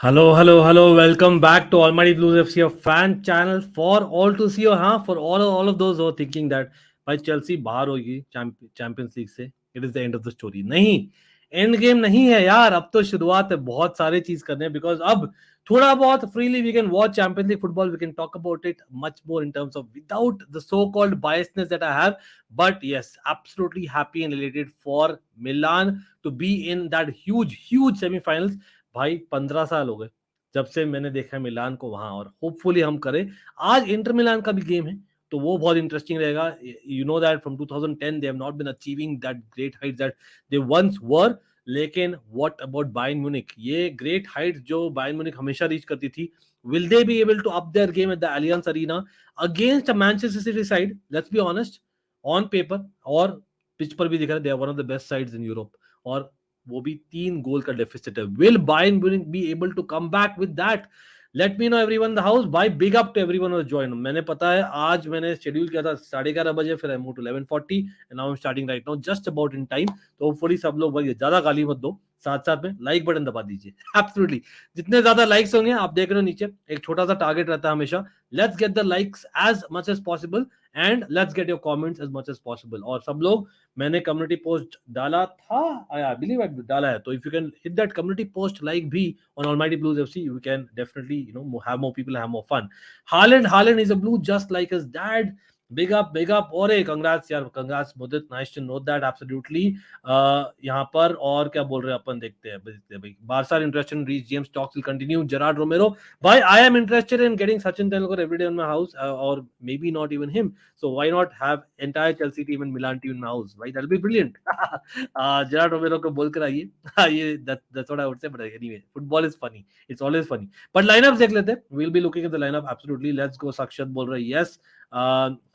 Hello. Welcome back to Almighty Blues FC, a fan channel for all to see. और for all of those who are thinking that भाई Chelsea बाहर होगी champions league से, it is the end of the story. नहीं, end game नहीं है यार, अब तो शुरुआत है. बहुत सारे चीज करने हैं बिकॉज अब थोड़ा बहुत freely we can watch Champions League football. We can talk about it much more in terms of without the so-called biasness that I have. But yes, absolutely happy and elated for Milan to be in that huge semi-finals. भाई 15 साल हो गए जब से मैंने देखा है मिलान को वहां, और होपफुली हम करें. आज इंटर मिलान का भी गेम है तो वो बहुत इंटरेस्टिंग रहेगा. You know that from 2010 they have not been achieving that great heights that they once were. लेकिन व्हाट अबाउट बायर्न म्यूनिख, ये ग्रेट हाइट्स जो बायर्न म्यूनिख हमेशा रीच करती थी, will they be able to up their game at the Allianz Arena against a Manchester City side? Let's be honest, on paper और pitch पर भी दिख रहा है they are one of the best sides in Europe, और वो भी 3 goal का डेफिसिट है. Will Bayern Munich be able to come back with that? Let me know everyone in the house. By big up to everyone who join. मैंने पता है आज मैंने शेड्यूल किया था 11:30 बजे, फिर I move to 11:40 and now I am starting right now just about in time. तो होपफुली सब लोग भाई ज्यादा गाली मत दो, साथ में लाइक बटन दबा दीजिए. एब्सोल्युटली, जितने ज्यादा लाइक्स होंगे, आप देख रहे हो नीचे एक छोटा सा टारगेट रहता है हमेशा. Let's get the likes as much as possible and let's get your comments as much as possible. और सब लोग, मैंने कम्युनिटी पोस्ट डाला था, आई बिलीव डाला है, तो if you can hit that community post like भी on Almighty Blues FC, you can definitely have more people, have more fun. Haaland is a blue just like his dad. Big up. और congrats यार, congrats Mudit, nice to know that. Absolutely. यहाँ पर और क्या बोल रहे हैं अपन, देखते हैं भाई. Barca interested in Reece James, talks will continue. Gerard Romero, भाई I am interested in getting Sachin Tendulkar every day in my house, or maybe not even him. So why not have entire Chelsea team and Milan team in my house, right? That'll be brilliant. Gerard Romero को बोल कर आइए. ये that's what I would say. But anyway, football is funny. It's always funny. But lineups देख लेते हैं. We'll be looking at the lineup. Absolutely. Let's go. Sakshat बोल रहा है yes.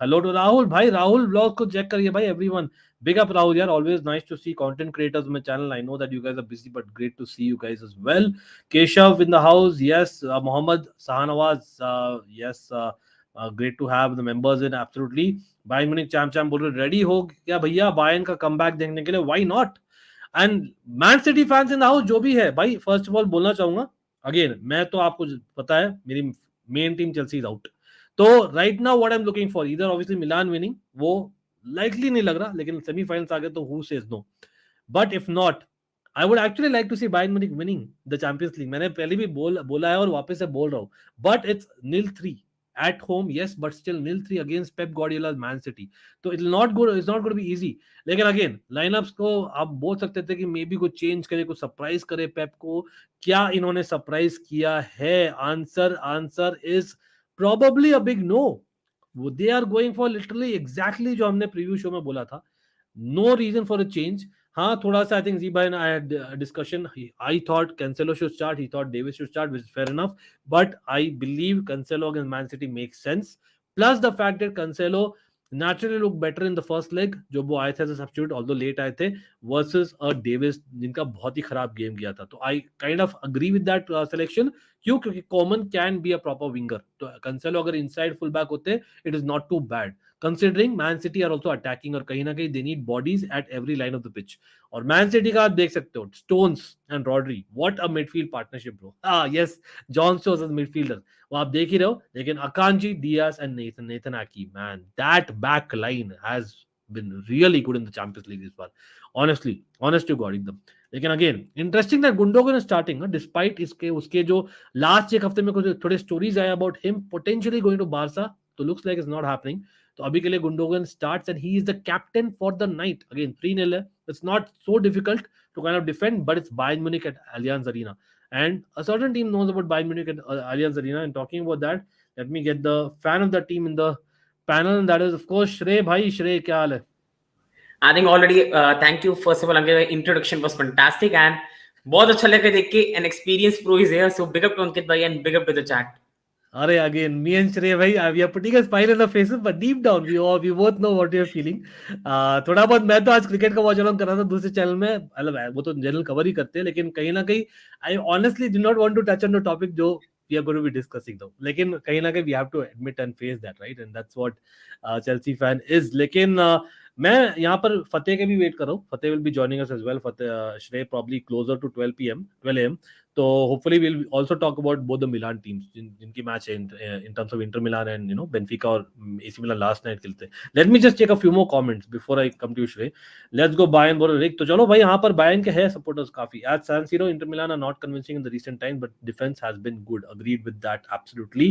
Hello to Rahul. भाई Rahul vlog को check करिए भाई everyone. Big up Rahul यार. Always nice to see content creators on my channel. I know that you guys are busy, but great to see you guys as well. Keshav in the house. Yes. Mohammed Sahanawaz. Yes. Great to have the members in. Absolutely. Bayern Munich champ बोल रहे ready हो क्या भैया Bayern का comeback देखने के लिए? Why not? And man city fans in the house जो भी है भाई, फर्स्ट ऑफ ऑल बोलना चाहूंगा अगेन, मैं तो आपको पता है मेरी main team Chelsea is out. तो right now what I am looking for, इधर ऑब्वियसली मिलान विनिंग, वो लाइकली नहीं लग रहा, लेकिन सेमीफाइनल्स आ गए तो who says no. But if not, I would actually like to see Bayern Munich winning the Champions League. मैंने पहले भी बोला है और वापस से बोल रहा हूँ, but it's 0-3 at home, yes, but still 0-3 against Pep Guardiola's Man City. So it's not going to be easy. लेकिन अगेन लाइनअप्स को आप बोल सकते थे कि मे बी कुछ चेंज करे, कुछ सरप्राइज करे पेप को. क्या इन्होंने सरप्राइज किया है? Answer is probably a big no. They are going for literally exactly जो हमने प्रीव्यू शो में बोला था. No reason for a change. हाँ, थोड़ा सा I think Ziba and I had a discussion. I thought Cancelo should start. He thought Davis should start, which is fair enough. But I believe Cancelo against Man City makes sense. Plus the fact that Cancelo naturally looked better in the first leg, जो वो आए थे as a substitute, although late आए थे, versus a Davis जिनका बहुत ही खराब game किया था. तो I kind of agree with that selection. क्यों? क्योंकि Coman can be a proper winger. तो Cancelo अगर inside full back होते, it is not too bad. Considering Man City are also attacking, और कहीं ना कहीं they need bodies at every line of the pitch. और मैन सिटी का आप देख सकते हो, Stones and Rodri, what a midfield partnership bro. Yes, John Stones as midfielder, वो आप देख ही रहे हो. लेकिन Akanji, Dias and Nathan Aké, man, that back line has been really good in the Champions League इस बार. ऑनेस्टली, ऑनेस्ट टू गॉड एकदम. लेकिन again interesting that Gundogan starting, despite इसके उसके जो लास्ट एक हफ्ते में कुछ थोड़े स्टोरीज आए about him potentially going to Barca, तो looks like it's not happening. तो अभी के लिए Gundogan starts and he is the captain for the night. Again 3-0 है. It's not so difficult to kind of defend, but it's Bayern Munich at Allianz Arena. And a certain team knows about Bayern Munich at Allianz Arena. And talking about that, let me get the fan of the team in the panel. And that is, of course, Shrey. Bhai, Shrey, kya haal hai? I think already, thank you. First of all, Ankit, introduction was fantastic. And बहुत अच्छा लगा देख के, an experienced pro is here. So big up to Ankit bhai and big up to the chat. Arey, again, me and Shrey bhai, we are putting a smile on the faces, but deep down, we both know what we are feeling. थोड़ा बहुत मैं तो आज cricket का watch along कर रहा था दूसरे चैनल में, मतलब वो तो जनरल कवर ही करते हैं, लेकिन कहीं ना कहीं I honestly do not want to touch on the topic जो we are going to be discussing though. लेकिन कहीं ना कहीं we have to admit and face that, right? And that's what Chelsea fan is. लेकिन मैं यहाँ पर फतेह के भी वेट कर रहा हूँ. फतेह will be joining us as well. Fateh, Shrey probably closer to 12 am. तो hopefully we'll also talk about both the Milan teams जिनकी मैच है in terms of Inter Milan and Benfica और AC Milan last night खेलते. Let me just take a few more comments before I come to you, Shrey. Let's go Bayern बोलो रिक. तो चलो भाई यहाँ पर Bayern के है supporters काफी. At San Siro, Inter Milan are not convincing in the recent time, but defense has been good. Agreed with that absolutely.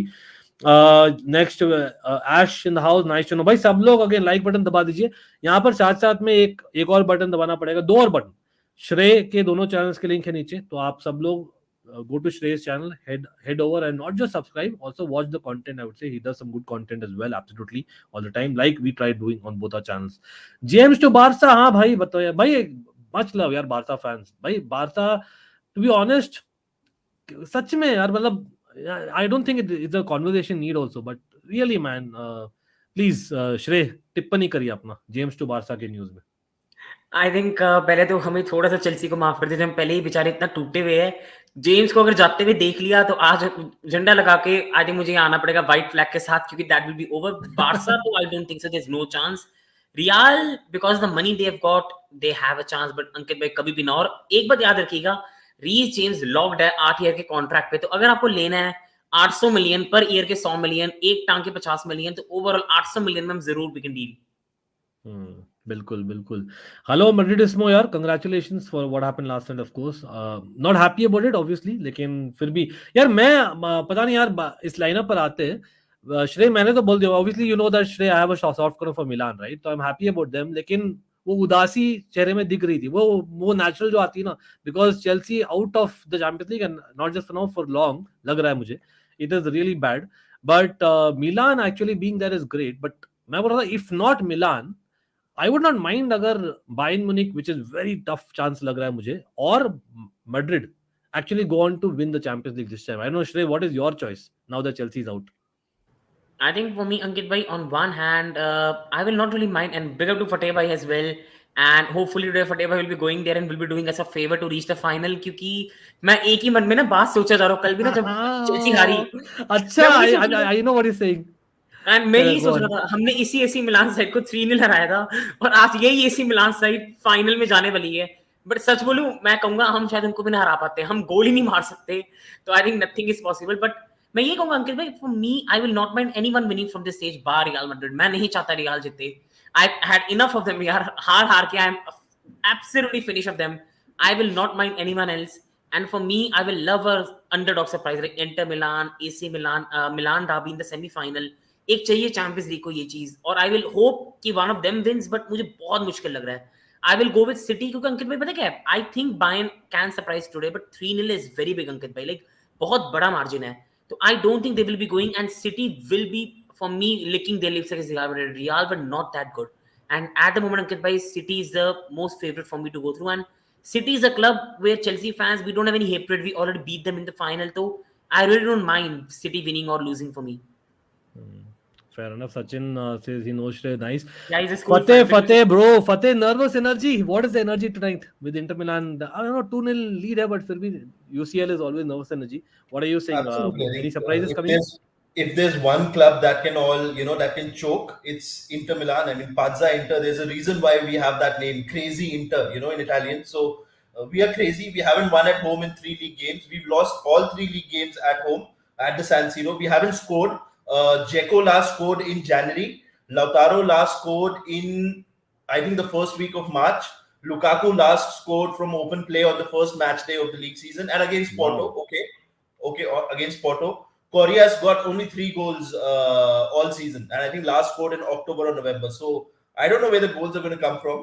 Next Ash in the house, nice to know. भाई सब लोग again like button दबा दीजिए. यहाँ पर साथ साथ में एक और बटन दबाना पड़ेगा, 2 और बटन. श्रेय के दोनों चैनल्स के लिंक है नीचे, तो आप सब लोग go to Shrey's channel, head over and not just subscribe, also watch the content. I would say he does some good content as well, absolutely, all the time, like we tried doing on both our channels. James to Barca, हाँ भाई बताओ भाई, much love यार Barca fans. भाई Barca, to be honest, सच में यार मतलब I don't think it's a conversation need also, but really man, please श्रेय टिप्पणी करिए अपना जेम्स टू बारसा के न्यूज में. आई थिंक पहले तो हमें थोड़ा सा चेल्सी को माफ कर देते, हम पहले ही बेचारे इतना टूटे हुए हैं. जेम्स को अगर जाते हुए देख लिया तो आज झंडा लगा के आई थिंक मुझे यहाँ आना पड़ेगा व्हाइट फ्लैग के साथ, क्योंकि that will be over. Barca तो I don't think so, there is no chance. Real because the money they have got, they have a chance, but Ankit भाई कभी भी ना. और एक बात याद रखिएगा, रीस जेम्स लॉक्ड है 8 ईयर के कॉन्ट्रैक्ट पे, तो अगर आपको लेना है 800 मिलियन पर ईयर के 100 मिलियन, एक टांग के 50 मिलियन, तो ओवरऑल 800 मिलियन में हम जरूर वी कैन डील. बिल्कुल बिल्कुल. हेलो मैड्रिडिस्मो यार, congratulations for what happened last night. Of course not happy about it obviously, लेकिन फिर भी यार मैं पता नहीं यार इस लाइनअप पर आते हैं. श्रेय मैंने तो बोल दिया obviously, you know that Shrey I have a soft corner for Milan, right? तो I am happy about them, लेकिन वो उदासी चेहरे में दिख रही थी, वो नेचुरल जो आती है ना, because Chelsea out of the Champions League and not just now for long, लग रहा है मुझे it is really bad. But Milan actually being there is great. But मैं बोल रहा था if not Milan, I would not mind अगर Bayern Munich, which is very tough chance लग रहा है मुझे, और Madrid actually go on to win the Champions League this time. I don't know, Shrey, what is your choice now that Chelsea is out? I think for me, Ankit bhai, on one hand, I will not really mind, and big up to Fateh bhai as well. And hopefully today Fateh bhai will be going there and will be doing us a favor to reach the final. क्योंकि मैं एक ही मन में ना बात सोचा जा रहा हूँ, कल भी ना जब चेल्सी हारी, अच्छा, I know what he's saying. And मैं यही सोच रहा था, हमने इसी एसी मिलान साइड को 3-0 हराया था, और आज यही एसी मिलान साइड फाइनल में जाने वाली है. बट सच बोलूं, मैं कहूंगा हम शायद उनको भी ना हरा पाते, हम गोल ही नहीं मार सकते. तो I think nothing is possible. But मैं ये कहूंगा अंकित भाई, for me I will not mind anyone winning from this stage bar real Madrid. मैं नहीं चाहता रियल जीते. I had enough of them यार, हार के I am absolutely finish off them. I will not mind anyone else. And for me, I will love a underdog surprise like Inter Milan, AC Milan, Milan derby in the semi-final. एक चाहिए champions league को ये चीज, और I will hope कि one of them wins, but मुझे बहुत मुश्किल लग रहा है. I will go with City, क्योंकि अंकित भाई पता क्या है, I think Bayern can surprise today, but 3-0 is very big Ankit भाई, लाइक बहुत बड़ा मार्जिन है. तो I don't think they will be going, and City will be for me licking their lips against Real, but not that good. And at the moment Ankit भाई, City is the most favourite for me to go through. And City is a club where Chelsea fans, we don't have any hatred. We already beat them in the final. So I really don't mind City winning or losing for me. Fair enough. Sachin says he knows Shrey. Nice. Yeah, he's a school fan. Fateh, bro. Fateh, nervous energy. What is the energy tonight with Inter Milan? I don't know, 2-0 lead है, but फिर भी UCL is always nervous energy. What are you saying? Any surprises coming? If there's one club that can that can choke, it's Inter Milan. I mean, Pazza Inter. There's a reason why we have that name, Crazy Inter, in Italian. So we are crazy. We haven't won at home in 3 league games. We've lost all 3 league games at home at the San Siro. We haven't scored. Dzeko last scored in January. Lautaro last scored in, I think, the first week of March. Lukaku last scored from open play on the first match day of the league season, and against Porto. Okay, against Porto. Correa's got only 3 goals all season, and I think last scored in October or November. So I don't know where the goals are going to come from.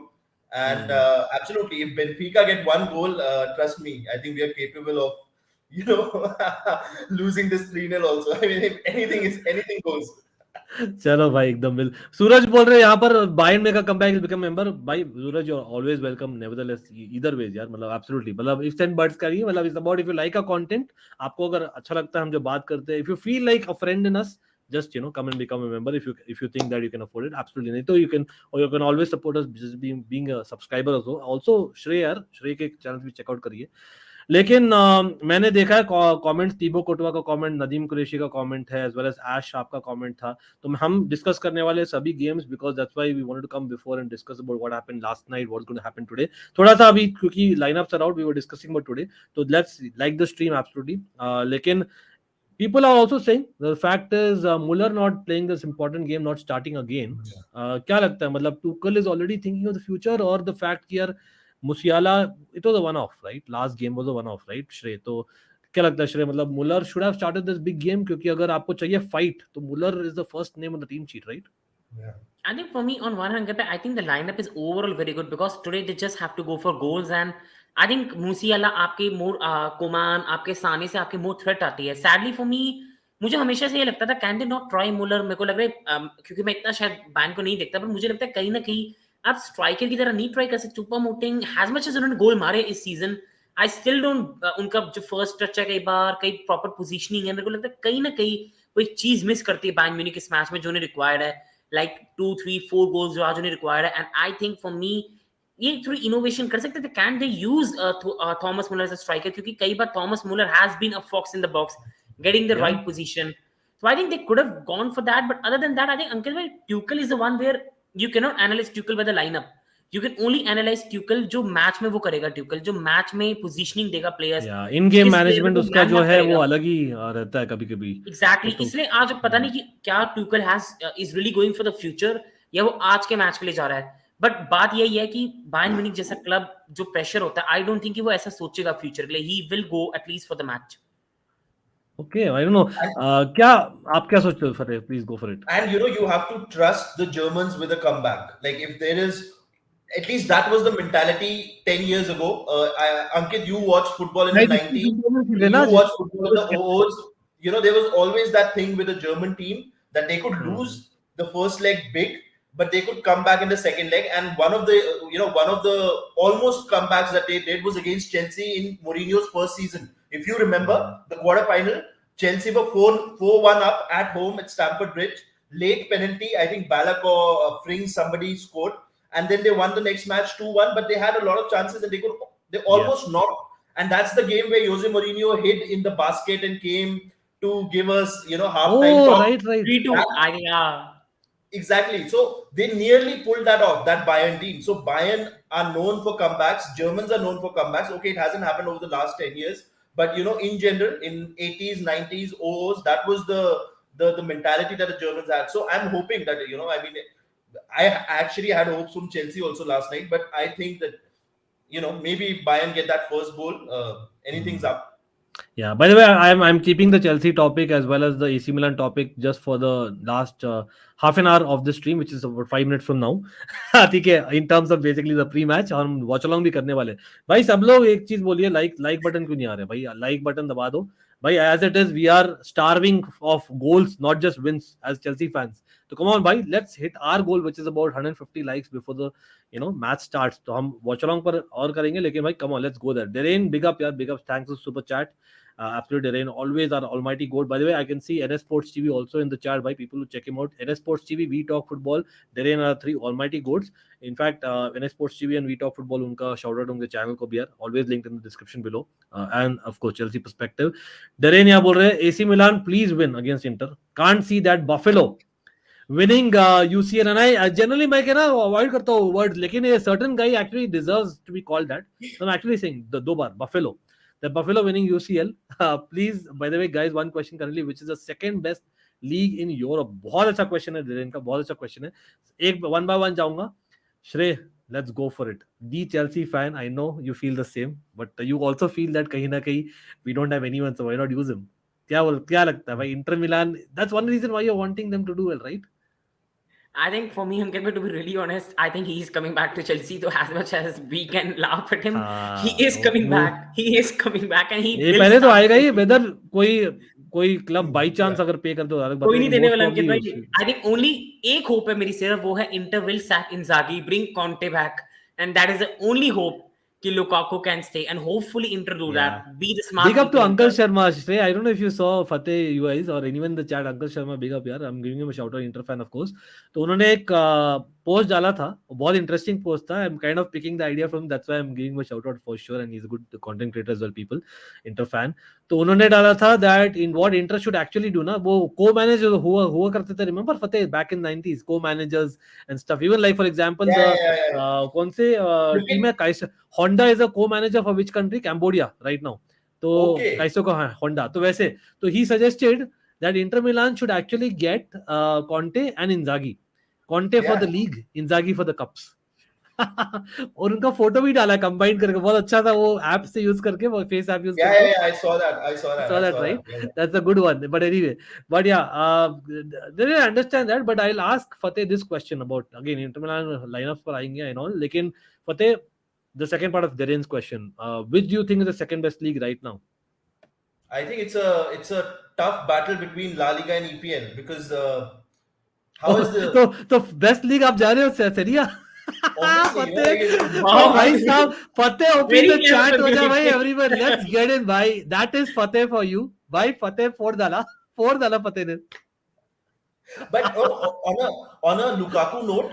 And absolutely, if Benfica get 1 goal, trust me, I think we are capable of losing this 3-0 also. I mean, if anything goes. चलो भाई एकदम bill. सूरज बोल रहे हैं यहाँ पर Bayern make a comeback, become member. भाई Suraj, you are always welcome nevertheless, either ways यार, मतलब एब्सोल्युटली, मतलब इफ एंड बट्स करिए, मतलब it's about if you like a content, आपको अगर अच्छा लगता है हम जो बात करते हैं, if you feel like a friend in us, just come and become a member if you think that you can afford it. Absolutely नहीं तो you can always support us just being a subscriber also. Shrey के channel भी check out करिए. लेकिन मैंने देखा है comments, टीबो Kotwa का कमेंट, नदीम कुरैशी का कमेंट है, as well as Ash Shah का कमेंट था। तो हम डिस्कस करने वाले सभी games, because that's why we wanted to come before and discuss about what happened last night, what's going to happen today. थोड़ा सा अभी क्योंकि lineups are out, we were discussing about today, तो let's like the stream absolutely. लेकिन people are also saying the fact is Muller not playing this important game, not starting again. क्या लगता है, मतलब Tuchel is already thinking of the future, or the fact कि यार Musiala, it was a one off, right? Last game was a one off, right? श्रेय, तो क्या लगता है श्रेय, मतलब Muller should have started this big game, क्योंकि अगर आपको चाहिए fight तो Muller is the first name on the team sheet, right? Yeah. I think for me, on one hand, I think the lineup is overall very good because today they just have to go for goals, and I think Musiala आपके more कोमान, आपके साने से आपके more threat आती है. Sadly for me, मुझे हमेशा से ये लगता था can they not try Muller. मेरे को लग रहा है क्योंकि मैं इतना शायद बैन को नहीं देखता, पर मुझे लगता है कहीं ना कहीं आप स्ट्राइकर की तरह नहीं ट्राई कर सकते. चुपा-मोटिंग as much as उन्होंने गोल मारे इस सीजन, I still don't उनका जो फर्स्ट टच है, कई प्रॉपर पोजीशनिंग है, मेरे को लगता है कहीं ना कहीं कोई चीज मिस करती है बायर्न म्यूनिख इस मैच में जो उन्हें रिक्वायर्ड है. like 2 3 4 goals जो आज उन्हें required है. and I think for me ये थोड़ी innovation कर सकते थे. can they use Thomas Muller as a striker, क्योंकि कई बार Thomas Muller has been a fox in the box getting the right position, so I think they could have gone for that. but other than that, I think Ankit bhai, Tuchel is the one where you cannot analyze Tuchel by the lineup. You can only analyze Tuchel जो match में वो करेगा. Tuchel जो match में positioning देगा players, इन game management उसका जो है वो अलग ही रहता है कभी कभी. एग्जैक्टली इसलिए आज पता नहीं कि क्या Tuchel is really going for the future या वो आज के मैच के लिए जा रहा है. बट बात यही है कि बायर्न म्यूनिख जैसा क्लब जो प्रेशर होता है, आई डोंट थिंक कि वो ऐसा सोचेगा फ्यूचर के लिए. ही will go at least for the match. Okay, I don't know. क्या आप क्या सोचते हो फतेह? Please go for it. And you have to trust the Germans with a comeback. Like if there is, at least that was the mentality 10 years ago. Ankit, you watched football in the 90s. You watched football in the 00s. There was always that thing with the German team that they could lose the first leg big, but they could come back in the second leg. And one of the almost comebacks that they did was against Chelsea in Mourinho's first season. If you remember the quarterfinal, Chelsea were 4-1 up at home at Stamford Bridge. Late penalty, I think Ballack or Frings, somebody scored, and then they won the next match 2-1. But they had a lot of chances and they almost knocked. And that's the game where Jose Mourinho hid in the basket and came to give us, halftime. Oh, right. 3-2. Yeah. Exactly. So they nearly pulled that off, that Bayern team. So Bayern are known for comebacks. Germans are known for comebacks. Okay, it hasn't happened over the last 10 years. But in general, in 80s, 90s, 00s, that was the mentality that the Germans had. So I'm hoping that I actually had hopes from Chelsea also last night, but I think that maybe if Bayern get that first goal, anything's up. Yeah. By the way, I'm keeping the Chelsea topic as well as the AC Milan topic just for the last half an hour of the stream, which is about 5 minutes from now. ठीक है. In terms of basically the pre-match, और हम watch along भी करने वाले. भाई सब लोग एक चीज बोलिए, लाइक बटन क्यों नहीं आ रहे भाई? लाइक बटन दबा दो भाई. As it is, we are starving of goals, not just wins as Chelsea fans. तो come on भाई, let's hit our goal, which is about 150 likes before the match starts. तो हम watch along पर और करेंगे, लेकिन भाई come on, let's go there. Derain, big up यार, big up, thanks for super chat. Absolute Derain, always our almighty goat. By the way, I can see NS Sports TV also in the chat by people who check him out. NS Sports TV, We Talk Football, Derain are 3 almighty goats. In fact, NS Sports TV and We Talk Football, unka shout out उनके channel को भी यार, always linked in the description below. And of course Chelsea perspective. Derain यहाँ बोल रहे हैं AC Milan please win against Inter. Can't see that Buffalo winning UCL, and I generally मैं कहना avoid करता हूँ words, लेकिन a certain guy actually deserves to be called that. So I'm actually saying the 2 bar Buffalo. The Buffalo winning UCL. Please, by the way, guys, one question currently, which is the second best league in Europe. बहुत अच्छा question है दिलेन का, बहुत अच्छा question है. एक one by one जाऊंगा. Shrey, let's go for it. The Chelsea fan, I know you feel the same, but you also feel that कहीं ना कहीं we don't have anyone, so why not use him? क्या लगता है भाई? Inter Milan, that's one reason why you're wanting them to do well, right? I think for me, Ankit, to be really honest, I think he's coming back to Chelsea. So as much as we can laugh at him, he is coming back. He is coming back, and he. ये पहले तो आएगा ही. Whether कोई club by chance अगर पे कर दो, कोई नहीं देने वाला Ankit भाई. I think only एक hope है मेरी सिर्फ, वो है Inter will sack Inzaghi, bring Conte back, and that is the only hope. कि Lukaku can stay, and hopefully Inter do that. Be the smart Big up to people, Uncle Inter. Sharma. Shrey, I don't know if you saw Fateh, you guys, or anyone in the chat. Uncle Sharma, big up यार. I'm giving him a shout out, Inter fan of course. तो उन्होंने एक post डाला था, बहुत interesting post था. I'm kind of picking the idea from, that's why I'm giving him a shout out for sure, and he's a good content creator as well, people. Inter fan. तो उन्होंने डाला था that in what Inter should actually do ना, वो co-manage हुआ करते थे. Remember Fateh back in 90s, co-managers and stuff. Even like for example कौन से टीम है, कैसे Honda is a co-manager for which country? Cambodia right now. तो कैसे को Honda. तो वैसे तो he suggested that Inter Milan should actually get Conte and Inzaghi. Conte for the league, Inzaghi for the cups. और उनका फोटो भी डाला कंबाइन करके, बहुत अच्छा था वो ऐप से यूज करके, वो फेस ऐप यूज करके. I saw that right. That's a good one. But anyway, but yeah, they didn't understand that. But I'll ask Fateh this question about, again, Inter Milan lineups पर आएंगे and all. लेकिन Fateh, the second part of Darren's question, which do you think is the second best league right now? I think it's a tough battle between La Liga and EPL because how is the तो best league आप जा रहे हो Serie? भाई साहब, Fateh open the chat हो जा भाई, everyone let's get in भाई. That is Fateh for you भाई. Fateh 4 डाला Fateh ने. But on a Lukaku note,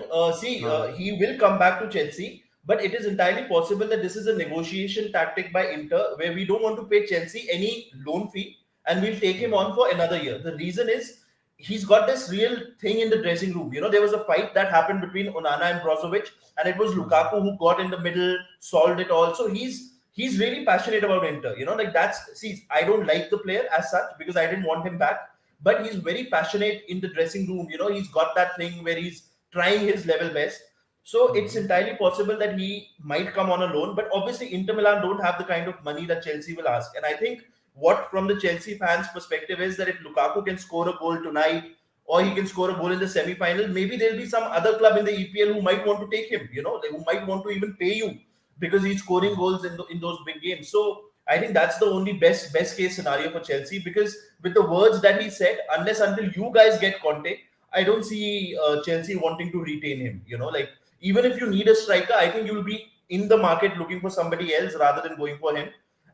he will come back to Chelsea, but it is entirely possible that this is a negotiation tactic by Inter where we don't want to pay Chelsea any loan fee and we'll take him on for another year. The reason is he's got this real thing in the dressing room. You know, there was a fight that happened between Onana and Brozovic, and it was Lukaku who got in the middle, solved it all. So he's really passionate about Inter. You know, like I don't like the player as such because I didn't want him back. But he's very passionate in the dressing room. You know, he's got that thing where he's trying his level best. So it's entirely possible that he might come on a loan. But obviously, Inter Milan don't have the kind of money that Chelsea will ask. And I think what from the Chelsea fans' perspective is that if Lukaku can score a goal tonight or he can score a goal in the semi-final, maybe there'll be some other club in the EPL who might want to take him, you know, who might want to even pay you because he's scoring goals in those big games. So I think that's the only best case scenario for Chelsea, because with the words that he said, until you guys get Conte, I don't see Chelsea wanting to retain him. You know, like even if you need a striker, I think you'll be in the market looking for somebody else rather than going for him.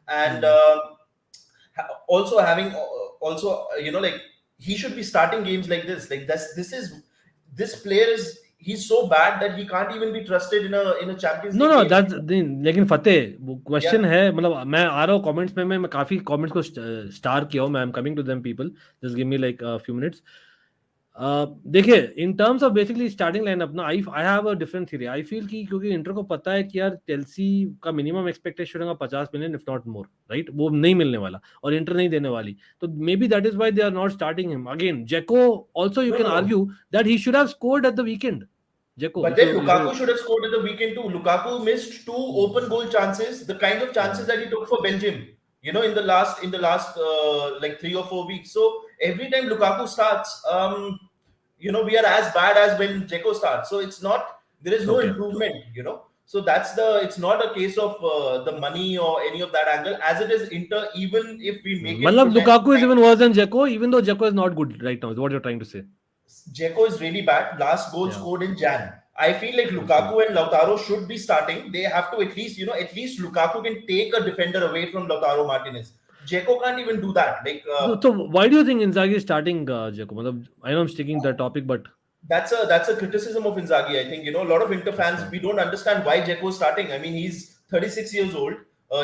And also you know, like he should be starting games like this. Like this player is. He's so bad that he can't even be trusted in a Champions League. No, that's लेकिन फतेह वो question है, मतलब मैं आ रहा हूँ comments में, मैं काफी कमेंट्स को स्टार किया हूँ, मैं am coming to them people, just give me like a few minutes. देखिए, in terms of basically starting lineup ना, I have a different theory. I feel कि क्योंकि इंटर को पता है कि यार चेल्सी का मिनिमम एक्सपेक्टेशन होगा 50 million if not more, right, वो नहीं मिलने वाला और इंटर नहीं देने वाली. तो maybe that is why they are not starting him. Again Dzeko also you can argue that he should have scored at the weekend. But then Lukaku should have scored at the weekend too. Lukaku missed 2 open goal chances, the kind of chances that he took for Belgium, you know, in the last like 3 or 4 weeks. So every time Lukaku starts, you know, we are as bad as when Dzeko starts. So it's not, there is no improvement, you know. So it's not a case of the money or any of that angle. As it is Inter, even if we make it, Lukaku is even worse than Dzeko, even though Dzeko is not good right now, is what you're trying to say. Dzeko is really bad. Last goal scored in Jan. I feel like Lukaku and Lautaro should be starting. They have to at least Lukaku can take a defender away from Lautaro Martinez. Dzeko can't even do that. Like, so why do you think Inzaghi is starting Dzeko? I know I'm sticking to that topic, but that's a criticism of Inzaghi. I think, you know, a lot of Inter fans, we don't understand why Dzeko is starting. I mean, he's 36 years old.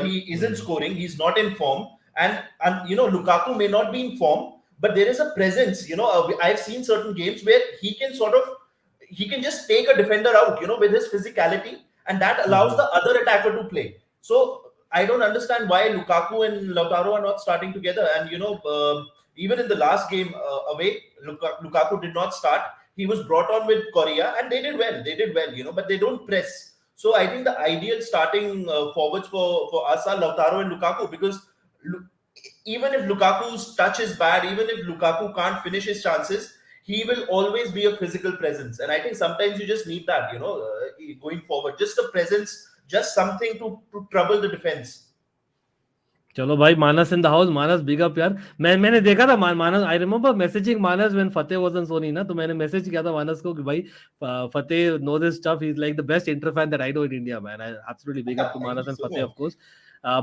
He isn't scoring. He's not in form. And you know, Lukaku may not be in form, but there is a presence. You know, I've seen certain games where he can just take a defender out, you know, with his physicality, and that allows the other attacker to play. So I don't understand why Lukaku and Lautaro are not starting together. And you know, even in the last game away, Lukaku did not start. He was brought on with Korea, and they did well, you know, but they don't press. So I think the ideal starting forwards for us are Lautaro and Lukaku, because even if Lukaku's touch is bad, even if Lukaku can't finish his chances, he will always be a physical presence. And I think sometimes you just need that, you know, going forward, just a presence, just something to trouble the defense. चलो भाई, Manas in the house, Manas big up यार। मैंने देखा था Manas, I remember messaging Manas when Fateh was on Sony ना, तो मैंने message किया था मानस को कि भाई Fateh know this stuff, he is like the best Inter fan that I know in India man. I absolutely big up to Thank Manas you and so Fateh of much. Course.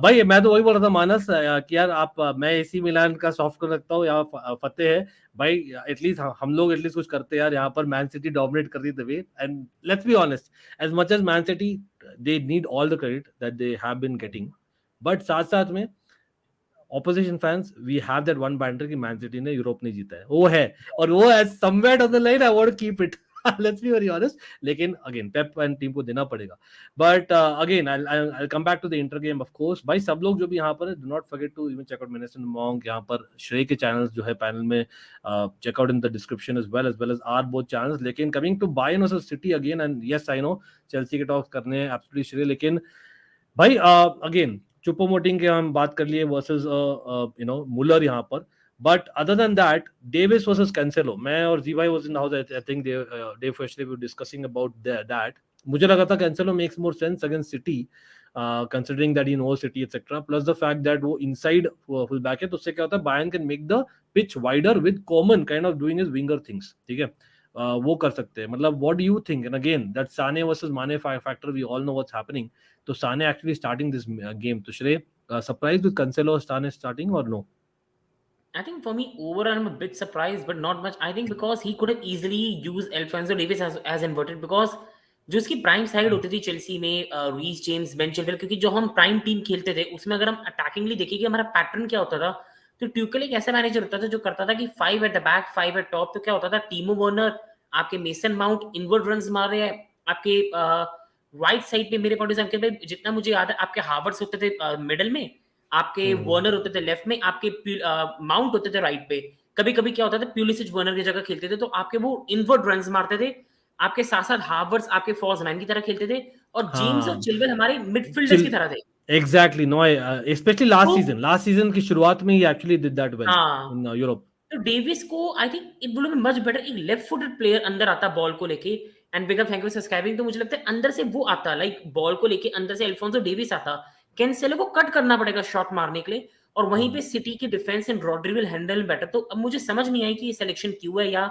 भाई मैं तो वही बोल रहा था मानस कि यार आप मैं एसी मिलान का सॉफ्ट कर रखता हूँ, या फतेह है भाई, एटलीस्ट हम लोग एटलीस्ट कुछ करते हैं यार। यहाँ पर मैन सिटी डोमिनेट कर रही है, and let's be honest, as much as Man City they need all the credit that they have been getting, but साथ साथ में opposition fans we have that one banter कि मैन सिटी ने Europe नहीं जीता है, वो है, और वो as somewhere on the line I want to keep it, let's be very honest. लेकिन अगेन पेप एंड टीम को देना पड़ेगा, but again I come back to the Inter game of course. भाई सब लोग जो भी यहाँ पर है, do not forget to even check out Minister Monk, यहाँ पर श्रेय के चैनल्स जो है पैनल में, check out in the description as well as our both channels. लेकिन coming to Bayern versus City again, and yes I know Chelsea के talks करने हैं एब्सोल्युटली श्रेय, लेकिन भाई अगेन चुपोमोटिंग के हम बात कर लिए वर्सेस मुलर यहाँ पर, but other than that Davies versus Cancelo, मैं और जी भाई was in house, I think day first we discussing about that. मुझे लगा था Cancelo makes more sense against City, considering that he knows City etcetera, plus the fact that वो inside full back है, तो उससे क्या होता है, Bayern can make the pitch wider with Coman kind of doing his winger things, ठीक है। वो कर सकते हैं, मतलब what do you think, and again that Sane versus Mane factor, we all know what's happening, तो Sane actually starting this game. तो Shrey, surprised with Cancelo Sane starting or no? I think for me, overall, I'm a bit surprised, but not much. I think because he could have easily used Alphonso Davies as inverted, because जो उसकी prime side होती थी Chelsea में, Reece James, Ben चिल्वेल, क्योंकि जो हम prime team खेलते थे उसमें अगर हम अटैकिंगली देखेंगे हमारा पैटर्न क्या होता था, तो ट्यूकल एक ऐसा मैनेजर होता था जो करता था कि 5 at the back 5 eight top. तो क्या होता था, टीमो वर्नर, आपके मेसन माउंट इनवर्ड रन्स मार रहे हैं, आपके राइट साइड पे मेरे पॉइंट से अंकित भाई जितना मुझे याद है आपके हावर्ड्स होते थे मिडल में, आपके वर्नर होते थे लेफ्ट में, आपके माउंट होते थे राइट पे। कभी कभी क्या होता था, प्यूलिसिच वर्नर की जगह खेलते थे, तो आपके वो इनवर्ड रन्स मारते थे, आपके साथ साथ हावर्ड्स आपके फॉल्स 9 की तरह खेलते थे, और जेम्स और चिल्वेल हमारे मिडफील्डर्स की तरह थे। Exactly, no, especially तो last season की शुरुआत में he actually did that well हाँ, in Europe. तो डेविस को I think it would be much better, एक लेफ्ट फुटेड प्लेयर अंदर आता बॉल को लेके, and big up thank you subscribing. तो मुझे लगता है अंदर से वो आता, लाइक बॉल को लेके अंदर से अल्फोंसो डेविस आता, कैंसेलो को कट करना पड़ेगा शॉट मारने के लिए, और वहीं पे सिटी की defence and Rodri will handle better. तो अब मुझे समझ नहीं आई कि ये सिलेक्शन क्यों है, या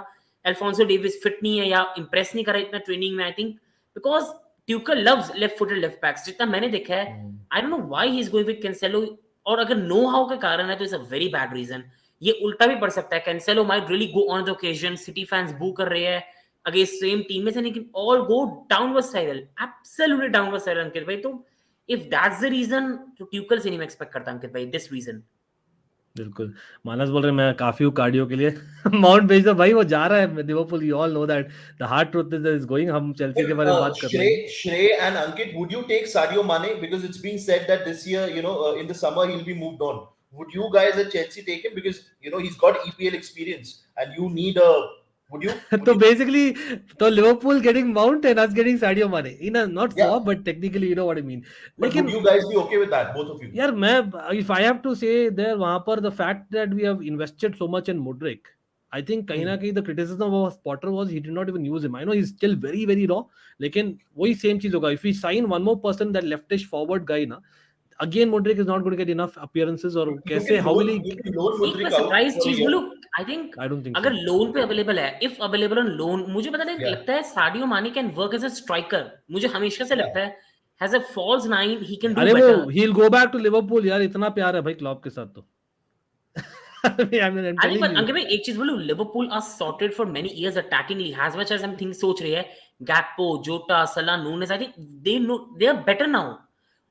अल्फोंसो डेविस फिट नहीं है, या इंप्रेस नहीं करा इतना ट्रेनिंग में। I think because Tuchel loves left footed left backs, जितना मैंने देखा है। I don't know why he is going with Cancelo, और अगर नो हाउ का कारण है तो it's a very bad reason. ये उल्टा भी पड़ सकता है, Cancelo might really go on the occasion, City fans boo कर रहे हैं अगेंस्ट सेम टीम में से, लेकिन all go downward spiral, absolutely downward spiral Ankit भाई। तो इफ दैट्स द रीजन, तो ट्यूकल से नहीं मैं एक्सपेक्ट करता अंकित भाई, दिस रीजन। बिल्कुल, मानस बोल रहे मैं काफी हूँ कार्डियो के लिए माउंट भेज दो भाई, वो जा रहा है Liverpool, you all know that the hard truth is going. हम चेल्सी के बारे में बात कर लेंगे। Shrey and Ankit, would you take Sadio Mane? Because it's being said that this year, in the summer he'll be moved on. Would you guys at Chelsea take him? Because he's got EPL experience, and you need a. Would you? तो basically तो Liverpool getting Mount and us getting Sadio Mane in not Yeah. Swap, but technically you know what I mean. But लेकिन would you guys be okay with that, both of you? यार मैं, if I have to say there, वहां पर the fact that we have invested so much in Mudryk, I think कहीं ना कहीं the criticism of Potter was he did not even use him. I know he is still very very raw, लेकिन वही same चीज होगा if we sign one more person, that leftish forward guy ना, again Mudryk is not going to get enough appearances, और कैसे how will he. You can loan एक Mudryk मैं out surprise for a चीज year. बोलूं, I think I don't think अगर so. Loan पे available है, इफ अवेलेबल ऑन लोन, मुझे पता नहीं Yeah. लगता है Sadio Mane can work as a striker, मुझे हमेशा से Yeah. लगता है has a false 9 he can do अरे वो better. He will go back to Liverpool यार, इतना प्यार है भाई क्लब के साथ तो आई मीन आई एम अरे टेलिंग पर यू। अंकित भाई एक चीज बोलूं, Liverpool are sorted for many years attackingly, as much as हम थिंक सोच रहे हैं, Gakpo, Jota, Salah, Nunez, I think they know they are better now.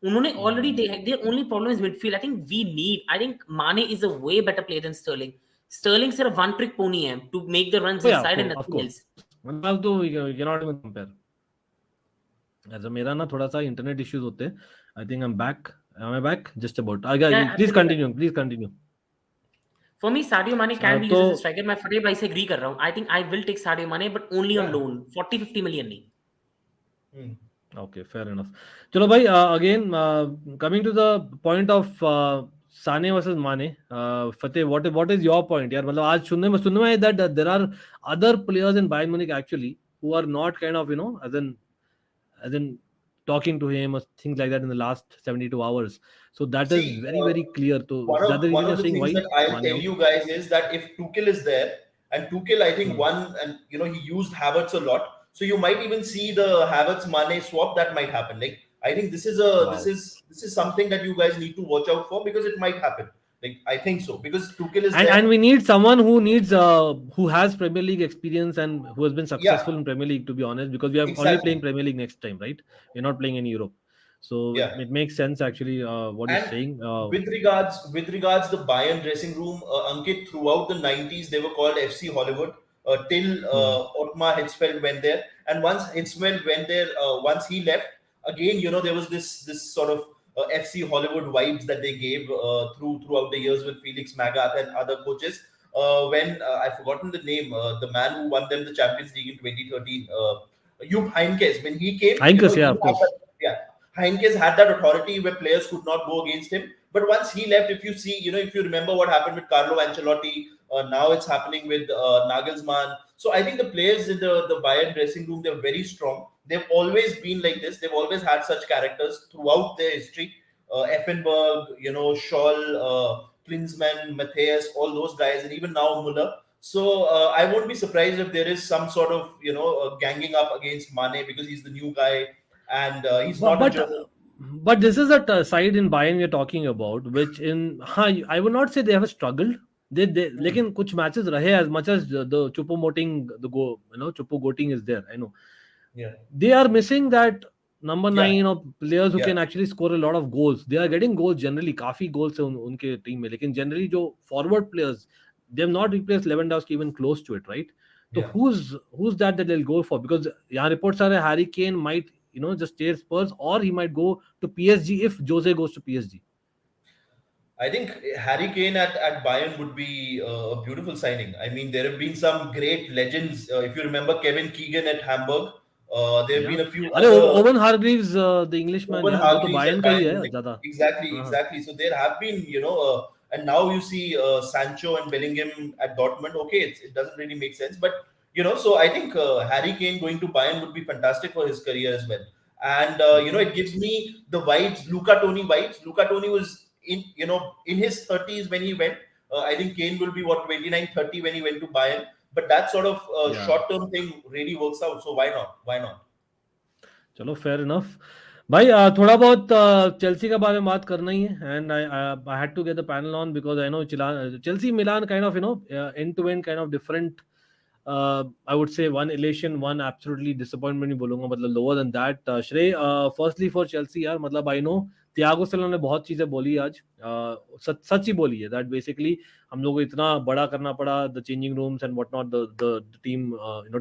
उन्होंने already their only problem is midfield. I think we need, I think Mane is a way better player than Sterling. Stirling सिर्फ one trick pony है to make the runs या inside and of nothing else. Course, मतलब तो we can not even compare. ऐसा मेरा ना थोड़ा सा इंटरनेट इश्यूज होते हैं। I think I am back, I am back just about. Please continue, please continue. For me, Sadio Mane can be तो used as a striker. मैं फतेह भाई से agree कर रहा हूँ. I think I will take Sadio Mane, but only on loan, 40-50 million नहीं. Okay, fair enough. चलो भाई, again coming to the point of Sane versus Mane, Fateh what is your point यार? मतलब आज सुनने में that there are other players in Bayern Munich actually who are not kind of as in talking to him or things like that in the last 72 hours. So that is See, very, very clear. So one is that the of one reason of you're the saying things why that I'll Mane tell out? you guys is that if Tuchel is there, and Tuchel I think won, and he used Havertz a lot, so you might even see the Havertz Mane swap that might happen. Like I think this is Wow. this is something that you guys need to watch out for, because it might happen. Like I think so, because Tuchel is there. And we need someone who has Premier League experience and who has been Yeah, successful in Premier League, to be honest, because we are only playing exactly. Premier League next time, right? We're not playing in Europe. So Yeah. it makes sense actually what you're And saying. with regards the Bayern dressing room, Ankit, throughout the 90s they were called FC Hollywood, till Hmm. Ottmar Hitzfeld went there. And once Hitzfeld went there, once he left, again, there was this sort of FC Hollywood vibes that they gave throughout the years with Felix Magath and other coaches. When I've forgotten the name, the man who won them the Champions League in 2013, Jupp Heynckes, when he came, Heinkes, he yeah, had of course. yeah, Heinkes had that authority where players could not go against him. But once he left, if you see, if you remember what happened with Carlo Ancelotti, now it's happening with Nagelsmann. So I think the players in the Bayern dressing room, they're very strong. They've always been like this. They've always had such characters throughout their history. Effenberg, Scholl, Klinsmann, Matthias, all those guys, and even now Muller. So I won't be surprised if there is some sort of ganging up against Mane, because he's the new guy, and he's But not a but, German. but this is a side in Bayern we're talking about, which I would not say they have struggled. They Hmm. लेकिन कुछ matches रहे, as much as the Choupo-Moting, the go, Choupo-Goting is there. I know Yeah, they are missing that number yeah, 9 of players who yeah, can actually score a lot of goals. They are getting goals generally, काफी goals है उनके team में, लेकिन generally जो forward players, they have not replaced Lewandowski even close to it, right? So yeah. who's that they'll go for? Because यहाँ reports are Harry Kane might just stay at Spurs, or he might go to PSG if Jose goes to PSG. I think Harry Kane at Bayern would be a beautiful signing. I mean, there have been some great legends. If you remember Kevin Keegan at Hamburg, there have Yeah. been a few अरे other Owen Hargreaves, the Englishman, Owen yeah, वो तो Hargreaves at Bayern का ही Bayern है Munich. ज़्यादा. Exactly, हाँ. exactly. So there have been, and now you see Sancho and Bellingham at Dortmund. Okay, it doesn't really make sense, but so I think Harry Kane going to Bayern would be fantastic for his career as well. And Okay. it gives me the vibes, Luca Toni vibes. Luca Toni was in his 30s when he went. I think Kane will be 29, 30 when he went to Bayern. But that sort of Yeah. short-term thing really works out. So why not? Why not? चलो fair enough भाई. थोड़ा बहुत Chelsea के बारे में बात करना ही है. And I had to get the panel on because I know Chelsea Milan kind of end to end kind of different. I would say one elation, one absolutely disappointment नहीं बोलूंगा, मतलब lower than that. श्रेय, firstly for Chelsea यार, मतलब I know त्यागो सिल्वा ने बहुत चीजें बोली आज, सच ही बोली है, that basically हम लोगों को इतना बड़ा करना पड़ा, the changing rooms and whatnot, the team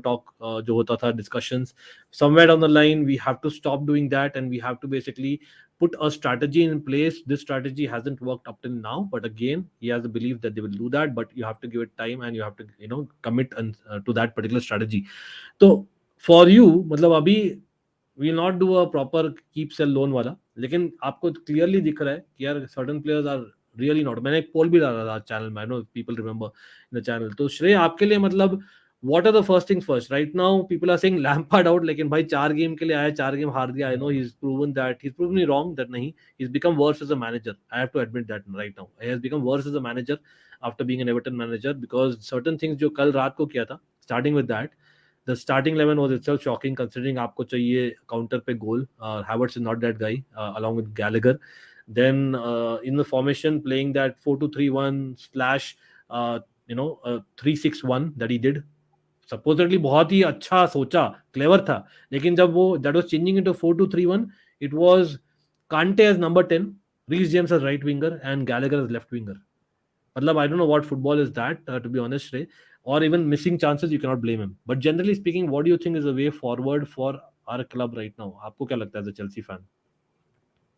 talk जो होता था, discussions, somewhere down the line we have to stop doing that and we have to basically put a strategy in place. This strategy hasn't worked up till now, but again, he has a belief that they will do that, but you have to give it time and you have to commit to that particular strategy. So for you, मतलब अभी we will not do a proper keep sell loan वाला, लेकिन आपको clearly दिख रहा है कि यार certain players are really not. मैंने एक पोल भी डाला था चैनल में, I know people remember in the channel. तो श्रेय, आपके लिए मतलब what are the first things first? Right now, people are saying Lampard out, लेकिन भाई 4 गेम के लिए आया, 4 गेम हार दिया. I know he's proven me wrong that नहीं, he's become worse as a manager. I have to admit that right now. He has become worse as a manager after being an Everton manager, because certain things जो कल रात को किया था, starting with that, the starting 11 was itself shocking considering आपको चाहिए counter पे goal. Havertz is not that guy, along with Gallagher. Then in the formation, playing that 4-2-3-1 slash 3-6-1 that he did, supposedly बहुत ही अच्छा सोचा, clever था, लेकिन जब वो that was changing into 4-2-3-1, it was Kante as number 10, Reece James as right winger, and Gallagher as left winger. मतलब I don't know what football is that, to be honest, Ray. Or even missing chances, you cannot blame him. But generally speaking, what do you think is the way forward for our club right now? आपको क्या लगता है as a Chelsea fan?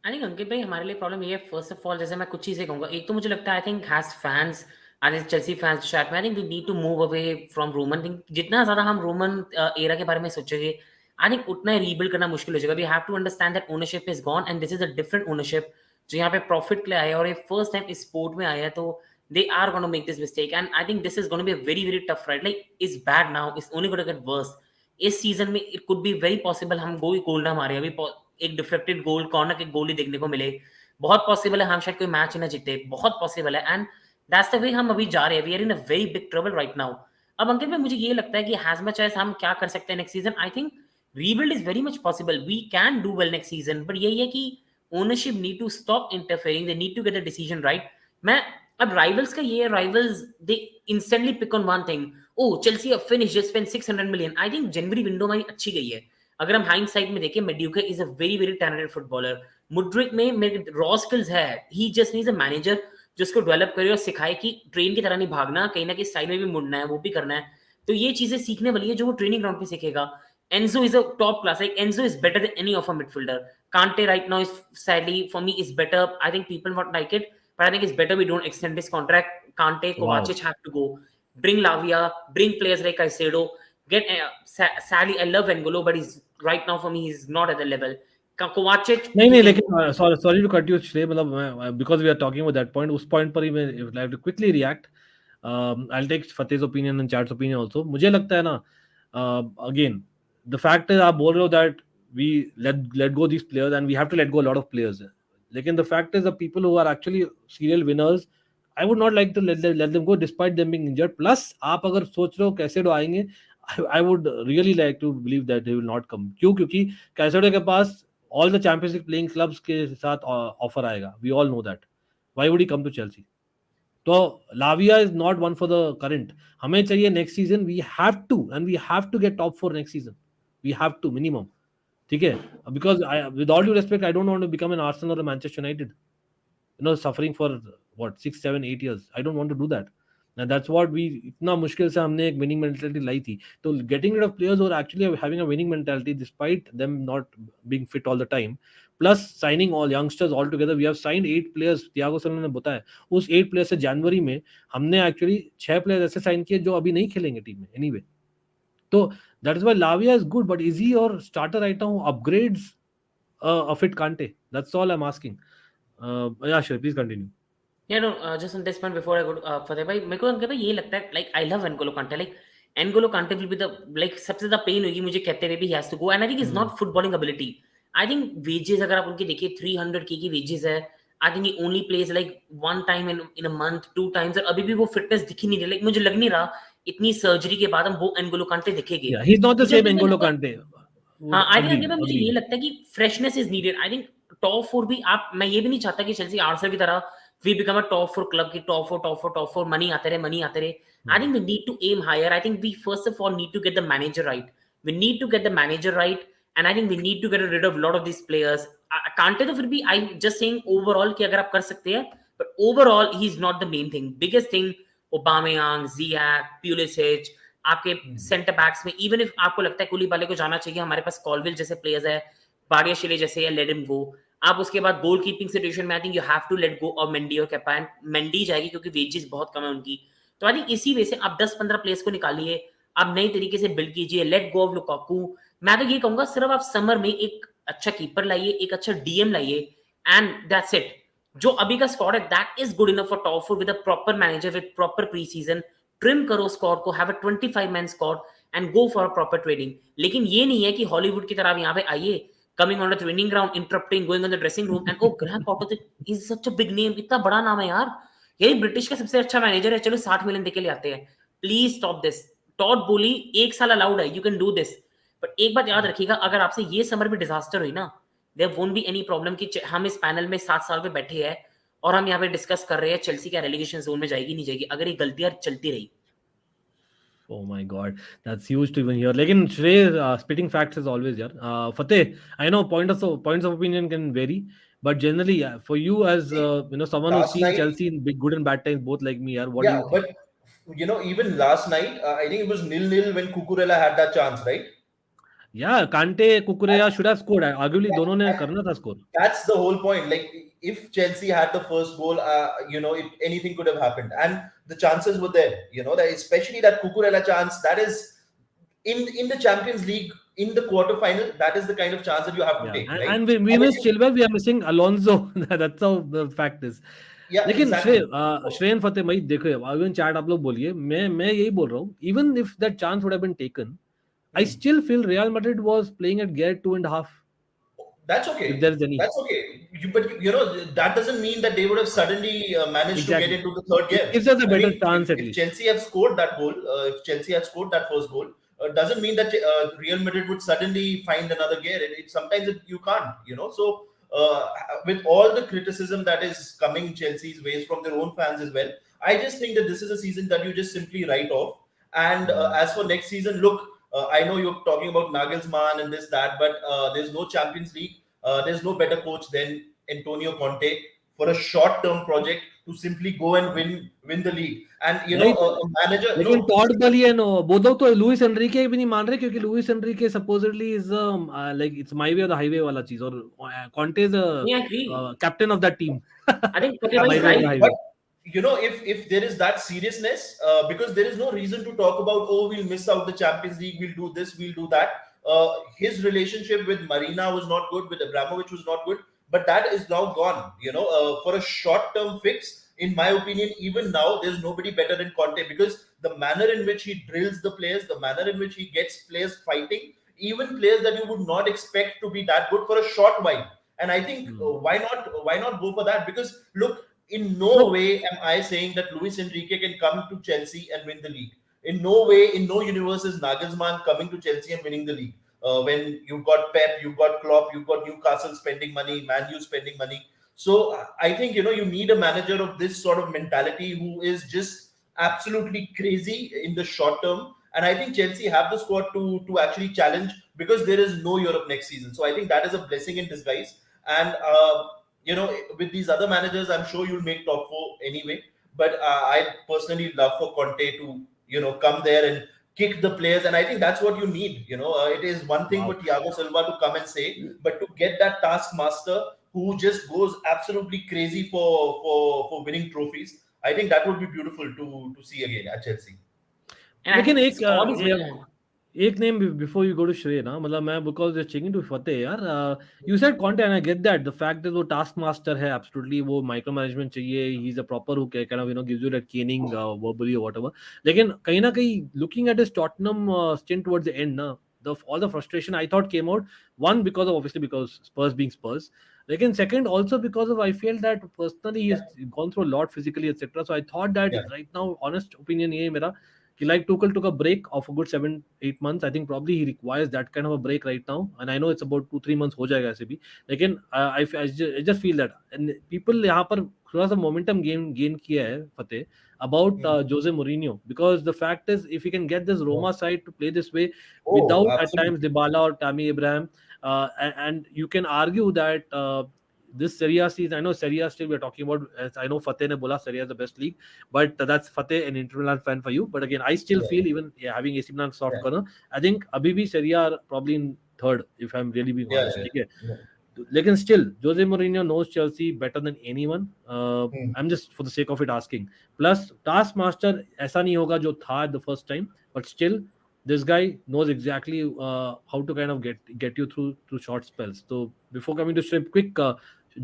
I think Ankit भाई, हमारे लिए problem ये है, first of all, जैसे मैं कुछ चीज़ें कहूँगा. एक तो मुझे लगता है, I think has fans and Chelsea fans शायद, I think we need to move away from Roman thing. जितना ज़्यादा हम रोमन एरा के बारे में सोचेंगे, आई थिंक उतना ही रीबिल्ड करना मुश्किल हो जाएगा. We have to understand that ownership is gone and this is a different ownership जो यहाँ पे प्रॉफिट के लिए आया है, और ये फर्स्ट टाइम इस स्पोर्ट में आया है, तो they are going to make this mistake, and I think this is going to be a very very tough ride. Like, it's bad now, it's only going to get worse. इस season में it could be very possible हम गोल ना मारे. अभी एक defected गोल, corner के गोल ही देखने को मिले. बहुत पॉसिबल है हम शायद कोई मैच ही ना जीते, बहुत पॉसिबल है. एंड दैट्स द वे हम अभी जा रहे हैं. We are in a very big trouble right now. अब अंकित भाई मुझे ये लगता है कि हैज मच एज हम क्या कर सकते हैं next season, I think rebuild is very much possible. We can do well next season, but यही है कि ownership need to stop interfering, they need to get the decision right. मैं अब राइवल्स का ये rivals they instantly pick on one thing. Oh Chelsea have finished, just spent 600 million. I think जनवरी window हमारी अच्छी गई है. अगर हम हाइंडसाइट में देखें, Mudryk is a very very talented footballer. Mudryk में मेरे रॉ स्किल्स है. ही जस्ट नीड्स अ मैनेजर जो उसको डेवलप करे और सिखाए कि ट्रेन की तरह नहीं भागना, कहीं ना कहीं साइड में भी मुड़ना है, वो भी करना है. तो ये चीजें सीखने वाली है जो वो ट्रेनिंग ग्राउंड पे सीखेगा. Enzo is a top class. Like Enzo is better than any of a midfielder. Kante right now is sadly for me is better. I think people won't like it, but I think it's better we don't extend this contract. Kante, Kovacic have to go. Bring Lavia. Bring players like Caicedo. Get Sally. I love N'Golo, but he's right now for me he's not at the level. Kovacic. नहीं लेकिन sorry to cut you Shrey, मतलब because we are talking about that point, उस point पर ही मैं I have to quickly react. I will take Fateh's opinion and chat's opinion also. मुझे लगता है ना, अगेन द फैक्ट इज आप बोल रहे हो that we let go these players and we have to let go a lot of players, लेकिन the fact is the people who are actually serial winners, I would not like to let them go despite them being injured. Plus आप अगर सोच रहे हो Caicedo आएंगे, I would really like to believe that they will not come. क्योंकि Caicedo के पास all the Champions League playing clubs के साथ ऑफर आएगा. We all know that. Why would he come to Chelsea? तो Lavia is not one for the current. हमें चाहिए next season. We have to, and we have to get top 4 next season. We have to minimum. ठीक है? Because with all due respect, I don't want to become an Arsenal or a Manchester United. Suffering for what 6, 7, 8 years. I don't want to do that. And that's what we इतना मुश्किल से हमने एक winning mentality लाई थी. तो getting rid of players who are actually having a winning mentality despite them not being fit all the time, plus signing all youngsters all together. We have signed 8 players. Thiago sir ने बताया उस 8 players से जनवरी में हमने actually 6 players ऐसे sign किए जो अभी नहीं खेलेंगे टीम में anyway. तो that is why Lavia is good, but is he your starter right now? Upgrades a fit Kante. That's all I'm asking. Yeah, sure. Please continue. Yeah, no, just on this point before I go to Fateh bhai, मेरे को अंकित भाई ये लगता है, like I love N'Golo Kante, like N'Golo Kante will be the like सबसे ज़्यादा pen होगी मुझे कहते हुए भी he has to go, and I think it's not footballing ability. I think wages अगर आप उनके देखिए 300K की wages है. I think he only plays like one time in a month, 2 times, और अभी भी वो फिटनेस दिख ही नहीं रही. Like मुझे लग नहीं रहा इतनी सर्जरी के बाद हम वो N'Golo Kante दिखेंगे. Yeah, he's not the same N'Golo Kante. हाँ, आई थिंक मुझे ये लगता है कि freshness is needed. I think top 4 भी आप, मैं ये भी नहीं चाहता कि चेल्सी आर्सेनल की तरह we become a top 4 club की टॉप 4 मनी आते रहे. I think we need to aim higher. I think we first of all need to get the manager right. And I think we need to get rid of lot of this players. Conte तो फिर भी I just saying overall कि अगर आप कर सकते हैं, but overall he is not the main thing. Biggest thing Aubameyang, Ziyech, Pulisic, आपके सेंटर बैक्स में इवन इफ आपको लगता है कुलीबाली को जाना चाहिए, हमारे पास कॉलविल जैसे प्लेयर्स है, बाडियाशिले जैसे है, लेट हिम गो. आप उसके बाद गोल कीपिंग सिचुएशन में I think you have to let go of Mendy और केपा. एंड मेंडी जाएगी क्योंकि वेजेस बहुत कम है उनकी. तो आई थिंक इसी वजह से आप 10-15 प्लेयर्स को निकालिए, आप नई तरीके से बिल्ड कीजिए, लेट गो ऑफ लुकाकू. मैं तो ये कहूंगा सिर्फ आप समर में एक अच्छा कीपर लाइए, एक अच्छा डीएम लाइए, एंड दैट्स इट. जो अभी का स्क्वाड है that is good enough for top 4 with a proper manager with proper pre season. Trim करो स्क्वाड को, have a 25 man squad and go for proper training. लेकिन ये नहीं है कि हॉलीवुड की तरह आप यहाँ पे आइए, coming on the training ground, interrupting, going on the dressing room and oh Graham Potter is such a big name. इतना बड़ा नाम है यार, यही ब्रिटिश का सबसे अच्छा मैनेजर है, चलो 60 मिलियन देके ले आते हैं. Please stop this. टॉड बोली 1 साल अलाउड है, you can do this. But एक बात याद रखिएगा, अगर आपसे ये समर में डिजास्टर हुई ना, there won't be any problem कि हम इस पैनल में 7 साल पे बैठे हैं और हम यहाँ पे डिस्कस कर रहे हैं चेल्सी क्या रेलीगेशन जोन में जाएगी नहीं जाएगी, अगर ये गलतियां चलती रही. Oh my God, that's huge to even hear. Lekin Shrey, spitting facts is always here. Fateh, I know points of opinion can vary, but generally, for you as someone who's seen Chelsea in good and bad times, both like me, what do you think? But even last night, I think it was 0-0 when Cucurella had that chance, right? Yeah, Kante, Cucurella should have scored. Arguably, दोनों ने करना था score. That's the whole point. Like, if Chelsea had the first goal, anything could have happened, and the chances were there. That especially that Cucurella chance. That is in the Champions League in the quarterfinal. That is the kind of chance that you have to take. Right? And we miss Silva. We are missing Alonso. That's how the fact is. Yeah, लेकिन exactly. श्रेय फतेह भाई देखो, even chat आप लोग बोलिए, मैं यही बोल रहा हूँ, even if that chance would have been taken, I still feel Real Madrid was playing at gear 2.5. That's okay. If there is any. That's okay. But that doesn't mean that they would have suddenly managed to get into the third It gear. gives us a I better mean, chance at if least. Chelsea have scored that goal, if Chelsea had scored that first goal, doesn't mean that Real Madrid would suddenly find another gear. Sometimes you can't. So with all the criticism that is coming Chelsea's ways from their own fans as well, I just think that this is a season that you just simply write off. And as for next season, look, I know you're talking about Nagelsmann and this, that, but there's no Champions League. There's no better coach than Antonio Conte for a short-term project to simply go and win the league. And a manager. लेकिन Todd Boehly and both of तो Luis Enrique भी नहीं मान रहे क्योंकि Luis Enrique supposedly is like it's my way or the highway वाला चीज और Conte is a captain of that team. I think Fateh is right. But if there is that seriousness, because there is no reason to talk about, we'll miss out the Champions League, we'll do this, we'll do that. His relationship with Marina was not good, with Abramovich was not good, but that is now gone. For a short-term fix, in my opinion, even now, there's nobody better than Conte, because the manner in which he drills the players, the manner in which he gets players fighting, even players that you would not expect to be that good for a short while. And I think why not go for that? Because look, in no way am I saying that Luis Enrique can come to Chelsea and win the league. In no way, in no universe is Nagelsmann coming to Chelsea and winning the league. When you've got Pep, you've got Klopp, you've got Newcastle spending money, Man U spending money. So I think you need a manager of this sort of mentality who is just absolutely crazy in the short term. And I think Chelsea have the squad to actually challenge, because there is no Europe next season. So I think that is a blessing in disguise. And with these other managers, I'm sure you'll make top four anyway. But I personally love for Conte to come there and kick the players, and I think that's what you need. It is one thing for Thiago Silva to come and say, but to get that taskmaster who just goes absolutely crazy for winning trophies, I think that would be beautiful to see again at Chelsea. लेकिन एक name before you go to Shrey ना, मतलब मैं because you're checking to Fateh यार, you said Conte and I get that, the fact that वो taskmaster है, absolutely वो micromanagement चाहिए, he's a proper who kind of gives you that caning verbally or whatever. लेकिन कहीं ना कहीं looking at his Tottenham stint towards the end ना, all the frustration I thought came out, one because Spurs being Spurs, लेकिन second also because of I feel that personally he has gone through a lot physically etc. So I thought that right now, honest opinion ये है मेरा, like Tuchel took a break of a good 7-8 months. I think probably he requires that kind of a break right now. And I know it's about 2-3 months हो जाएगा ऐसे भी. लेकिन I just feel that and people यहाँ पर थोड़ा सा momentum gain किया है Fateh about Jose Mourinho, because the fact is if he can get this Roma side to play this way without at times Dybala or Tammy Abraham, and you can argue that this Serie A season, I know Serie A still we're talking about, as I know Fateh ne bola Serie A is the best league, but that's Fateh, an Inter Milan fan for you. But again, I still feel even having AC Milan soft corner, I think abhi bhi Serie A probably in third, if I'm really being honest. Lekin still, Jose Mourinho knows Chelsea better than anyone. I'm just for the sake of it asking. Plus, taskmaster ऐसा नहीं होगा जो था the first time, but still, this guy knows exactly how to kind of get you through short spells. So before coming to Strip, quick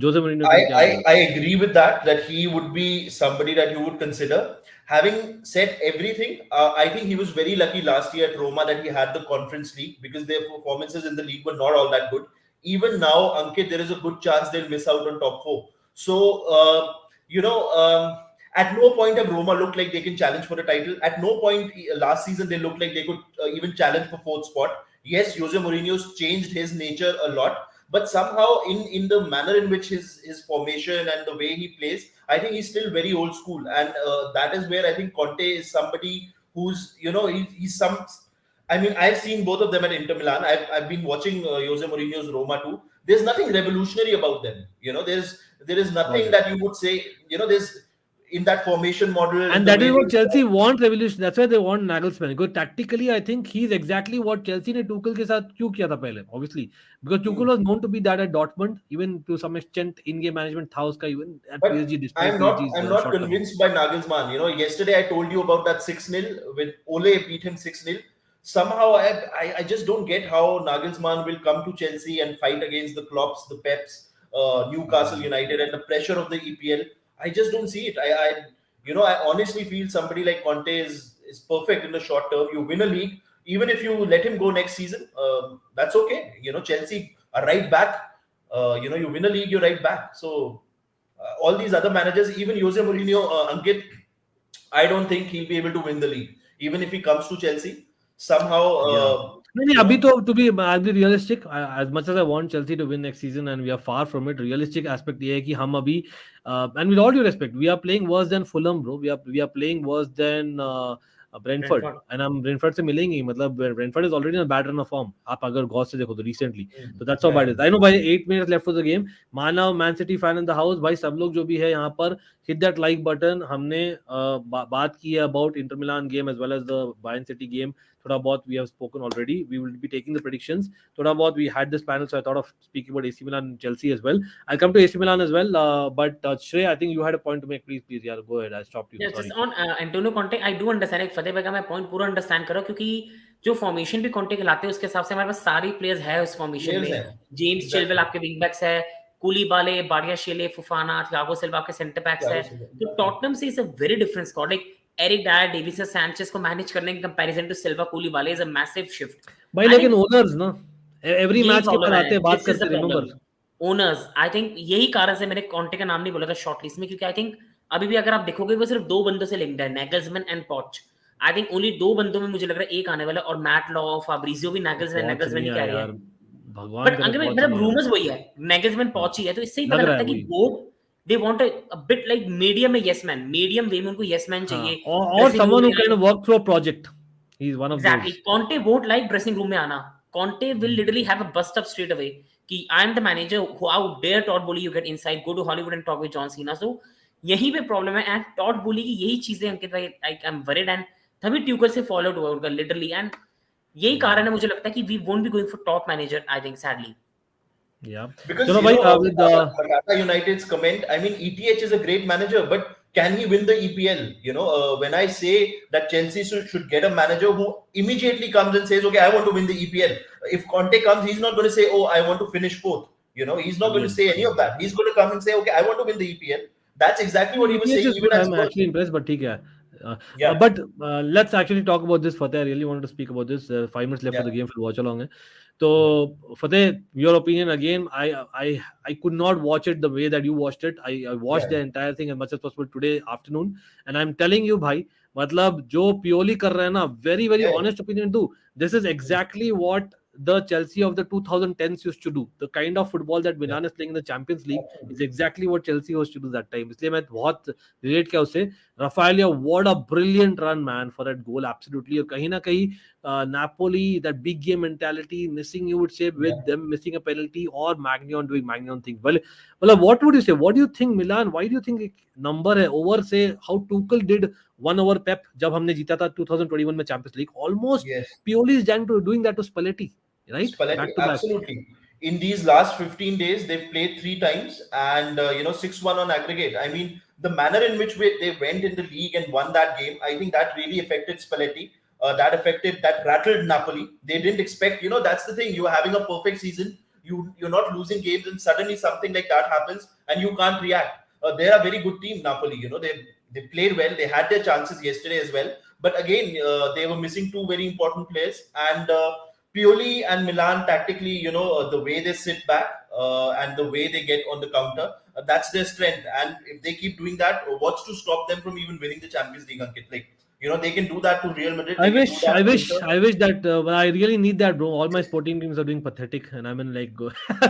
Jose Mourinho. I agree with that he would be somebody that you would consider. Having said everything, I think he was very lucky last year at Roma that he had the Conference League, because their performances in the league were not all that good. Even now, Ankit, there is a good chance they'll miss out on top four. So, at no point have Roma looked like they can challenge for the title. At no point last season they looked like they could even challenge for fourth spot. Yes, Jose Mourinho's changed his nature a lot, but somehow in the manner in which his formation and the way he plays, I think he's still very old school, and that is where I think Conte is somebody who's he's some. I mean, I've seen both of them at Inter Milan. I've been watching Jose Mourinho's Roma too. There's nothing revolutionary about them. There is nothing that you would say. There's in that formation model, and that is what Chelsea want revolution. That's why they want Nagelsmann. Because tactically, I think he's exactly what Chelsea ने Tuchel के साथ क्यों किया था पहले. Obviously, because Tuchel was known to be that at Dortmund, even to some extent, in-game management था उसका even at but PSG. I'm not convinced by Nagelsmann. Yesterday I told you about that 6-0 when Ole beat him 6-0. Somehow I just don't get how Nagelsmann will come to Chelsea and fight against the Klopps, the Peps, Newcastle United, and the pressure of the EPL. I just don't see it. I honestly feel somebody like Conte is perfect in the short term. You win a league, even if you let him go next season, that's okay. Chelsea are right back. you win a league, you're right back. So all these other managers, even Jose Mourinho, Ankit, I don't think he'll be able to win the league even if he comes to Chelsea somehow. Yeah. नहीं अभी तो to be I'll be realistic, as much as I want Chelsea to win next season and we are far from it, realistic aspect ये है कि हम अभी and with all due respect we are playing worse than Fulham bro, we are playing worse than Brentford and हम Brentford से मिलेंगे, मतलब Brentford is already in a bad run of form आप अगर गौर से देखो तो recently, so that's how bad it is. I know by 8 minutes left for the game, माना Man City fan in the house, भाई सब लोग जो भी है यहाँ पर hit that like button. हमने बात की है about Inter Milan game as well as the Bayern City game, थोड़ा बहुत we have spoken already. We will be taking the predictions. थोड़ा बहुत we had this panel, so I thought of speaking about AC Milan and Chelsea as well. I'll come to AC Milan as well. But Shrey, I think you had a point to make. Please, yeah, go ahead. I stopped you. Yeah, Sorry. just on Antonio Conte, I do understand. एक फतेह भाई का मैं point पूरा understand करो, क्योंकि जो formation भी Conte के लाते हैं उसके हिसाब से हमारे पास सारे प्लेयर्स है उस फॉर्मेशन में. जेम्स चिलवेल आपके विंग बैक्स है, कूलीबाले, बाडियाशेले, फुफाना, थियागो सिल्वा आपके सेंटर बैक्स है. तो टॉटनहम से is a very different squad. Like Eric Dier, Davies Sanchez को मैनेज करने के comparison to Silva, Koulibaly is a massive shift. भाई लेकिन ओनर्स ना एवरी मैच के बाद आते हैं बात करते, रिमेंबर ओनर्स. आई थिंक यही कारण से मैंने कॉन्टे का नाम नहीं बोला था शॉर्ट लिस्ट में, क्योंकि आई थिंक अभी भी अगर आप देखोगे वो सिर्फ दो बंदों से लिंक्ड है, नैगल्समैन एंड पॉच. आई थिंक ओनली दो बंदों में मुझे लग रहा है एक आने वाला है, और मैट लॉ, फैब्रिजियो भी नैगल्समैन ही कह रहे हैं. भगवान बट अंकल मेरा रूमर्स वही है, नैगल्समैन पॉच ही है. तो इससे ही पता लगता है कि board they want a bit like medium में यस मैन, मीडियम वे में उनको यस मैन चाहिए, और someone who can work through a project. He is one of exactly. Conte won't like dressing room में आना. Conte will literally have a bust up straight away. कि I am the manager. How dare Todd Boehly you get inside? Go to Hollywood and talk with John Cena. So यही पे problem है. And Tod बोली कि यही चीजें अंकित भाई I am worried, and तभी ट्यूकल से फॉलो हुआ उनका लिटरली. एंड यही कारण है मुझे लगता है कि we won't be going for top manager, I think sadly. Yeah, because you know, with Kolkata United's comment, I mean, ETH is a great manager, but can he win the EPL? You know, when I say that Chelsea should get a manager who immediately comes and says, okay, I want to win the EPL. If Conte comes, he's not going to say, oh, I want to finish fourth. You know, he's not going to say any of that. He's going to come and say, okay, I want to win the EPL. That's exactly what he was saying. Even I'm actually impressed, but ठीक है. But let's actually talk about this, Fateh. I really wanted to speak about this. 5 minutes left for the game for Watchalong. So, Fateh, your opinion again. I could not watch it the way that you watched it. I watched the entire thing as much as possible today afternoon, and I'm telling you, bhai, मतलब जो Pioli कर रहा है ना, very honest opinion too. This is exactly what the Chelsea of the 2010s used to do. The kind of football that Milan is playing in the Champions League is exactly what Chelsea used to do that time. इसलिए मैं बहुत relate किया उससे. Rafaelia, what a brilliant run, man, for that goal, absolutely. और कहीं ना कहीं Napoli, that big game mentality missing, you would say, with them missing a penalty, or Magnon doing Magnon things. Well, what would you say? What do you think Milan? Why do you think number है over say how Tuchel did 1 over Pep जब हमने जीता था 2021 में Champions League? Almost Pioli is doing that to Spalletti, right? Spalletti, absolutely. In these last 15 days, they've played 3 times and 6-1 on aggregate. I mean, the manner in which they went in the league and won that game, I think that really affected Spalletti. That rattled Napoli. They didn't expect, that's the thing. You're having a perfect season. You're not losing games, and suddenly something like that happens and you can't react. They're a very good team, Napoli. They played well. They had their chances yesterday as well. But again, they were missing 2 very important players. And Pioli and Milan tactically, the way they sit back and the way they get on the counter, that's their strength. And if they keep doing that, what's to stop them from even winning the Champions League, Ankit? Like, they can do that to Real Madrid. I wish that I really need that, bro. All my sporting teams are doing pathetic, and I'm in like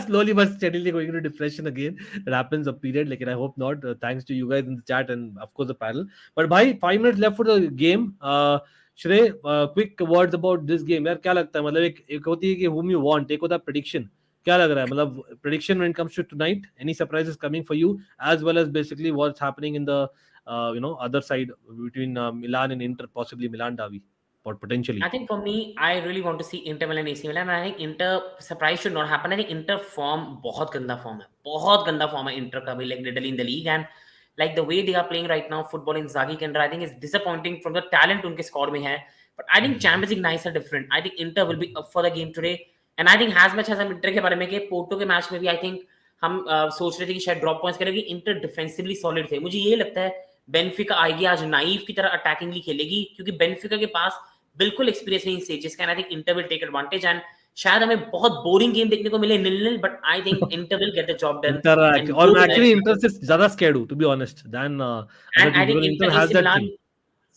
slowly but steadily going into depression again. That happens a period, like, and I hope not. Thanks to you guys in the chat and of course the panel. But by 5 minutes left for the game. Shrey, quick words about this game. यार क्या लगता है, मतलब एक होती है कि whom you want, एक होता है prediction. क्या लग रहा है, मतलब prediction when it comes to tonight? Any surprises coming for you, as well as basically what's happening in the other side between Milan and Inter, possibly Milan Davi, or potentially? I think for me, I really want to see Inter Milan AC Milan. I think Inter surprise should not happen. I think Inter form बहुत गंदा form है Inter का भी, like literally in the league, and like the way they are playing right now, football in Zaghi Kendra, I think is disappointing from the talent उनके squad में है. But I think Champions League nights are different. I think Inter will be up for the game today, and I think as much as हम Inter के बारे में के Porto के match में भी I think हम सोच रहे थे कि शायद ड्रॉप पॉइंट्स करेगी. इंटर डिफेंसिवली सॉलिड थे. मुझे ये लगता है बेनफिका आएगी आज नाइव की तरह अटैकिंगली खेलेगी, क्योंकि बेनफिका के पास बिल्कुल एक्सपीरियंस नहीं स्टेजेस का. I think Inter will take advantage, and शायद हमें बहुत बोरिंग गेम देखने को मिले 0-0, but I think Inter will get the job done Inter और मैं एक्चुअली इंटर से ज्यादा स्कैर्ड हूं to be honest then other and I team, think Inter Inter has AC that Milan thing.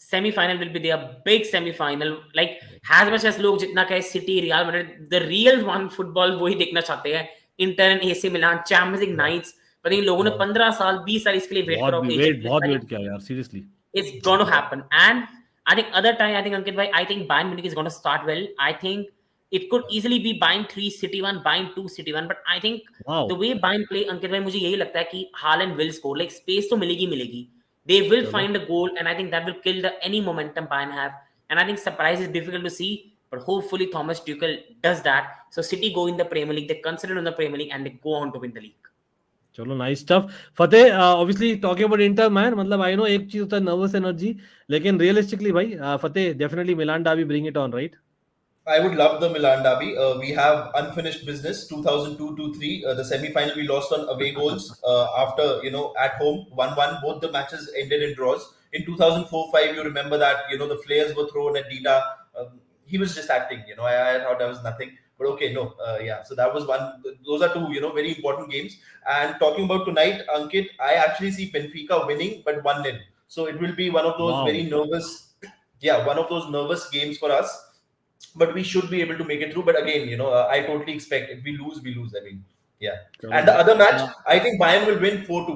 semi-final will be their big semi-final. Like as much as लोग जितना कहे City, Real Madrid, the real one football वही देखना चाहते हैं. Inter and AC Milan, Champions League nights. पर इन लोगों ने 15 साल 20 साल इसके लिए वेट करा. बहुत वेट किया यार seriously. It's going to happen. And I think other time, I think Ankit bhai, I think Bayern Munich is going to start well. I think it could easily be Bayern 3 City 1, Bayern 2 City 1. But I think the way Bayern play, Ankit bhai, मुझे यही लगता है कि Haaland will score. Like space तो मिलेगी. They will find a goal, and I think that will kill any momentum Bayern have. And I think surprise is difficult to see, but hopefully Thomas Tuchel does that. So City go in the Premier League, they consider in the Premier League, and they go on to win the league. चलो nice stuff. Fateh obviously talking about inter man, मतलब I no एक चीज होता है nervous energy, लेकिन realistically भाई Fateh definitely Milan derby bring it on right. I would love the Milan derby. We have unfinished business. 2002-3, the semi-final we lost on away goals. After at home 1-1, both the matches ended in draws. In 2004-5, you remember that the flares were thrown at Dida. He was just acting. I thought that was nothing. But okay, no, yeah. So that was one. Those are two very important games. And talking about tonight, Ankit, I actually see Benfica winning, but 1-0. So it will be one of those very nervous. Yeah, one of those nervous games for us. But we should be able to make it through. But again, I totally expect if we lose, we lose. I mean, yeah. And the other match, I think Bayern will win 4-2.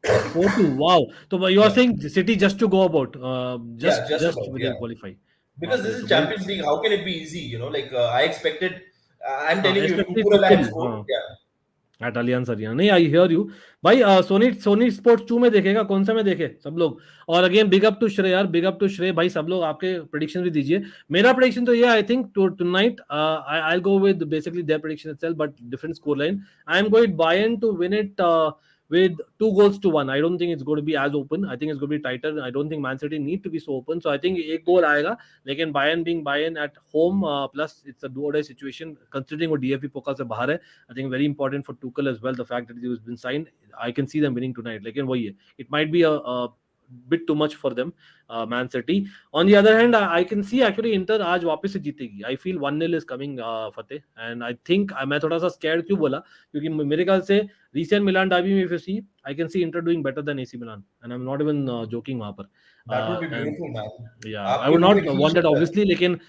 4-2. Wow. So you are saying City just to go about, just about, will qualify. Because this is Champions League. How can it be easy? I expected. I'm telling you, if especially Tuchel had Tuchel, scored, yeah. At Allianz Arena. नहीं, I here you भाई. Soni sports 2 में देखेगा, कौन सा में देखे सब लोग. और अगेन बिग अप टू श्रेय यार, बिग अप टू श्रेय भाई. सब लोग आपके प्रेडिक्शन भी दीजिए. मेरा प्रेडिक्शन तो ये, I think tonight I will go with basically their prediction itself, but different scoreline. I am going Bayern to win it with 2-1. I don't think it's going to be as open. I think it's going to be tighter. I don't think Man City need to be so open. So I think एक goal आएगा. लेकिन Bayern being Bayern at home, plus it's a do-or-die situation. Considering वो DFB pokal से बाहर है, I think very important for Tuchel as well. The fact that he has been signed, I can see them winning tonight. लेकिन वही है, it might be a bit too much for them, Man City. On the other hand, I can see actually Inter आज वापस से जीतेगी. I feel 1-0 is coming, Fateh. And I think मैं थोड़ा सा scared क्यों बोला, क्योंकि मेरे ख्याल से recent Milan derby में if you see, I can see Inter doing better than AC Milan, and I'm not even joking वहाँ पर. That would be beautiful, man. Yeah, I would not want that obviously, लेकिन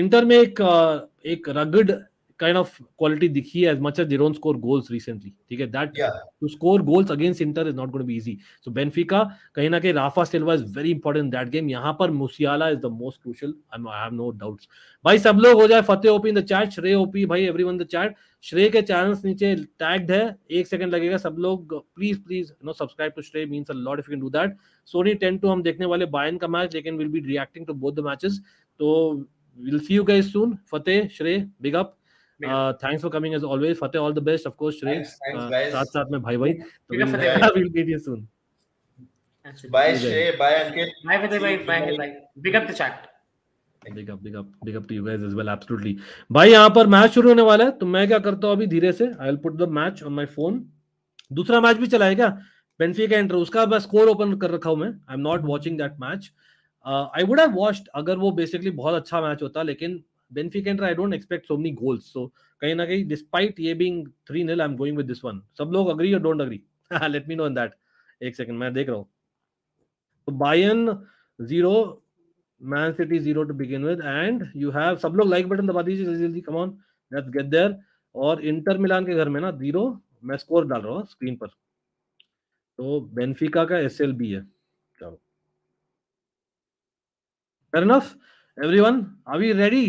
Inter में एक rugged kind of quality दिखी है, as much as they don't score goals recently. ठीक है, that to score goals against Inter is not going to be easy. So Benfica, कहीं ना कहीं Rafa Silva is very important in that game. यहाँ पर Musiala is the most crucial. I have no doubts. भाई सब लोग हो जाए फतेह ओपी in the chat, श्रेय ओपी भाई, everyone in the chat. श्रेय के चैनल्स नीचे टैग्ड है, 1 सेकंड लगेगा. सब लोग please subscribe to Shrey, means a lot if you can do that. Sony 10-2 हम देखने वाले बायर्न का मैच, लेकिन will be reacting to both the matches. तो will see you guys soon. Fateh, Shrey, big up. Thanks for coming as always. Fateh, all the best. Of course, Shrey. Thanks, guys. साथ में भाई. We'll meet you soon. Bye, Shrey. Bye, Ankit. Bye, Fateh. Bye, Ankit. Big up the chat. Big up to you guys as well. Absolutely. भाई यहाँ पर match शुरू होने वाला है, तो मैं क्या करता हूँ अभी धीरे से. I'll put the match on my phone. दूसरा मैच भी चला है क्या, बेनफिका इंटर, उसका बस स्कोर ओपन कर रखा हूँ मैं. आई am not watching that match. I would have watched अगर वो बेसिकली बहुत अच्छा मैच होता, लेकिन Benfica Inter, I don't expect so many goals. So कहीं ना कहीं despite ये being 3-0, I'm going with this one. सब लोग agree or don't agree? Let me know in that. एक सेकंड मैं देख रहा हूँ. तो Bayern 0, Man City 0 to begin with, and you have सब लोग like बटन दबा दीजिए जल्दी. Come on, let's get there. और इंटर मिलान के घर में ना 0, मैं स्कोर डाल रहा हूँ स्क्रीन पर. तो बेनफिका का SLB है. चलो, fair enough. Everyone, are we ready?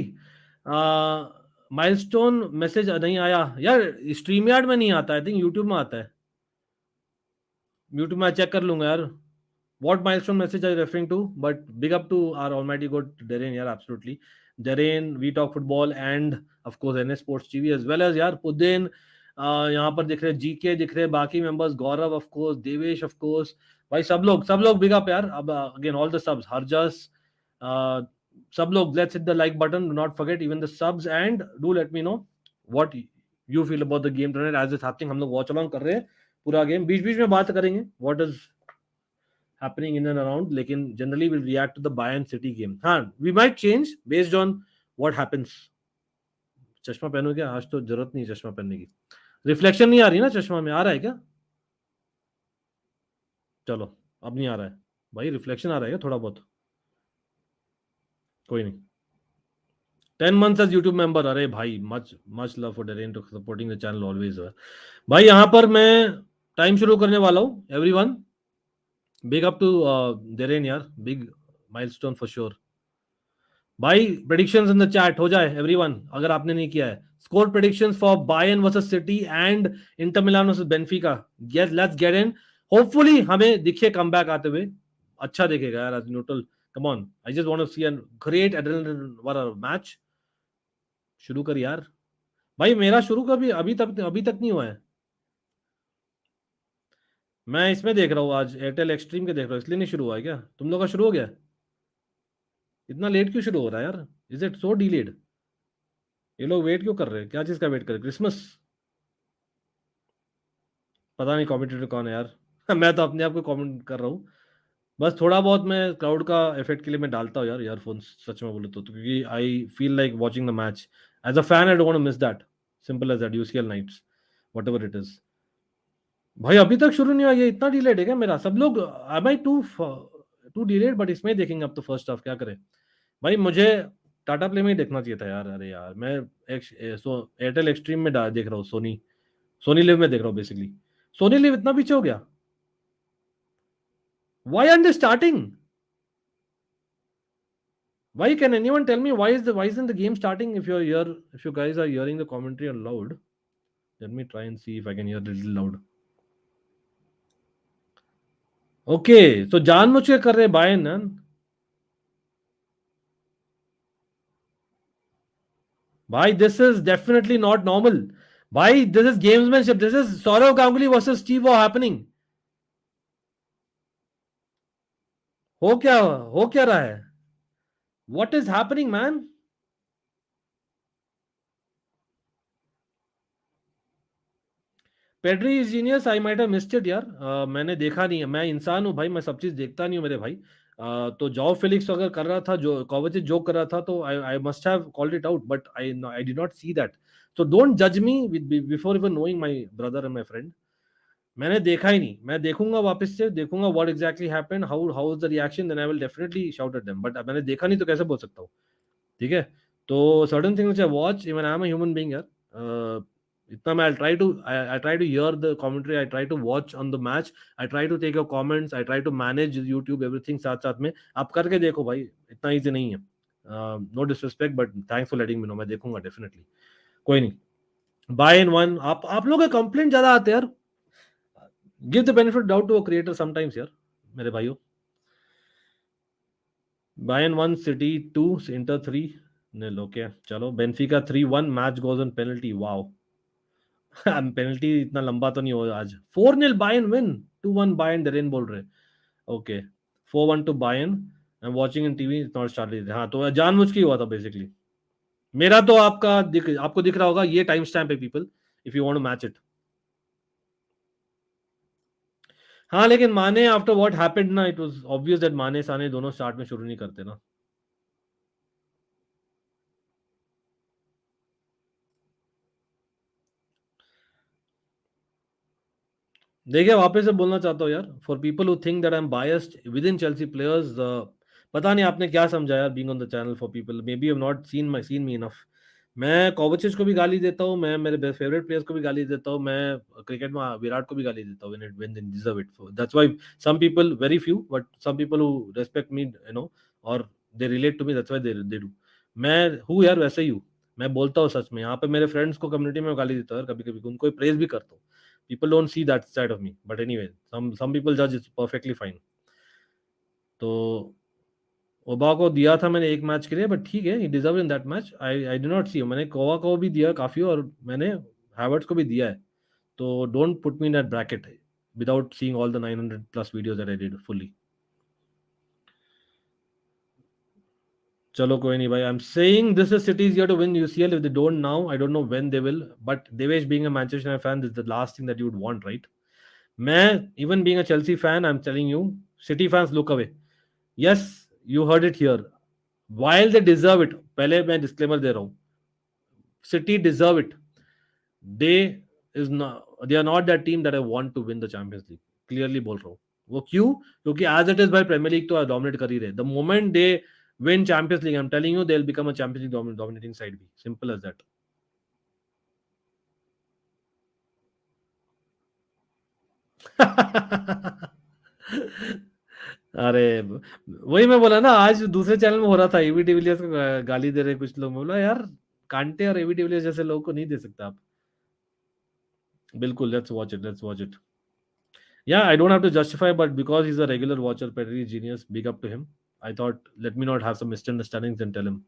Milestone message नहीं आया यार, स्ट्रीम यार्ड में नहीं आता, आई थिंक यूट्यूब में आता है. यूट्यूब में चेक कर लूंगा यार what milestone message are you referring to, but big up to our almighty god Darren यार, absolutely. Darren, We Talk Football, and of course NS Sports TV, as well as यार पुदेन यहाँ पर दिख रहे, GK दिख रहे, बाकी members, Gaurav of course, Devesh of course, भाई सब लोग बिग अप यार. अब अगेन ऑल द सबs, हरजस, सब लोग, let's hit the like button, do not forget even the subs, and do let me know what you feel about the game tonight as it's happening. हम लोग watch along कर रहे हैं पूरा game, बीच में बात करेंगे what is happening in and around, लेकिन generally we'll react to the Bayern City game. हाँ, we might change based on what happens. चश्मा पहनो क्या? आज तो जरूरत नहीं चश्मा पहनने की। रिफ्लेक्शन नहीं आ रही ना चश्मा में? आ रहा है क्या? चलो अब नहीं आ रहा है भाई, रिफ्लेक्शन आ रहा है क्या थोड़ा बहुत? कोई नहीं। 10 months as YouTube member, अरे भाई much love for Darren to supporting the channel always. भाई यहाँ पर मैं टाइम शुरू करने वाला हूँ। Everyone big up to Darren यार, बिग माइलस्टोन फॉर श्योर। भाई प्रेडिक्शंस इन द चैट हो जाए एवरीवन, अगर आपने नहीं किया है। Score predictions for Bayern versus City and Inter Milan versus Benfica. Yes let's get in. Hopefully हमें दिखे कमबैक आते हुए, अच्छा दिखेगा यार as neutral. Come on, I just want to see an great adrenaline वाला मैच। शुरू कर यार भाई, मेरा शुरू का भी अभी तक नहीं हुआ है। मैं इसमें देख रहा हूँ आज एयरटेल एक्सट्रीम के देख रहा हूँ, इसलिए नहीं शुरू हुआ है क्या? तुम लोग का शुरू हो गया? इतना लेट क्यों शुरू हो रहा है यार? Is it so delayed? ये लोग वेट क्यों कर रहे हैं? क्या चीज का वेट कर रहे हैं? क्रिसमस? पता नहीं कमेंटेटर कौन है यार। मैं तो अपने आप को कमेंट कर रहा हूँ बस। थोड़ा बहुत मैं क्राउड का इफेक्ट के लिए मैं डालता हूँ यार ईयरफोन्स, सच में बोले तो क्योंकि I feel like watching the match as a fan. I don't want to miss that, simple as that. UCL nights whatever it is. भाई अभी तक शुरू नहीं हुआ, ये इतना डिलेड है क्या मेरा? सब लोग am I too delayed? But इसमें देखेंगे अब तो फर्स्ट हाफ, क्या करें भाई? मुझे टाटा प्ले में ही देखना चाहिए था यार। अरे यार मैं एयरटेल एक्सट्रीम में देख रहा हूँ, सोनी सोनी लिव में देख रहा हूँ बेसिकली। सोनी लिव इतना पीछे हो गया? Why are they starting? Why can anyone tell me why isn't the game starting? If you guys are hearing the commentary on loud, let me try and see if I can hear a little loud. Okay, so जानबूझ के कर रहे Bayern ना भाई। This is definitely not normal. भाई this is gamesmanship. This is Saurav Ganguly versus Steve Waugh happening. हो क्या रहा है? What is happening, man? Pedri is genius, I might have missed it यार। मैंने देखा नहीं है, मैं इंसान हूँ भाई, मैं सब चीज देखता नहीं हूँ मेरे भाई। तो जॉ फिलिक्स अगर कर रहा था, जो कोवाचिच जोक कर रहा था, तो I must have called it out, but I did not see that. So don't जज me before even knowing my brother and my friend. मैंने देखा ही नहीं, मैं देखूंगा वापस से, देखूंगा what exactly happened, how is the reaction, then I will definitely shout at them. But मैंने देखा नहीं तो कैसे बोल सकता हूँ? ठीक है, तो certain things I watch, even I am a human being यार। इतना मैं I try to hear the commentary, I try to watch on the match, I try to take your comments, I try to manage YouTube everything साथ साथ में। आप करके देखो भाई, इतना इजी नहीं है। No disrespect but thanks for letting me know, मैं देखूंगा डेफिनेटली। कोई नहीं। बाय इन वन, आप लोग का कंप्लेंट ज्यादा आते हैं यार। Give the benefit doubt to a creator sometimes यार मेरे भाइयों। Bayern 1 City 2 Inter 3 nil। Okay चलो, Benfica 3-1, match goes on penalty. Wow. Penalty इतना लंबा तो नहीं हो आज। 4-0 बायर्न विन, 2-1 बायर्न, डेरेन बोल रहे। Okay 4-1 to Bayern. I am watching in TV, not started. हाँ तो जानबूझ के हुआ था बेसिकली मेरा। तो आपको दिख रहा होगा ये टाइम स्टैम्प है people, if you want to match it. हाँ लेकिन माने आफ्टर व्हाट हैपेंड ना, it was obvious that Mane Sane दोनों स्टार्ट में शुरू नहीं करते ना। देखिए वापस से बोलना चाहता हूँ यार, for people who think that I M biased with in Chelsea players, पता नहीं आपने क्या समझा यार being on the channel. For people may be have not seen me enough. मैं कोवाचिच को भी गाली देता हूँ, मैं मेरे फेवरेट प्लेयर्स को भी गाली देता हूँ, मैं क्रिकेट में विराट को भी गाली देता हूँ when they deserve it. That's why some people, very few but some people who respect me और they relate to me, that's why they do. मैं हूँ यार वैसे ही हूँ, मैं बोलता हूँ सच में। यहाँ पे मेरे फ्रेंड्स को कम्युनिटी में गाली देता हूँ कभी कभी, उनको प्रेज भी करता हूँ। People don't see that side of me, but anyway, some people judge it's perfectly fine. तो ओबा को दिया था मैंने एक मैच के लिए, बट ठीक है, he deserved in that match. I did not see. मैंने कोवा को भी दिया काफी, और मैंने हैवर्ट्स को भी दिया है। तो don't put me in that bracket without seeing all the 900 plus videos that I did fully. चलो कोई नहीं भाई, I'm saying this is City's year to win UCL. If they don't now, I don't know when they will. But Devesh being a Manchester United fan, this is the last thing that you would want, right? मैं even being a Chelsea fan, I'm telling you, City fans look away. Yes, you heard it here. While they deserve it, पहले मैं disclaimer दे रहा हूँ, City deserve it. They are not that team that I want to win the Champions League. Clearly बोल रहा हूँ. वो क्यों? क्योंकि as it is भाई Premier League तो dominate कर ही रहे. The moment they win Champions League, I'm telling you, they'll become a Champions League dominating side भी. Simple as that. अरे वही मैं बोला ना, आज दूसरे चैनल में हो रहा था, एवी डिविलियर्स को गाली दे रहे कुछ लोग. बोला यार कांटे और एवी डिविलियर्स जैसे लोगों को नहीं दे सकता आप. बिल्कुल, let's watch it. Yeah, I don't have to justify, but because he's a regular watcher, Pedri genius, big up to him. I thought, let me not have some misunderstandings and tell him.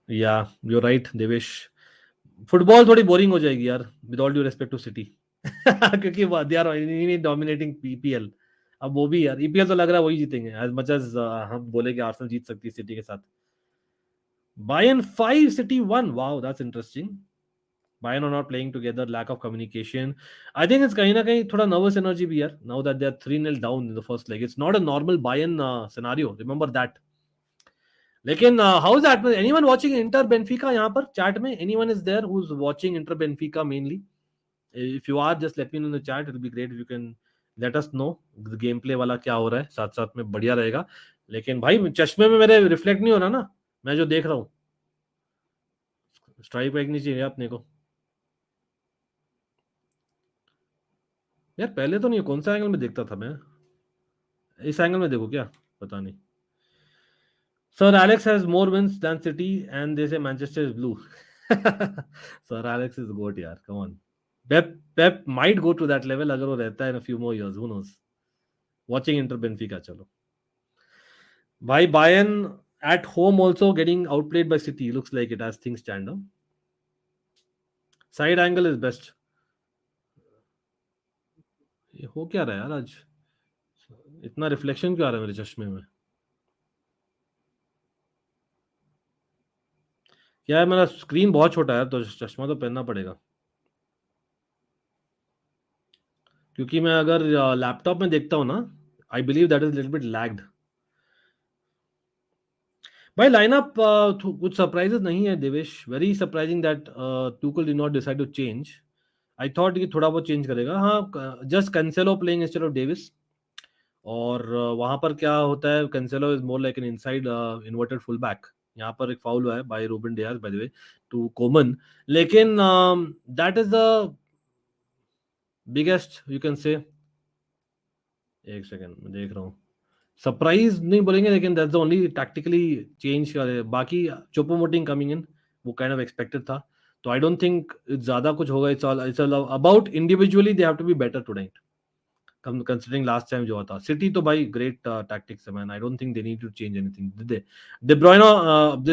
Yeah, you're right, Devesh. Football थोड़ी boring हो जाएगी यार, with all due respect to City. क्योंकि they are dominating PPL. अब वो भी यार, EPL तो लग रहा है वही जीतेंगे, एज मच एज हम बोले कि आर्सेनल जीत सकती है सिटी के साथ. Bayern 5, City 1. Wow, that's interesting. Bayern are not playing together, lack of communication. I think it's kahin na kahin thoda nervous energy bhi yaar, now that they are 3-0 down in the first leg. It's not a normal Bayern scenario, remember that. लेकिन how is that? Anyone watching Inter Benfica यहाँ पर chat में? Anyone is there who's watching Inter Benfica mainly? If you are, just let me know in the chat. It'll be great if you can let us know the gameplay वाला क्या हो रहा है, साथ साथ में बढ़िया रहेगा. लेकिन भाई चश्मे में मेरे रिफ्लेक्ट नहीं हो रहा ना, मैं जो देख रहा हूँ. स्ट्राइक बैक नहीं चाहिए अपने को यार. पहले तो नहीं, कौन सा एंगल में देखता था मैं? इस एंगल में देखो क्या, पता नहीं. Sir Alex has more wins than City and they say Manchester is blue. Sir Alex is goat yaar, come on. Pep might go to that level अगर वो रहता है in a few more years, who knows. Watching Inter Benfica, चलो. भाई Bayern at home also getting outplayed by City, looks like it as things stand. Side angle is best. ये हो क्या रहा है यार आज? इतना रिफ्लेक्शन क्यों आ रहा है मेरे चश्मे में? क्या है, मेरा स्क्रीन बहुत छोटा है तो चश्मा तो पहनना पड़ेगा. क्योंकि मैं अगर लैपटॉप में देखता हूँ ना, I believe that is little bit lagged. भाई लाइनअप कुछ सरप्राइजेस नहीं है Devesh. Very surprising that Tuchel did not decide to change. I thought कि थोड़ा बहुत चेंज करेगा. हाँ, just Cancelo playing instead of Davies. और वहां पर क्या होता है, Cancelo is more like an inside inverted full back. यहाँ पर एक फाउल हुआ है by Ruben Dias by the way to common. लेकिन that is the biggest you can से. एक सेकेंड मैं देख रहा हूँ. सरप्राइज नहीं बोलेंगे, लेकिन that's the only tactically change. बाकी चोपो मोटिंग कमिंग इन वो काइंड ऑफ एक्सपेक्टेड था. तो आई डोंट थिंक ज्यादा कुछ होगा. It's all about individually they have to be better tonight, considering last time जो हुआ था. सिटी तो भाई great tactics है man. I don't think they need to change anything. Did they? De Bruyne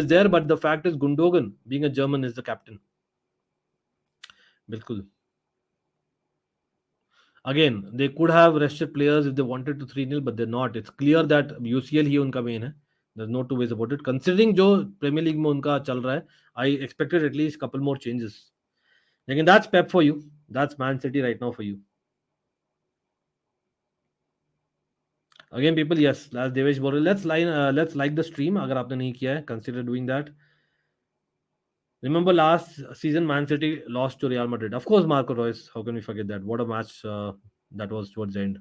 is there, but the fact is Gundogan being a German is the captain. बिल्कुल. Again, they could have rested players if they wanted to 3-0, but they're not. It's clear that UCL ही उनका main है. There's no two ways about it. Considering जो Premier League में उनका चल रहा है, I expected at least couple more changes. लेकिन that's Pep for you. That's Man City right now for you. Again, people, yes, as Devesh Boehly, let's like the stream. अगर आपने नहीं किया है, consider doing that. Remember last season, Man City lost to Real Madrid. Of course, Marco Reus. How can we forget that? What a match that was towards the end.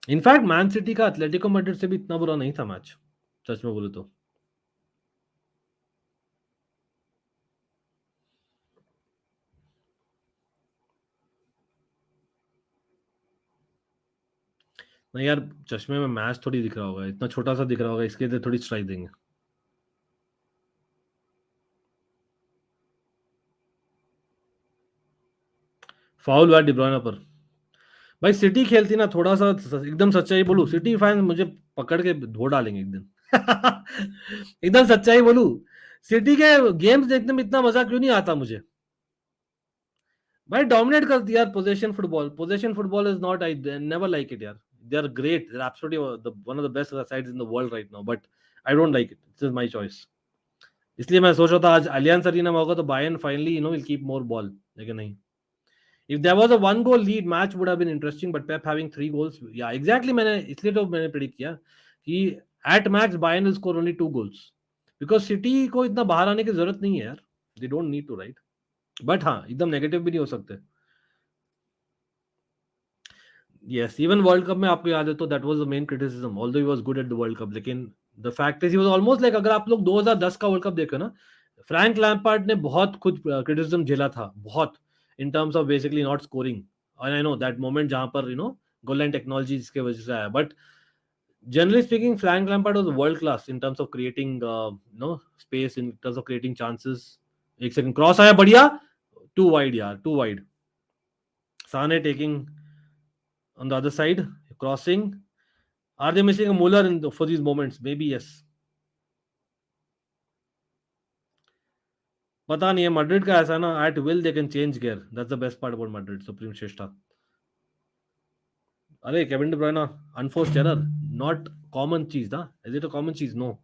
In fact, Man City का Atletico Madrid से भी इतना बुरा नहीं था match, सच में बोले तो. नहीं यार, चश्मे में मैच थोड़ी दिख रहा होगा, इतना छोटा सा दिख रहा होगा, इसके लिए थोड़ी स्ट्राइक देंगे. फाउल हुआ डी ब्रुयने पर. भाई सिटी खेलती ना, थोड़ा सा एकदम सच्चाई बोलूं, सिटी फैन मुझे पकड़ के धो डालेंगे एक दिन. एकदम सच्चाई बोलूं, सिटी के गेम्स देखने में इतना मजा क्यों नहीं आता मुझे. भाई डोमिनेट करती यार position football is not, I never like it यार. They are great. They're absolutely one of the best sides in the world right now. But I don't like it. This is my choice. इसलिए मैं सोच रहा था आज Allianz Arena में होगा तो Bayern finally will keep more ball. लेकिन नहीं. If there was a 1-goal lead, match would have been interesting. But Pep having 3 goals, yeah, exactly. मैंने इसलिए तो मैंने predict किया कि At max, Bayern will score only 2 goals because City को इतना बाहर आने की जरूरत नहीं है यार. They don't need to, right? But हाँ, एकदम नेगेटिव भी नहीं हो सकते. Yes, even World Cup में आपको याद है तो that was the main criticism. Although he was good at the World Cup, लेकिन the fact is he was almost like, अगर आप लोग 2010 का World Cup देखो ना, फ्रैंक लैम्पार्ड ने बहुत खुद क्रिटिसिज्म झेला था, बहुत, in terms of basically not scoring. And I know that moment जहाँ पर goal line technology जिसके वजह से आया, but generally speaking, Frank Lampard was world class in terms of creating space, in terms of creating chances. एक second cross आया बढ़िया, too wide यार, too wide. Sane taking on the other side, crossing. Are they missing a Muller for these moments? Maybe yes. पता नहीं है, Madrid का ऐसा ना, at will they can change gear. That's the best part about Madrid. Supreme Shreshtha. अरे Kevin De Bruyne, unforced error, not common चीज ना. Is it a common चीज? No.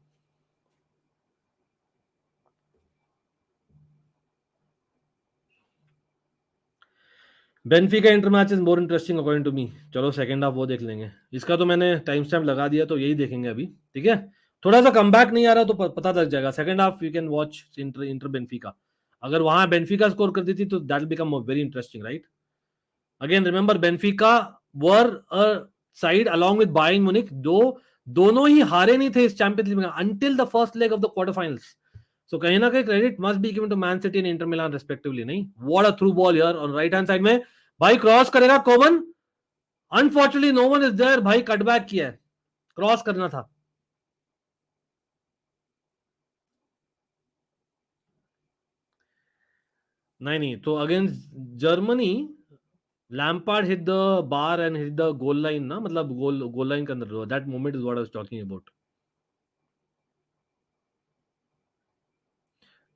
Benfica Inter match is more interesting according to me. चलो second half वो देख लेंगे. इसका तो मैंने टाइम स्टैम्प लगा दिया, तो यही देखेंगे अभी. ठीक है, थोड़ा सा कमबैक नहीं आ रहा तो पता लग जाएगा. Second half you can watch Inter Benfica. अगर वहां बेनफिका स्कोर कर दी थी तो that become very interesting, right? Again remember, Benfica were a side along with Bayern Munich, दोनों ही हारे नहीं थे इस चैंपियंस लीग में until the first leg of the quarter finals. So कहीं ना कहीं credit must be given to Man City and Inter Milan respectively. नहीं, what a through ball here on right hand side में. भाई cross करेगा Coman, unfortunately no one is there. भाई cutback किया है, क्रॉस करना था. नहीं, तो against Germany Lampard hit the bar and hit the goal line ना, मतलब गोल लाइन के अंदर. That moment is what I was talking about.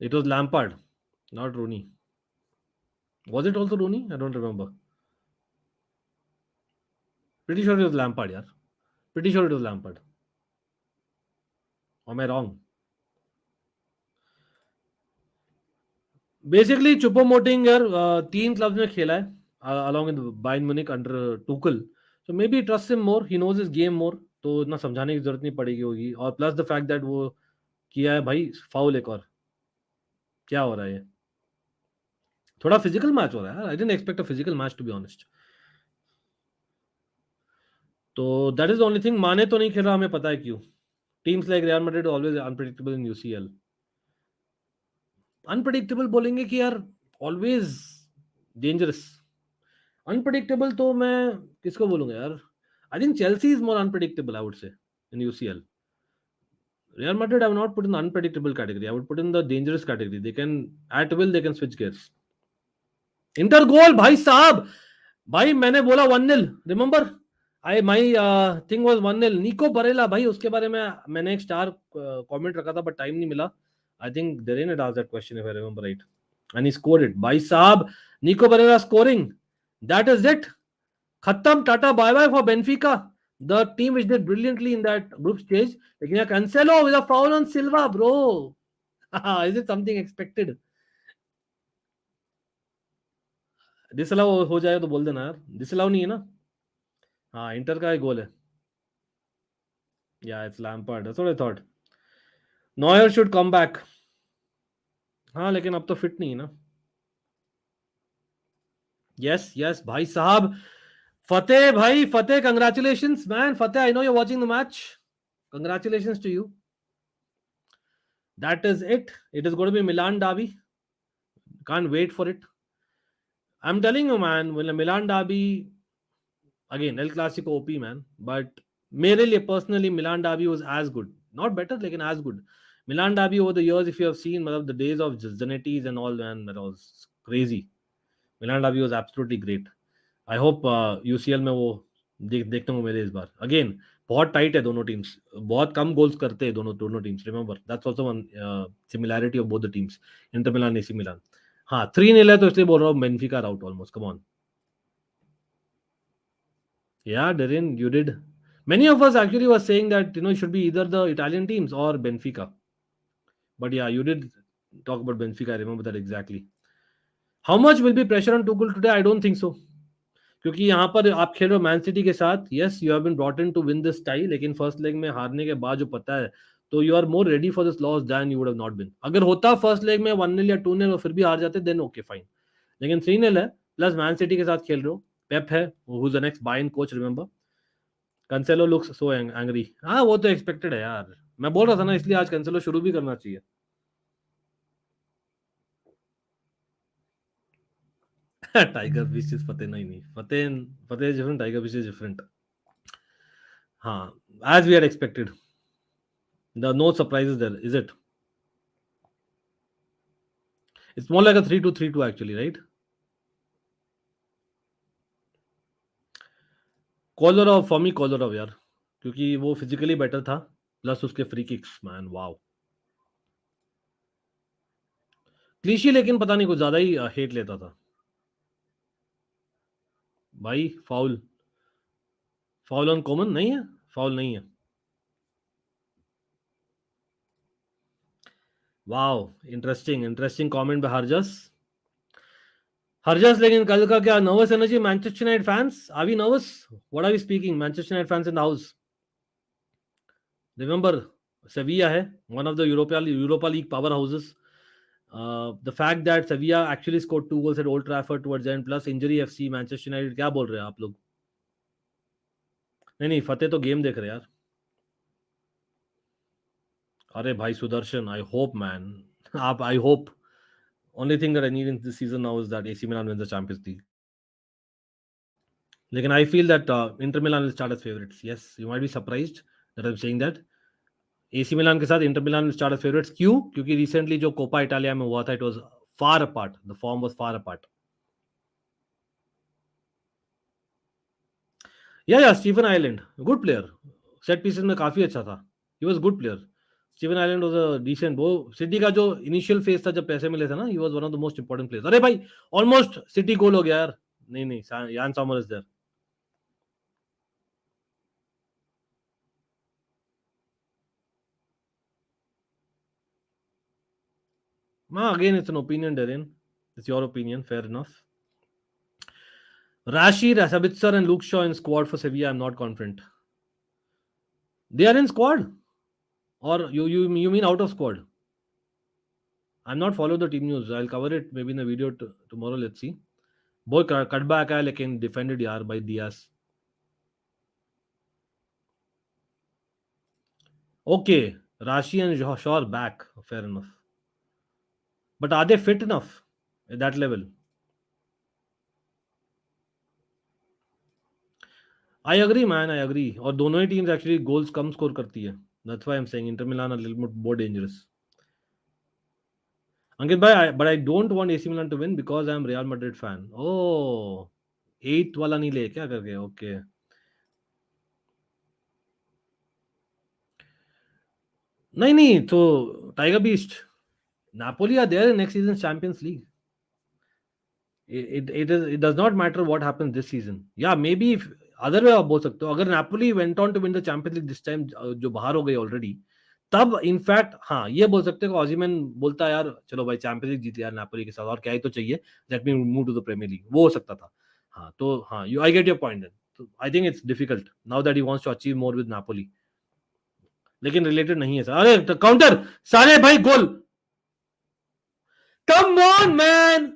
It was Lampard, not Rooney. Was it also Rooney? I don't remember. Pretty sure it was Lampard, yaar. Pretty sure it was Lampard. Or am I wrong? Basically, Choupo-Moting यार 3 clubs में खेला है along with Bayern Munich under Tuchel. So maybe trust him more. He knows his game more. तो इतना समझाने की जरूरत नहीं पड़ेगी होगी. और प्लस द फैक्ट दैट वो किया है भाई फाउल एक और. क्या हो रहा है ये? थोड़ा फिजिकल मैच हो रहा है यार. I didn't expect a physical match to be honest. तो that is the only thing. Mane तो नहीं खेल रहा, हमें पता है क्यों. Teams like Real Madrid always unpredictable in UCL. Unpredictable बोलेंगे कि यार ऑलवेज डेंजरस. अनप्रेडिक्टेबल तो मैं किसको बोलूंगा यार. I think Chelsea is more unpredictable, I would से, इन UCL. Real Madrid I would not put in the unpredictable category. I would put in the dangerous category. They can, at will, they can switch gears. Inter goal भाई साहब. भाई मैंने बोला 1-0, remember my thing was 1-0. निको बरेला भाई, उसके बारे में मैंने एक स्टार कमेंट रखा था बट टाइम नहीं मिला. I think Darren had asked that question if I remember right and he scored it. भाई साहब, Nico Barella scoring, that is it. खत्म, tata bye bye for Benfica, the team which did brilliantly in that group stage. लेकिन यार Cancelo with a foul on Silva, bro. Is it something expected? Disallow हो जाए तो बोल देना यार. Disallow नहीं है ना. हाँ, इंटर का ही गोल है. Yeah, it's Lampard. That's what I thought. Neuer should come back. हाँ, लेकिन अब तो फिट नहीं है ना. Yes, भाई साहब. Fateh, bhai, Fateh, congratulations, man. Fateh, I know you're watching the match. Congratulations to you. That is it. It is going to be Milan derby. Can't wait for it. I'm telling you, man, when a Milan derby, again, El Clasico OP, man. But मेरे लिए personally, Milan derby was as good. Not better, like as good. Milan derby over the years, if you have seen the days of Zanetti's and all, man, that was crazy. Milan derby was absolutely great. I hope UCL में वो देखने को मिले इस बार. Again बहुत tight है दोनों teams, बहुत कम गोल्स करते हैं दोनों teams. Remember that's also one similarity of both the teams, Inter Milan AC Milan. हाँ, 3-0 है तो इसलिए बोल रहा हूँ Benfica out almost. Come on. या Darren, you did. Many of us actually was saying that it should be either the Italian teams or Benfica. But yeah, you did talk about Benfica. I remember that exactly. How much will be pressure on Tuchel today? I don't think so. क्योंकि यहाँ पर आप खेल रहे हो man City के साथ. Yes, you have been brought in to win this tie, लेकिन फर्स्ट लेग में हारने के बाद जो पता है, तो you are more ready for this loss than you would have not been. अगर होता फर्स्ट लेग में 1-0 या 2-0 और फिर भी हार जाते, देन ओके फाइन. लेकिन 3-0 है, प्लस मैन सिटी के साथ खेल रहे हो. पेप है, who is the next Bayern coach, remember. Cancelo looks so angry. हाँ, वो तो एक्सपेक्टेड है यार. मैं बोल रहा था ना, इसलिए आज कैंसेलो शुरू भी करना चाहिए. Tiger fish is Fateh. नहीं, Fateh is different, tiger fish is different. हाँ, as we had expected. No surprises there, is it? It's more like a 3-2 actually, right? Kolarov, for me Kolarov यार, क्योंकि वो फिजिकली बेटर था, प्लस उसके free kicks, man wow. क्लीशी लेकिन पता नहीं कुछ ज्यादा ही हेट लेता था भाई. फाउल ऑन कॉमन नहीं है, फाउल नहीं है. Wow, interesting comment by Harjas. लेकिन कल का क्या nervous energy Manchester United fans? Are we nervous? What are we speaking? Manchester United fans in the house. Remember, Sevilla है, one of the Europa League powerhouses. The fact that Sevilla actually scored 2 goals at Old Trafford towards the end, plus injury FC, Manchester United, क्या बोल रहे हैं आप लोग? नहीं, फतेह तो game देख रहे यार. अरे भाई Sudarshan, I hope man, I hope. Only thing that I need in this season now is that AC Milan wins the Champions League. लेकिन I feel that Inter Milan will start as favorites. Yes, you might be surprised that I'm saying that. AC Milan के साथ Inter Milan will start as favorites. क्यों? क्योंकि recently जो Coppa Italia में हुआ था, it was far apart. The form was far apart. Yeah, Stephen Ireland, good player. Set pieces में काफी अच्छा था. He was good player. Stephen Ireland was a decent. वो सिटी का जो इनिशियल फेज था जब पैसे मिले थे ना, he was one of the most important players. अरे भाई, almost सिटी गोल हो गया यार. नहीं, Jan Sommer is there. Again, it's an opinion, Darren. It's your opinion, fair enough. Rashid, Sabitzer and Luke Shaw in squad for Sevilla. I'm not confident. They are in squad? Or you mean out of squad? I'm not followed the team news. I'll cover it maybe in the video tomorrow. Let's see. Boy, cut back है लेकिन defended यार by Diaz. Okay, Rashi and Shaw are back. Fair enough. But are they fit enough at that level? I agree, man. I agree. और दोनों ही teams actually goals कम score करती है. That's why I'm saying Inter Milan are a little bit more dangerous. Ankit bhai, but I don't want AC Milan to win because I'm Real Madrid fan. Oh, 8th वाला नहीं ले क्या करके? Okay. नहीं, तो Tiger Beast, Napoli are there in next season's Champions League. It does not matter what happens this season. Yeah, maybe if other way आप बोल सकते हो, अगर Napoli went on to win the Champions League this time, जो बाहर हो गई already, तब इनफैक्ट हाँ ये बोल सकते हैं कि ऑजिमन बोलता है यार चलो भाई चैंपियंस लीग जीत यार नापोली के साथ, और क्या ही तो चाहिए, let me move to the premiere league. वो हो सकता था. हाँ तो हाँ, you I get your point. तो I think it's difficult now that he wants to achieve more with Napoli. लेकिन रिलेटेड नहीं है सर. अरे काउंटर सारे भाई गोल. कम ऑन मैन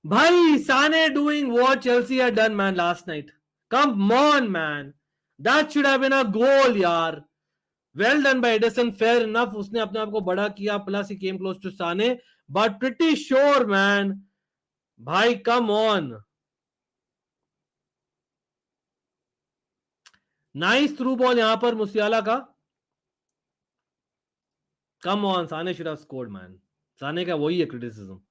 भाई, Sane doing what Chelsea had done man last night. Come on man, that should have been a goal यार. Well done by Edison, fair enough. उसने अपने आप को बड़ा किया, plus he came close to Sane, but pretty sure man. भाई come on. Nice through ball यहाँ पर मुसियाला का. Come on, Sane should have scored man. Sane का वही है criticism.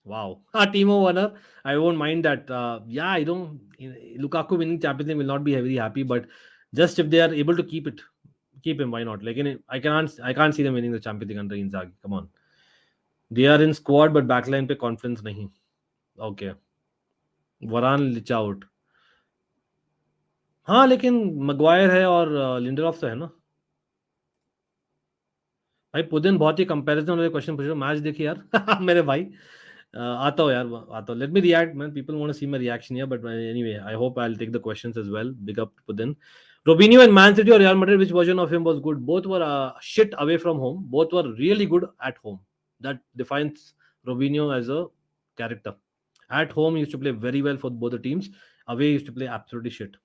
Wow. Timo Werner, I won't mind that. Yeah, I don't. Lukaku winning Champions League will not be very happy, but just if they are able to keep him, why not? Like I can't see them winning the Champions League under Inzaghi. Come on. They are in squad, but backline पे confidence नहीं. Okay. Varane लिचा out. हाँ लेकिन Maguire है और लिंडरॉफ तो है ना. भाई पुदिन बहुत ही कंपैरिजन वाले क्वेश्चन पूछ रहे हो. मैच देखिए यार मेरे भाई. आता हो यार, आता हो. Let me react, man. People want to see my reaction here, but anyway, I hope I'll take the questions as well. Big up to them. Robinho and Man City or Real Madrid, which version of him was good? Both were shit away from home. Both were really good at home. That defines Robinho as a character. At home, he used to play very well for both the teams. Away, he used to play absolutely shit.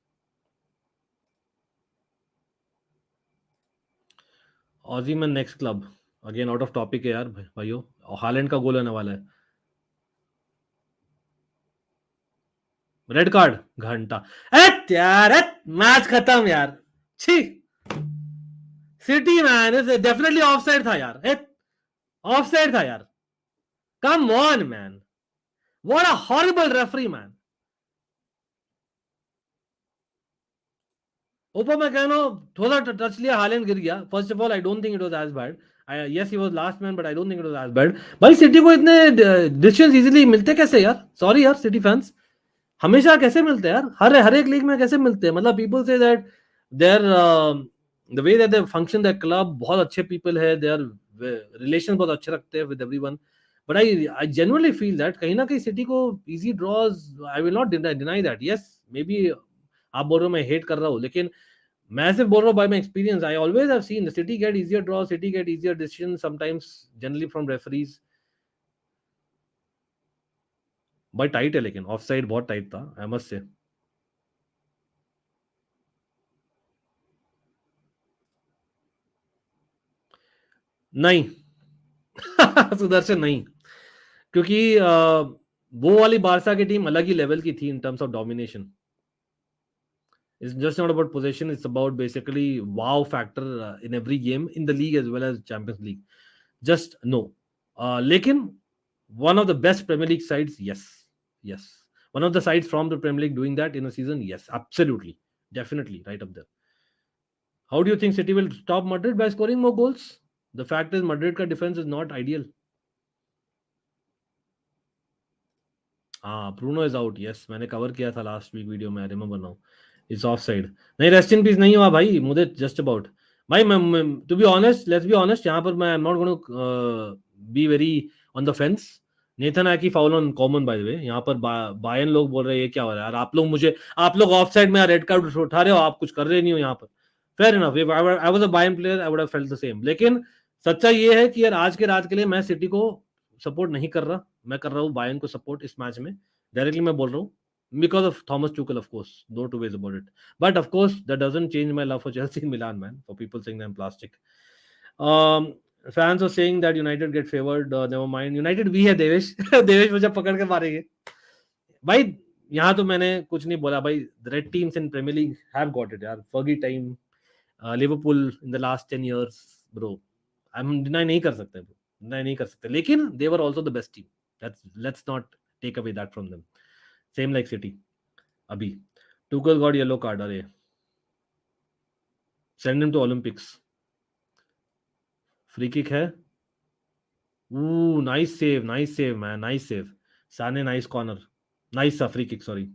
Aussie man next club. Again, out of topic है यार भाइयों. Holland का गोल आने वाला है. Red card घंटा. यार match खत्म यार. छी. City man is definitely offside था यार. ऑफसाइड था यार. Come on man. What a horrible referee man. ऊपर मैं कह रहा हूँ थोड़ा टच लिया, हालैंड गिर गया. First of all I don't think it was as bad. yes he was last man but I don't think it was as bad. भाई सिटी को इतने डिसीजंस इजीली मिलते कैसे यार? सॉरी यार सिटी फैंस, हमेशा कैसे मिलते हैं यार? हर एक लीग में कैसे मिलते हैं? मतलब people say that there the way that they function that club, बहुत अच्छे पीपल है, देयर रिलेशन बहुत अच्छे रखते हैं with everyone. But I genuinely feel that कहीं ना कहीं सिटी को easy draws. I will not deny that. Yes may be आप बोल रहे हो मैं हेट कर रहा हूँ, लेकिन मैं सिर्फ बोल रहा हूँ by my experience. I always have seen the City get easier draw, City get easier decision sometimes, generally from referees. भाई टाइट है, लेकिन ऑफ साइड बहुत टाइट था, आई मस्ट से. नहीं. सुदर्शन नहीं, क्योंकि वो वाली बारसा की टीम अलग ही लेवल की थी इन terms of domination. It's just not about possession. It's about basically wow factor in every game in the league as well as Champions League. Just no. लेकिन one of the best Premier League sides, yes. One of the sides from the Premier League doing that in a season, yes, absolutely, definitely, right up there. How do you think City will stop Madrid by scoring more goals? The fact is Madrid का defense is not ideal. Bruno is out. Yes, मैंने cover किया था last week video में. I remember now. It's offside. नहीं, rest in peace नहीं हुआ भाई. मुझे जस्ट अबाउट भाई, मैं to be honest, let's be honest, यहाँ पर मैं not going to be very on the fence. Nathan Ake foul on Coman by the way. यहाँ पर बायन लोग बोल रहे हैं ये क्या हो रहा है यार? आप लोग ऑफ साइड में रेड कार्ड उठा रहे हो, आप कुछ कर रहे नहीं हो यहाँ पर. Fair enough, if I was a Bayern player I would have felt the same. लेकिन सच्चाई ये है कि यार आज के रात के लिए मैं सिटी को सपोर्ट नहीं कर रहा. मैं कर रहा हूँ बायन को सपोर्ट इस मैच में. डायरेक्टली मैं बोल रहा हूँ. Because of Thomas Tuchel, of course, no two ways about it. But of course, that doesn't change my love for Chelsea and Milan, man. For people saying I'm plastic, fans are saying that United get favored. Never mind, United भी है देवेश. देवेश मुझे पकड़ के मारेंगे भाई. यहाँ तो मैंने कुछ नहीं बोला भाई. The red teams in Premier League have got it यार. Fergie time, Liverpool in the last 10 years, bro. I'm deny नहीं कर सकते bro. Deny नहीं कर सकते. लेकिन they were also the best team. Let's not take away that from them. Same like City. अभी Tuchel got yellow card. अरे send him to Olympics. Free kick है. Ooh, nice save man, nice save. Sane, nice corner. Nice free kick, sorry.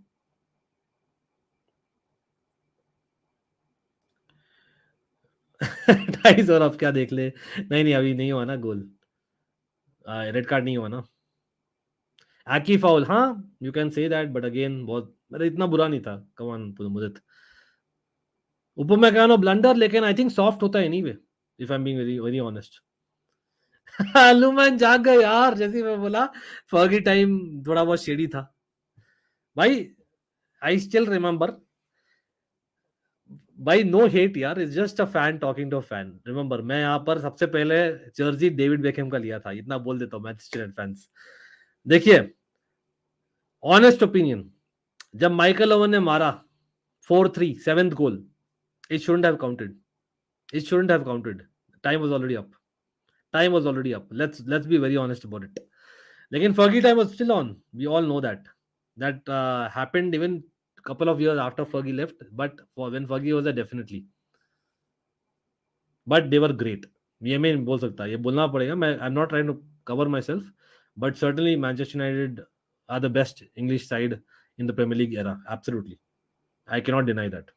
ढाई और अब क्या देख ले. नहीं अभी नहीं हुआ ना गोल. रेड कार्ड नहीं हुआ ना. आकी फाउल, हाँ you can say that, but again बहुत इतना बुरा नहीं था. कम ऑन मुदित. ऊपर मैं कह रहा हूँ ब्लंडर, लेकिन आई थिंक सॉफ्ट होता है anyway, if I am being very very honest. लुमन जाग गए यार. जैसे मैं बोला फर्गी टाइम थोड़ा बहुत शेडी था भाई. आई स्टिल रिमेंबर भाई. नो हेट यार, it's just a fan talking to a fan. Remember मैं यहाँ पर सबसे पहले जर्सी डेविड बेकहम का लिया था. इतना बोल देता हूँ मैनचेस्टर यूनाइटेड फैंस. देखिए ऑनेस्ट ओपिनियन, जब माइकल ओवन ने मारा 4-3 7th goal, it shouldn't have counted. Time was already up. Let's be very honest about it. Lekin Fergie time was still on. We all know that happened even a couple of years after Fergie left, but when Fergie was there, definitely. But they were great. ये मैं बोल सकता, ये बोलना पड़ेगा. I'm not trying to cover myself, but certainly Manchester United are the best English side in the Premier League era. Absolutely, I cannot deny that.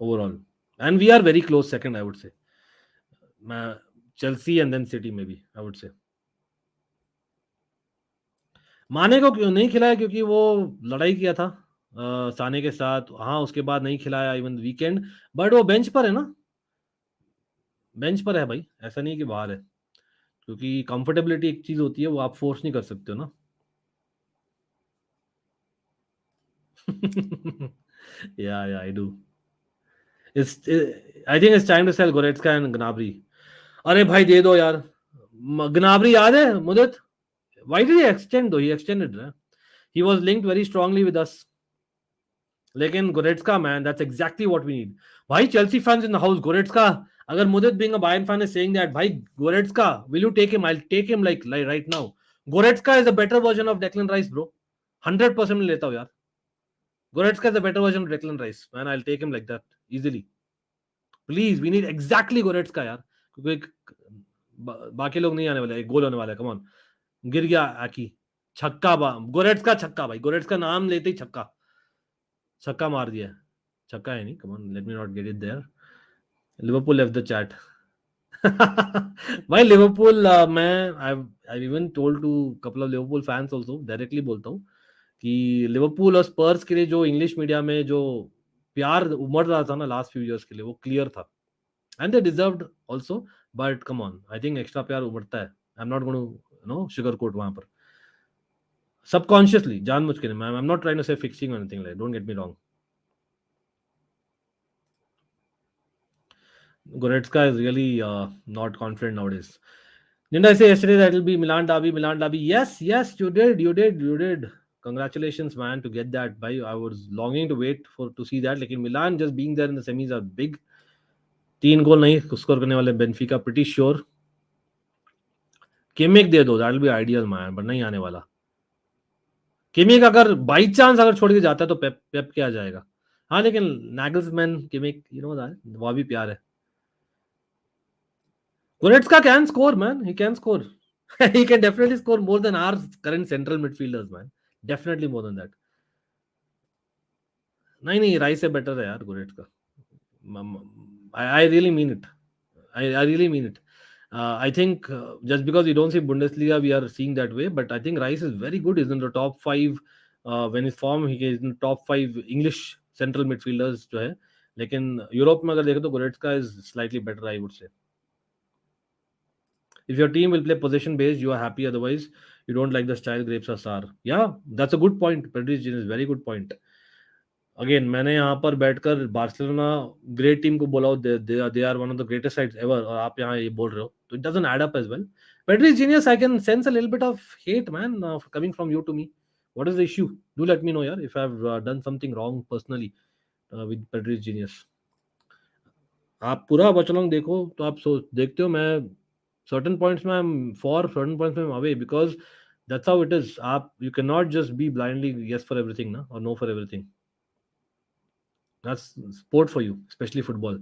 Overall, and we are very close second, I would say. Chelsea and then City, maybe I would say. माने को क्यों नहीं खिलाया? क्योंकि वो लड़ाई किया था साने के साथ, हाँ उसके बाद नहीं खिलाया इवन वीकेंड, बट वो बेंच पर है ना, बेंच पर है भाई, ऐसा नहीं कि बाहर है, क्योंकि कंफर्टेबिलिटी एक चीज होती है, वो आप फोर्स नहीं कर सकते हो ना। yeah, I do. It's I think it's time to sell Goretzka and Gnabry. अरे भाई दे दो यार, Gnabry याद है मुदत? Why did he extend though? He extended, right? He was linked very strongly with us. लेकिन Goretzka, man, that's exactly what we need. भाई Chelsea fans in the house, Goretzka. अगर मुदत being a Bayern fan is saying that, भाई Goretzka, will you take him? I'll take him like right now. Goretzka is a better version of Declan Rice, bro. 100% मैं लेता हूँ यार. Goretzka is a better version of Declan Rice, man. I'll take him like that easily. Please, we need exactly Goretzka यार, क्योंकि बाकी लोग नहीं आने वाले, एक गोल होने वाला है. कम ऑन, गिर गया आकी, छक्का, गोरेट्सका छक्का भाई, गोरेट्सका नाम लेते ही छक्का, छक्का मार दिया, छक्का है नहीं. Come on, let me not get it there. Liverpool left the chat. भाई लिवरपूल, मैं I even told to couple of Liverpool fans also, directly बोलता हूँ कि लिवरपूल और स्पर्स के लिए जो इंग्लिश मीडिया में जो प्यार उमड़ रहा था ना लास्ट फ्यू इयर्स के लिए, वो क्लियर था, and they deserved also. But come on, I think extra प्यार उमड़ता है. I am not going to no sugar coat वहां पर, subconsciously, जानबूझ के नहीं. I'm not trying to say fixing or anything like that. Don't get me wrong. Goretzka is really not confident nowadays. Didn't I say yesterday that it'll be Milan derby, Milan derby? Yes, you did. Congratulations, man, to get that. By I was longing to wait for to see that. Lekin Milan just being there in the semis are big. 3 goal नहीं score करने वाले Benfica, pretty sure. Kimmich दे दो, that'll be ideal, man, but नहीं आने वाला. Kimmich अगर by chance अगर छोड़ के जाता है तो पेप क्या जाएगा. हाँ लेकिन नैगल्समैन, किमिक, यू नो दैट, वो भी प्यार है. Goretzka can score, man. He can score. He can definitely score more than our current central midfielders, man. Definitely more than that. नहीं राइस से बेटर है यार Goretzka. I really mean it. I really mean it. I think just because we don't see Bundesliga, we are seeing that way. But I think Rice is very good. He's in the top 5 when he's form. He is in the top 5 English central midfielders जो है. लेकिन Europe में अगर देखें तो Goretzka is slightly better, I would say. If your team will play possession based, you are happy. Otherwise, you don't like the style grapes are sour. Yeah, that's a good point. Pedri's is very good point. Again मैंने यहाँ पर बैठकर Barcelona great team को बोला, they are one of the greatest sides ever, और आप यहाँ ये बोल रहे हो, तो it doesn't add up as well. Pedri is genius. I can sense a little bit of hate, man, coming from you to me. What is the issue? Do let me know, yaar, if I've done something wrong personally with Pedri is genius. आप पूरा Watchalong देखो तो आप देखते हो, मैं certain points में I'm for, certain points में I'm away, because that's how it is. आप you cannot just be blindly yes for everything, na, or no for everything. That's sport for you, especially football.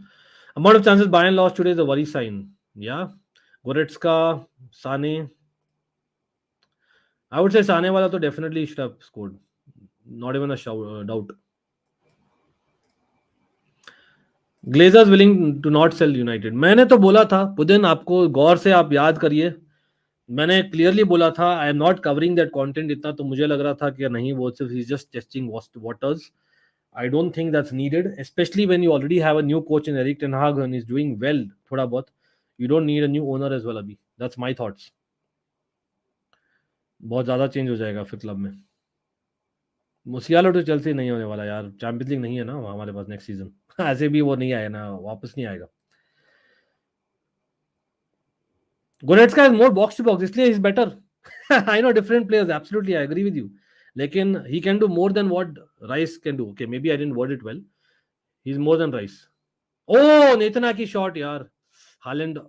Amount of chances Bayern lost today is a worry sign. Yeah, Goretzka, Sane. I would say Sane wala to definitely should have scored. Not even a doubt. Glazers willing to not sell United. मैंने तो बोला था पुदिन, आपको गौर से आप याद करिए, मैंने क्लियरली बोला था I am not covering that content इतना, तो मुझे लग रहा था कि नहीं, वो सिर्फ ही just testing waters. I don't think that's needed, especially when you already have a new coach in Erik ten Hag and he's doing well. थोड़ा बहुत, you don't need a new owner as well अभी. That's my thoughts. बहुत ज़्यादा change हो जाएगा फिर club में. मुसियालो तो चेल्सी नहीं होने वाला यार, चैंपियंस लीग नहीं है ना हमारे पास नेक्स्ट सीजन. ऐसे भी वो नहीं आया ना, वापस नहीं आएगा. Goretzka is more box to box, इसलिए he's better. I know different players, absolutely, I agree with you. लेकिन he can do more than what Rice can do. Okay, maybe I didn't word it well. He's more than Rice. Oh, नेतना की shot यार, Holland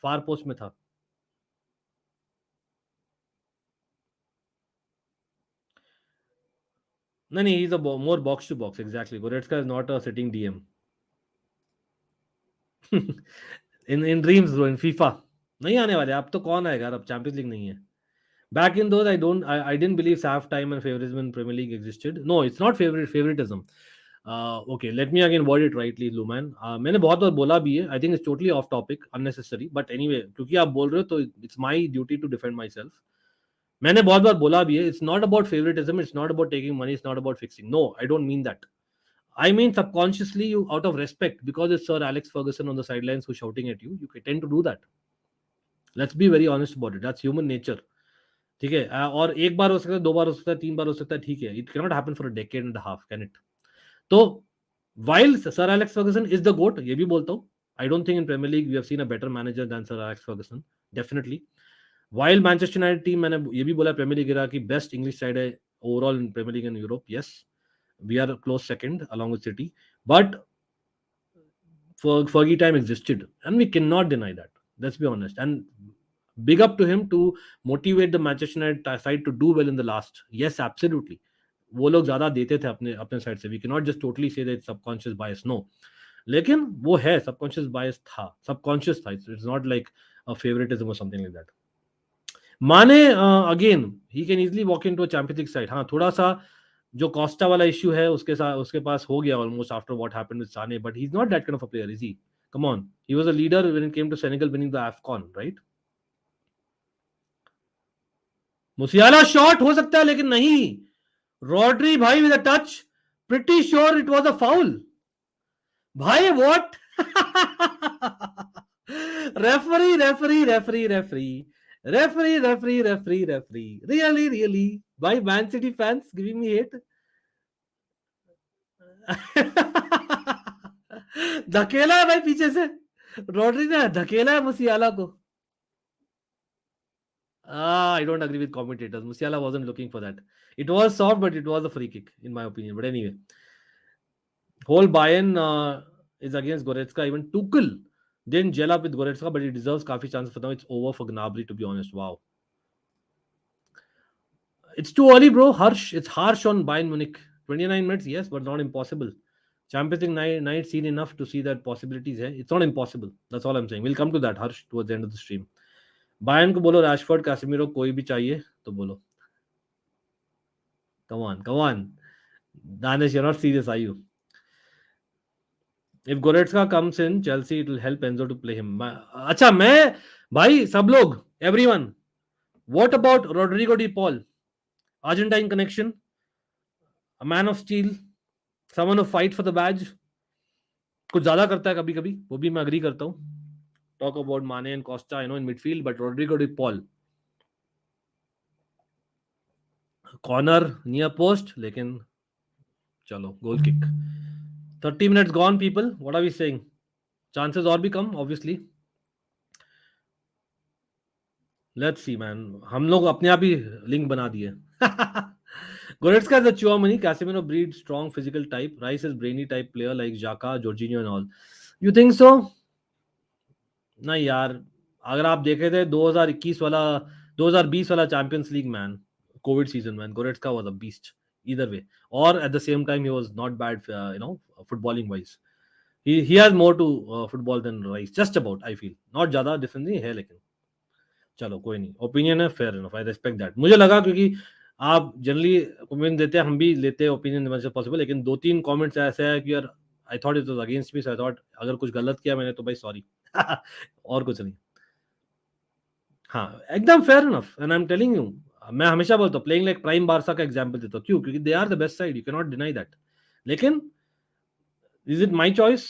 फार post में था. नहीं, he's a more box to box, exactly. Goretzka is not a sitting DM. in dreams bro, in FIFA नहीं आने वाले. अब तो कौन आएगा, अब चैंपियंस लीग नहीं है. Back in those, I didn't believe SAF time and favoritism in Premier League existed. No, it's not favoritism. Okay, let me again word it rightly, Luman. मैंने बहुत बार बोला भी है. I think it's totally off topic, unnecessary. But anyway, क्योंकि आप बोल रहे हो तो it's my duty to defend myself. मैंने बहुत बार बोला भी है, it's not about favoritism, it's not about taking money, it's not about fixing. No, I don't mean that. I mean subconsciously, you out of respect, because it's Sir Alex Ferguson on the sidelines who's shouting at you, you tend to do that. Let's be very honest about it. That's human nature. ठीक है, और एक बार हो सकता है, दो बार हो सकता है, तीन बार हो सकता है, ठीक है. It cannot happen for a decade and a half, can it? तो while Sir Alex Ferguson is the GOAT, ये भी बोलता हूँ, I don't think in Premier League we have seen a better manager than Sir Alex Ferguson, definitely. While Manchester United team, मैंने ये भी बोला Premier League era की best English side है overall in premiere League in Europe. Yes, we are close second along with City, but Fergie time existed and we cannot deny that. Let's be honest, and big up to him to motivate the Manchester United side to do well in the last. Yes, absolutely. वो लोग ज्यादा देते थे अपने अपने side से. We cannot just totally say that it's subconscious bias. No, लेकिन वो है subconscious bias था, subconscious था. It's not like a favoritism or something like that. माने again he can easily walk into a champions league side. हाँ, थोड़ा सा जो कॉस्टा वाला इश्यू है उसके साथ उसके पास हो गया almost after what happened with Sane, but he is not that kind of a player, is he? Come on, he was a leader when it came to Senegal winning the AFCON, right? Musiala shot हो सकता है लेकिन नहीं. Rodri भाई with a touch, pretty sure it was a foul. भाई what? Referee referee referee referee referee. Really? Why Man City fans giving me hate? धकेला है भाई पीछे से, रॉड्री ने धकेला है मुसियाला को. I don't agree with commentators. Musiala wasn't looking for that. It was soft, but it was a free kick, in my opinion. But anyway, whole Bayern is against Goretzka. Even Tuchel didn't gel up with Goretzka, but he deserves काफी chances for now. It's over for Gnabry, to be honest. Wow. It's too early, bro. Harsh. It's harsh on Bayern Munich. 29 minutes, yes, but not impossible. Champions League night seen enough to see that possibilities है. It's not impossible. That's all I'm saying. We'll come to that, Harsh, towards the end of the stream. Bayern को बोलो Rashford, Casemiro कोई भी चाहिए तो बोलो. Come on. Danish, you're not serious, are you? If Goretzka comes in Chelsea, it will help Enzo to play him. अच्छा, मैं भाई सब लोग, everyone, what about Rodrygo de Paul? Argentine connection, a man of steel, someone who fight for the badge. कुछ ज्यादा करता है कभी कभी, वो भी मैं अग्री करता हूँ. Talk about Mane and Costa, in midfield, but Rodrygo de Paul, corner near post, लेकिन चलो goal kick. 30 minutes gone, people. What are we saying? Chances और भी कम, obviously. Let's see, man. हम लोग अपने आप ही लिंक बना दिए. Goretzka is a Chouamani. Casemiro breeds strong physical type. Rice is brainy type player like Xhaka, Jorginho and all. You think so? नहीं यार, अगर आप देखे थे 2021 वाला 2020 वाला champions league man, Covid season man, Goretzka was a beast either way, or at the same time he was not bad, footballing wise. He has more to football than Rice, just about, I feel. Not ज्यादा difference नहीं है, लेकिन चलो कोई नहीं, opinion है, fair enough, I respect that. मुझे लगा क्योंकि आप जनरली ओपिनियन देते हैं, हम भी लेते हैं ओपिनियन जब पॉसिबल, लेकिन 2-3 कमेंट्स ऐसे है कि यार I thought it was against me, so I thought अगर कुछ गलत किया मैंने तो भाई सॉरी. और कुछ नहीं. हाँ, एकदम fair enough, and I am telling you, मैं हमेशा बोलता हूँ प्लेइंग लाइक प्राइम बारसा का एग्जांपल देता हूँ. क्यों? क्योंकि they are the best side, you can not deny that. लेकिन is it my choice?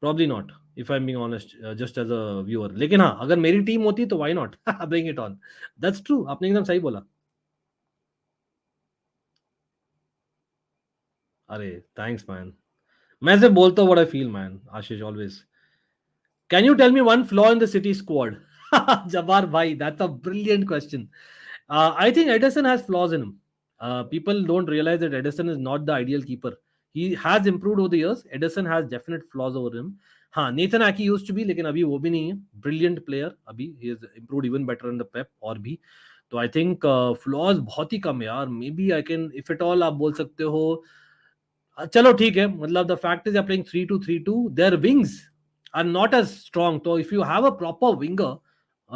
Probably not, if I am being honest, just as a viewer. लेकिन हाँ, अगर मेरी टीम होती तो why not, bring it on. That's true, आपने एकदम सही बोला. अरे थैंक्स मैन, मैं सिर्फ बोलता हूँ what I feel man. Ashish always. Can you tell me one flaw in the City squad? Jabbar bhai, that's a brilliant question. I think Ederson has flaws in him. People don't realize that Ederson is not the ideal keeper. He has improved over the years. Ederson has definite flaws over him. हाँ, Nathan Ake used to be, लेकिन अभी वो भी नहीं है. Brilliant player अभी, he has improved even better in the Pep और भी. तो I think flaws बहुत ही कम है यार. Maybe I can, if at all आप बोल सकते हो, चलो ठीक है, मतलब the fact is they're playing 3-2-3-2. Their wings are not as strong. So if you have a proper winger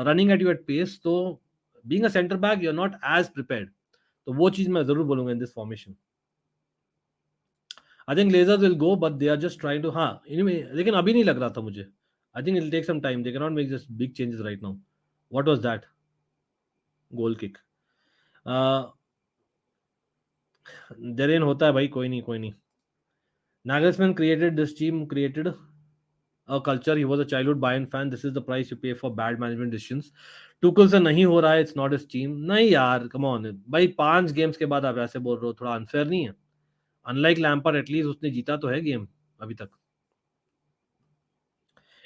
running at you at pace, so being a center back you're not as prepared. तो वो चीज मैं जरूर बोलूंगा in this formation. I think Glazers will go, but they are just trying to. हाँ, anyway, लेकिन अभी नहीं लग रहा था मुझे. I think it'll take some time. They cannot make just big changes right now. What was that? Goal kick. जरेन होता है भाई, कोई नहीं. Nagelsmann created this team, created a culture. He was a childhood Bayern fan. This is the price you pay for bad management decisions. Tuchel से नहीं हो रहा है, it's not his team. नहीं यार, come on भाई, 5 गेम्स के बाद आप ऐसे बोल रहे हो, थोड़ा अनफेयर नहीं है? Unlike Lampard, at least उसने जीता तो है गेम अभी तक.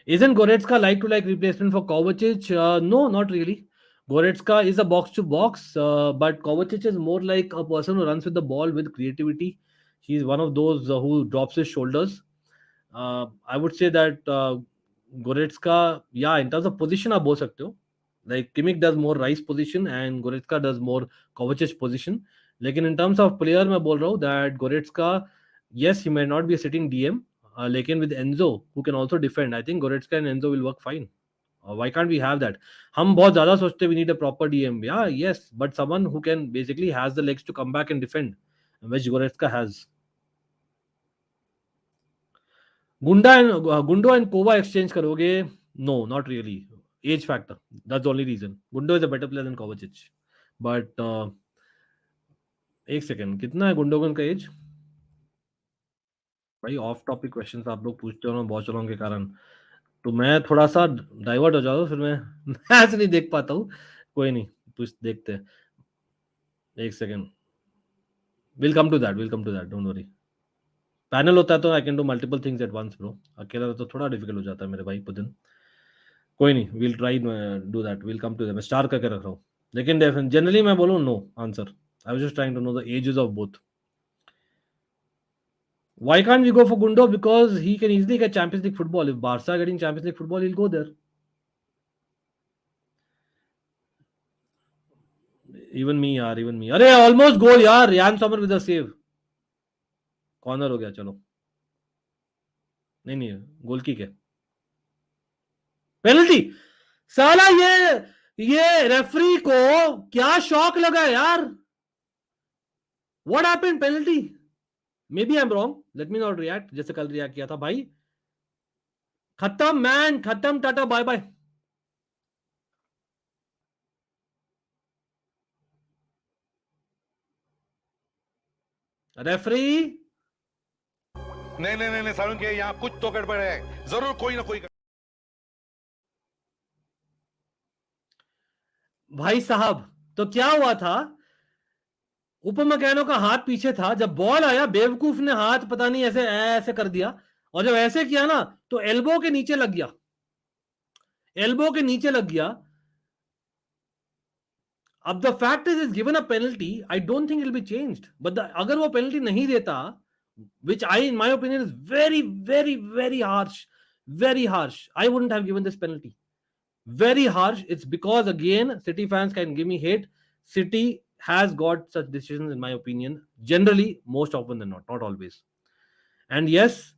Isn't Goretzka like replacement for Kovacic? No, not really. Goretzka is a box to box, but Kovacic is more like a person who runs with the ball with creativity. He's one of those who drops his shoulders. I would say that Goretzka, yeah, in terms of position आप बोल सकते हो. Like Kimmich does more Rice position and Goretzka does more Kovacic position. लेकिन in terms of player मैं बोल रहा हूँ that Goretzka, yes, he may not be a sitting DM, लेकिन with Enzo who can also defend, I think Goretzka and Enzo will work fine. Why can't we have that? हम बहुत ज़्यादा सोचते we need a proper DM. Yeah, yes, but someone who can basically has the legs to come back and defend, which Goretzka has. Gundo and Kova exchange करोगे? No, not really. Age factor. That's the only reason. Gundo is a better player than Kovacic. But एक second, कितना है Gundogan का as? भाई of topic questions आप लोग पूछते हो ना वॉचअलोंग के कारण, तो मैं थोड़ा सा डाइवर्ट हो जाता हूँ, फिर मैं मैच नहीं देख पाता हूँ. कोई नहीं, पूछ देखते हैं. एक second, will come to that, don't worry. Panel होता है तो I can do multiple things at once bro. अकेला तो थोड़ा डिफिकल्ट हो जाता है मेरे भाई पुदिन. कोई नहीं, will try do that, will come to that. मैं स्टार करके रख रहा हूँ, लेकिन जनरली मैं बोलूँ no answer. I was just trying to know the edges of both. Why can't we go for Gundo? Because he can easily get Champions League football. If Barca are getting Champions League football, he'll go there. Even me, यार, even me. अरे almost goal यार, Ryan Sommer with a save. Corner हो गया, चलो. नहीं, goal kick है. Penalty. साला ये रेफरी को क्या शॉक लगा यार. What happened? Penalty. Maybe I'm wrong. Let me not react जैसे कल रिएक्ट किया था भाई. खत्म मैन, खत्म, टाटा बाय बाय. रेफरी. नहीं सारुण के यहाँ कुछ तो गड़बड़ है, जरूर कोई ना कोई. भाई साहब, तो क्या हुआ था? उपमकैनो का हाथ पीछे था, जब बॉल आया बेवकूफ ने हाथ पता नहीं ऐसे ऐसे कर दिया, और जब ऐसे किया ना तो एल्बो के नीचे लग गया. अब the fact is given a penalty, I don't think it will be changed. But अगर वो पेनल्टी नहीं देता, which I in my opinion is very very very harsh, I wouldn't have given this penalty. Very harsh. It's because again City fans can give me hate. City has got such decisions in my opinion, generally, most often than not always. And yes,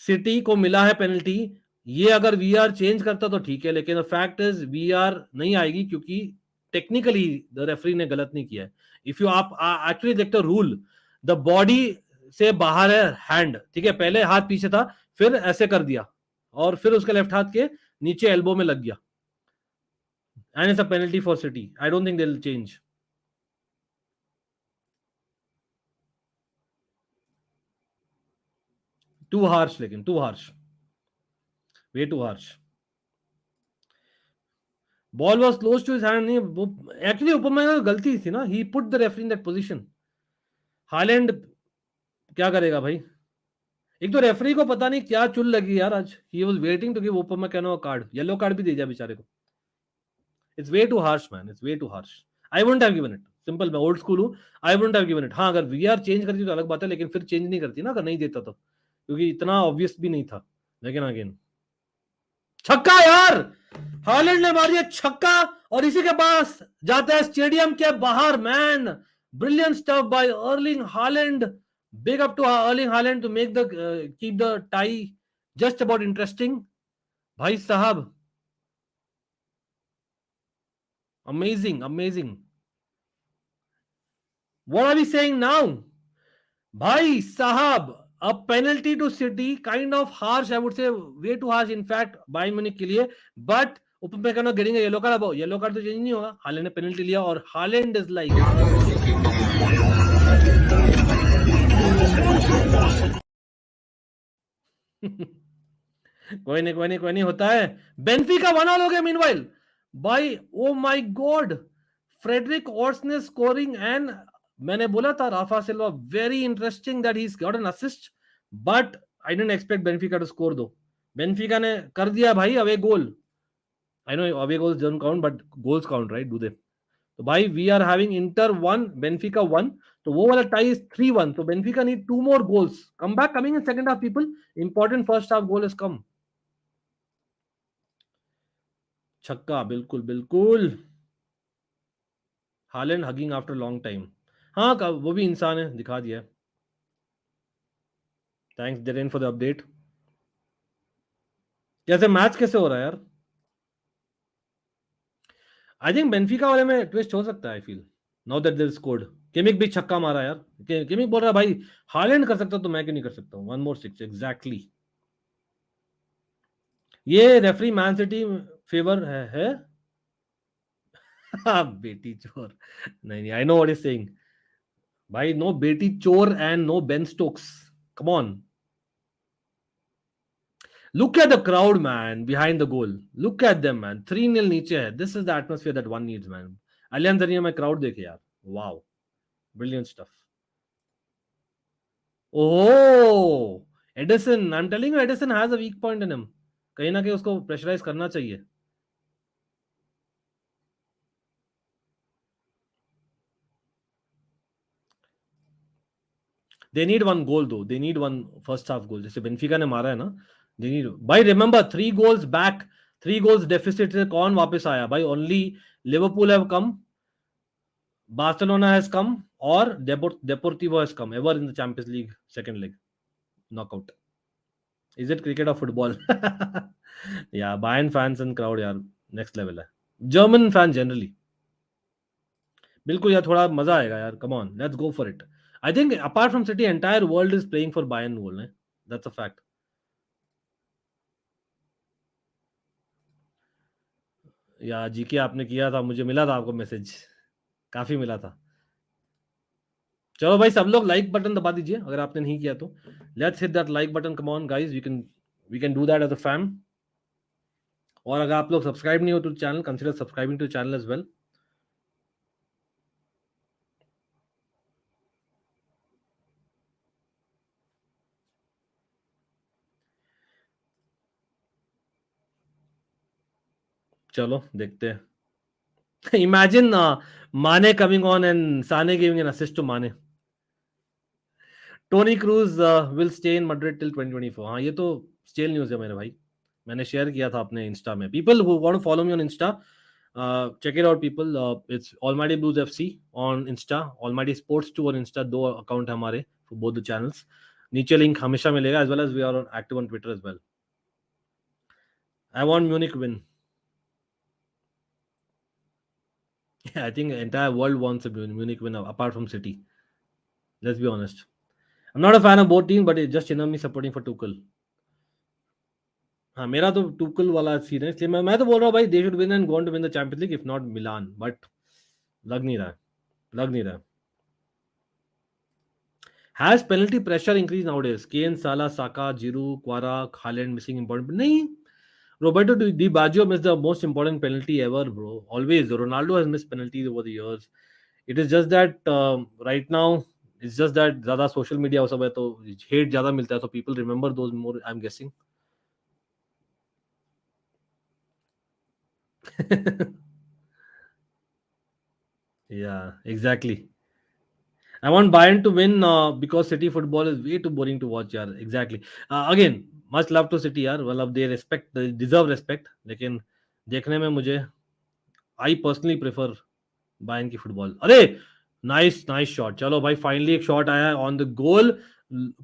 City को मिला है penalty. ये अगर VR change करता तो ठीक है, लेकिन the fact is VR नहीं आएगी क्योंकि टेक्निकली द रेफरी ने गलत नहीं किया है. इफ यू आप एक्चुअली देखते हो रूल, द बॉडी से बाहर है हैंड, ठीक है, पहले हाथ पीछे था, फिर ऐसे कर दिया, और फिर उसके लेफ्ट हाथ के नीचे एल्बो में लग गया. And it's a penalty for City. I don't think they'll change. Too harsh, लेकिन too harsh. Way too harsh. Ball was close to his hand. नहीं, वो actually उपमैन गलती थी ना. He put the referee in that position. Holland क्या करेगा भाई? एक तो रेफरी को पता नहीं क्या चुल लगी यार आज. He was waiting to give उपमैन कार्ड, येलो कार्ड भी दे दिया बेचारे को. It's way too harsh, man. It's way too harsh. I wouldn't have given it. Simple, मैं old school हूँ. I wouldn't have given it. हाँ, अगर VR चेंज करती तो अलग बात है, लेकिन फिर चेंज नहीं करती ना अगर नहीं देता तो, क्योंकि इतना ऑब्वियस भी नहीं था. लेकिन अगेन छक्का यार, हालैंड ने मार दिया छक्का, और इसी के पास जाता है स्टेडियम के बाहर. Man, brilliant stuff by Erling Haaland. Big up to Erling Haaland to make the keep the tie just about interesting. भाई साहब, amazing. What are we saying now? Bhai sahab, a penalty to City, kind of harsh, I would say, way too harsh in fact Bayern Munich के लिए, but Upamecano getting a yellow card, अब yellow card तो change नहीं होगा. Holland ने penalty लिया और Holland is like कोई नहीं होता है. बेनफिका 1-1 हो गया मीनवाइल. भाई oh my god, Fredrik Aursnes scoring and मैंने बोला था Rafa Silva very interesting that he got an assist, but I didn't expect Benfica to score दो. बेनफिका ने कर दिया भाई away goal. I know away goals don't count but goals count right, do they? तो भाई we are having Inter 1 Benfica 1, तो वो वाला टाई इज 3-1. तो Benfica need 2 more goals. Come back coming in second half people. Important first half goal is come. छक्का, बिल्कुल बिल्कुल. Holland hugging after long time. हाँ वो भी इंसान है, दिखा दिया. Thanks Darren for the update. कैसे मैच कैसे हो रहा है यार? आई थिंक बेनफिका वाले में ट्विस्ट हो सकता है. I feel now that they scored. Kimmich भी छक्का मारा यार. किमिक बोल रहा है भाई हालैंड कर सकता तो मैं क्यों नहीं कर सकता हूँ. 1 more 6 एग्जैक्टली. ये रेफरी मैन सिटी फेवर है? बेटी चोर. नहीं I know what is saying. भाई नो बेटी चोर and no Ben Stokes. Come on. Look at the crowd, man, behind the goal. Look at them, man. 3-0 नीचे है. This is the atmosphere that one needs, man. Allianz Arena में crowd देखे यार. Wow. Brilliant stuff. Oh, Edison. I'm telling you, Edison has a weak point in him. कहीं ना कहीं उसको pressurise करना चाहिए. They need one goal though. They need one first half goal. जैसे बेनफिका ने मारा है ना. They need. भाई remember 3 goals back, 3 goals deficit से कौन वापस आया भाई? Only Liverpool have come, Barcelona has come, or Deportivo has come ever in the Champions League second leg knockout. Is it cricket or football? Yeah, Bayern fans and crowd यार next level है. German fan generally. बिल्कुल यार थोड़ा मजा आएगा यार. Come on, let's go for it. I think apart from City, entire world is playing for Bayern goal. Ne? That's a fact. या GK आपने किया था, मुझे मिला था आपको मैसेज, काफी मिला था. चलो भाई सब लोग लाइक बटन दबा दीजिए अगर आपने नहीं किया तो. Let's hit that like button. Come on guys, we can do that as a fam. और अगर आप लोग सब्सक्राइब नहीं हो to channel, consider subscribing to channel as well. चलो देखते हैं. Imagine Mane coming on and Sane giving an assist to Mane. Toni Kroos will stay in Madrid till 2024. हाँ ये तो स्टेल न्यूज है मेरे भाई. मैंने शेयर किया था अपने इंस्टा में. People who want to follow me on Insta, check it out people. It's Almighty Blues FC on Insta, Almighty Sports 2 on Insta. 2 account है हमारे for both the channels. नीचे लिंक हमेशा मिलेगा, as well as we are on active on Twitter as well. I want Munich win. I think the entire world wants a Munich win apart from City. Let's be honest. I'm not a fan of both teams, but it's just me supporting for Tuchel. हाँ मेरा तो Tuchel वाला scene है, इसलिए मैं तो बोल रहा हूँ भाई they should win and go on to win the Champions League, if not Milan. But लग नहीं रहा. Has penalty pressure increased nowadays? Kane, Salah, Saka, Giroud, Quara, Haaland missing important. नहीं. Roberto Di Baggio missed the most important penalty ever, bro. Always. Ronaldo has missed penalties over the years. It is just that right now, it's just that ज़्यादा social media हो सब है तो hate ज़्यादा मिलता है, so people remember those more, I'm guessing. Yeah, exactly. I want Bayern to win because City football is way too boring to watch यार. Exactly. Again, much love to City यार. Well, they deserve respect. लेकिन देखने में मुझे I personally prefer Bayern की football. अरे nice shot. चलो भाई फाइनली एक शॉट आया on the goal.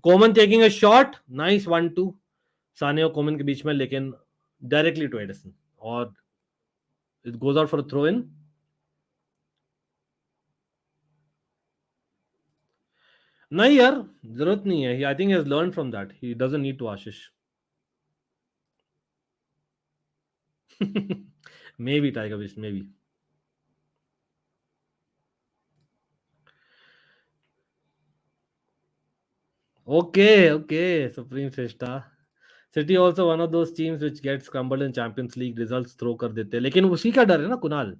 Coman taking a shot. Nice 1-2 Sane और कोमन के बीच में, लेकिन डायरेक्टली टू एडिसन और it goes out for a throw in. नहीं यार जरूरत नहीं है. I think he has learn from that. He doesn't need to Ashish. Maybe Tiger Woods, maybe. Okay, Supreme Shrestha. City also one of those teams which gets crumbled in Champions League, results throw कर देते हैं, लेकिन उसी का डर है ना Kunal.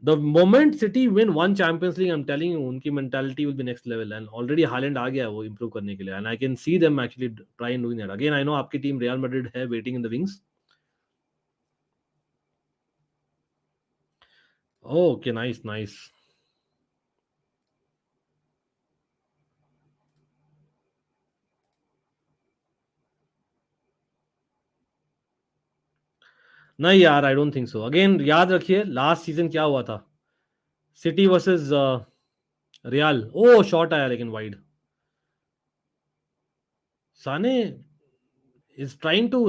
The moment City win one Champions League, I'm telling you, उनकी mentality will be next level, and already Haaland आ गया है वो improve करने के लिए, and I can see them actually try and doing that. Again, I know आपकी team Real Madrid है waiting in the wings. Oh, okay, nice. नहीं यार, I don't think so. Again याद रखिए लास्ट सीजन क्या हुआ था, City versus Real. Oh shot आया लेकिन wide. Sane is trying to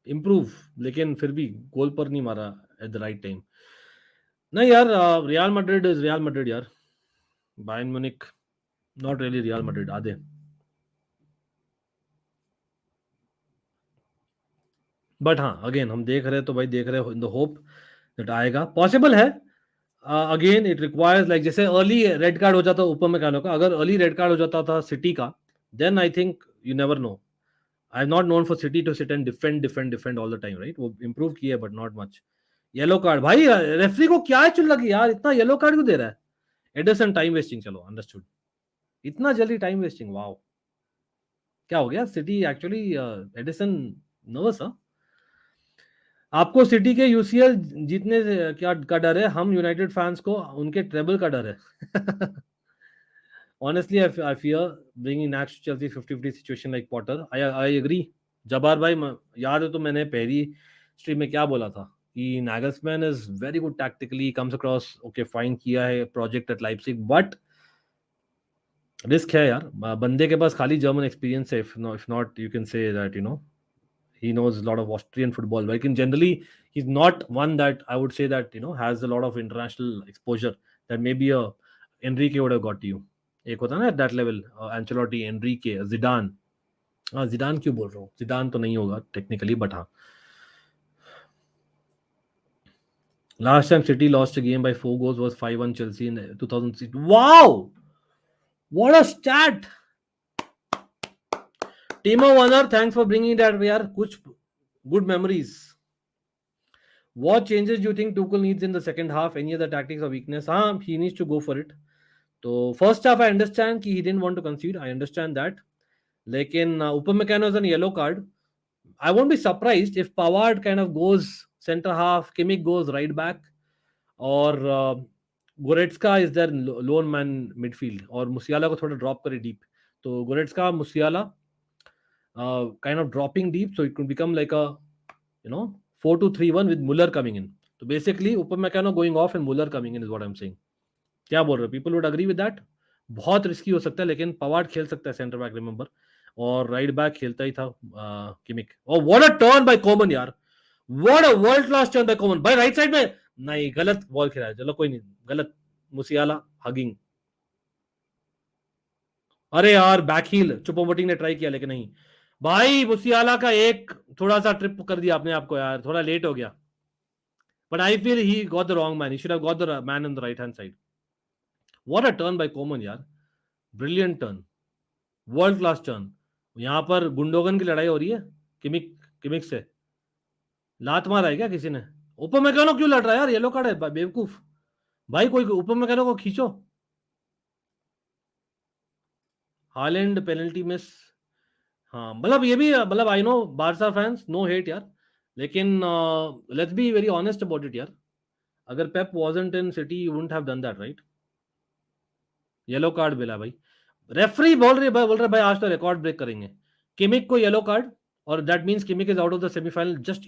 improve, लेकिन फिर भी गोल पर नहीं मारा एट द राइट टाइम. नहीं यार, Real Madrid is Real Madrid यार. Bayern Munich not really Real Madrid आधे. बट हाँ, अगेन हम देख रहे हैं तो भाई देख रहे हो इन द होप दैट आएगा, पॉसिबल है. अगेन इट रिक्वायर्स लाइक जैसे अर्ली रेड कार्ड हो जाता ऊपर में कहने का, अगर अर्ली रेड कार्ड हो जाता था सिटी का, then I think you never know. I am not known for City to sit and defend all the time, right. वो इंप्रूव किया but not much. Yellow card भाई, रेफरी को क्या चुन लगी यार, इतना येलो कार्ड क्यों दे रहा है. एडिसन टाइम वेस्टिंग, चलो अंडरस्टूड. इतना जल्दी टाइम वेस्टिंग, वाओ. क्या हो गया सिटी एक्चुअली, एडिसन नर्वस. आपको सिटी के यूसीएल जीतने से क्या का डर है, हम यूनाइटेड फैंस को उनके ट्रेबल का डर है. Honestly, I fear bringing Nash to Chelsea 50-50 situation like Potter. I agree. जबार भाई याद है तो मैंने पहली स्ट्रीम में क्या बोला था कि Nagelsmann is very good tactically, comes across okay, fine किया है project at Leipzig, but risk है यार. बंदे के पास खाली जर्मन एक्सपीरियंस है. if not you can say that he knows a lot of Austrian football, but generally he's not one that I would say that has a lot of international exposure that maybe a Enrique would have got to you. एक होता है ना at that level, Ancelotti, Enrique, Zidane. Zidane क्यों बोल रहा हूँ, Zidane तो नहीं होगा टेक्निकली, बट हाँ. Last time City lost a game by 4 goals was 5-1 Chelsea in 2006. Wow, what a stat. Timo Werner, thanks for bringing that यार, कुछ good memories. What changes do you think Tuchel needs in the second half? Any other tactics or weakness? हाँ, he needs to go for it. तो first half I understand कि he didn't want to concede, I understand that. लेकिन Upamecano is an yellow card. I won't be surprised if Pavard kind of goes center half, Kimmich goes right back, और Goretzka is their lone man midfield, और Musiala को थोड़ा drop करे deep. तो Goretzka, Musiala kind of dropping deep, so it could become like a 4-2-3-1 with Muller coming in. So basically Upamecano going off and Muller coming in is what I'm saying. क्या बोल रहे हो, people would agree with that. बहुत risky हो सकता है, लेकिन Pavard खेल सकता है सेंटर बैक, रिमेंबर, और राइट बैक खेलता ही था किमिक. और what a turn by Coman यार, what a world class turn by Coman. भाई राइट साइड में नहीं, गलत बॉल खेला है, चलो कोई नहीं, गलत. मुसियाला हगिंग. अरे यार बैक हील चुपोमोटिंग ने ट्राई किया लेकिन नहीं. भाई मुसियाला का एक थोड़ा सा ट्रिप कर दिया आपने आपको यार, थोड़ा लेट हो गया. But I feel he got the wrong man, he should have got the man on the right hand side. What a turn by Coman यार, brilliant turn, world class turn. यहाँ पर गुंडोगन की लड़ाई हो रही है किमिक से. लात मारा है क्या किसी ने? Upamecano क्यों लड़ रहा है यार, येलो कार्ड है बेवकूफ. भाई कोई Upamecano को खींचो. Haaland penalty miss. हाँ मतलब ये भी, मतलब I know Barca fans, no hate यार, लेकिन let's be very honest about it यार. अगर Pep wasn't in City you wouldn't have done that, right. Yellow card मिला भाई. रेफरी बोल रहे भाई आज तो रिकॉर्ड ब्रेक करेंगे. किमिक को येलो कार्ड, और that means Kimmich is out of the semifinal just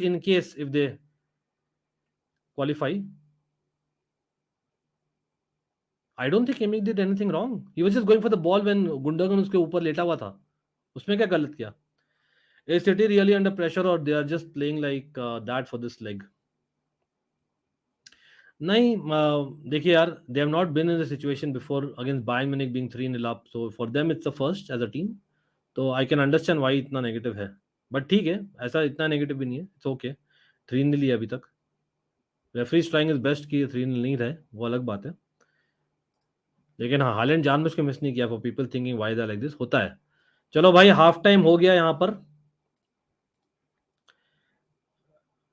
in case if they qualify. I don't think Kimmich did anything wrong. He was just going for the ball when Gundogan उसके ऊपर लेटा हुआ था. उसमें क्या गलत किया? Is City really under pressure और they are just playing like that for this leg? नहीं, देखिए यार, they have not been in the situation before against Bayern Munich being 3-0 up, so for them it's the first as a team. तो I can understand why इतना negative है. But ठीक है, ऐसा इतना नेगेटिव भी नहीं है, इट्स ओके। 3-0 ही है अभी तक। रेफरी ट्राइंग इज बेस्ट कि 3-0 नहीं रहे, वो अलग बात है। लेकिन हाँ, हालैंड जानबूझ के मिस नहीं किया, for people thinking why they like this, होता है। चलो भाई, हाफ टाइम हो गया यहाँ पर।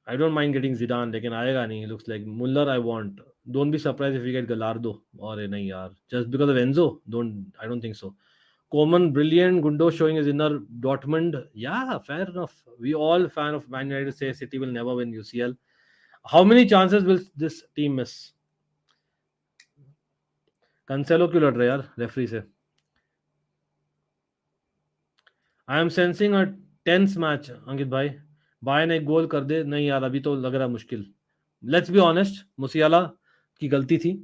I don't mind getting Zidane, लेकिन आएगा नहीं, looks like Muller I want. Don't be surprise if we get Gallardo. और नहीं यार, just because of Enzo, don't, I don't think so. Coman, brilliant. Gundo showing his inner Dortmund. Yeah, fair enough. We all fan of Man United say City will never win UCL. How many chances will this team miss? Cancelo क्यों लड़ रहे यार referee से? I am sensing a tense match, अंकित भाई। Bayern एक गोल कर दे। नहीं यार, अभी तो लग रहा मुश्किल। लेट्स बी ऑनेस्ट, मुसियाला की गलती थी।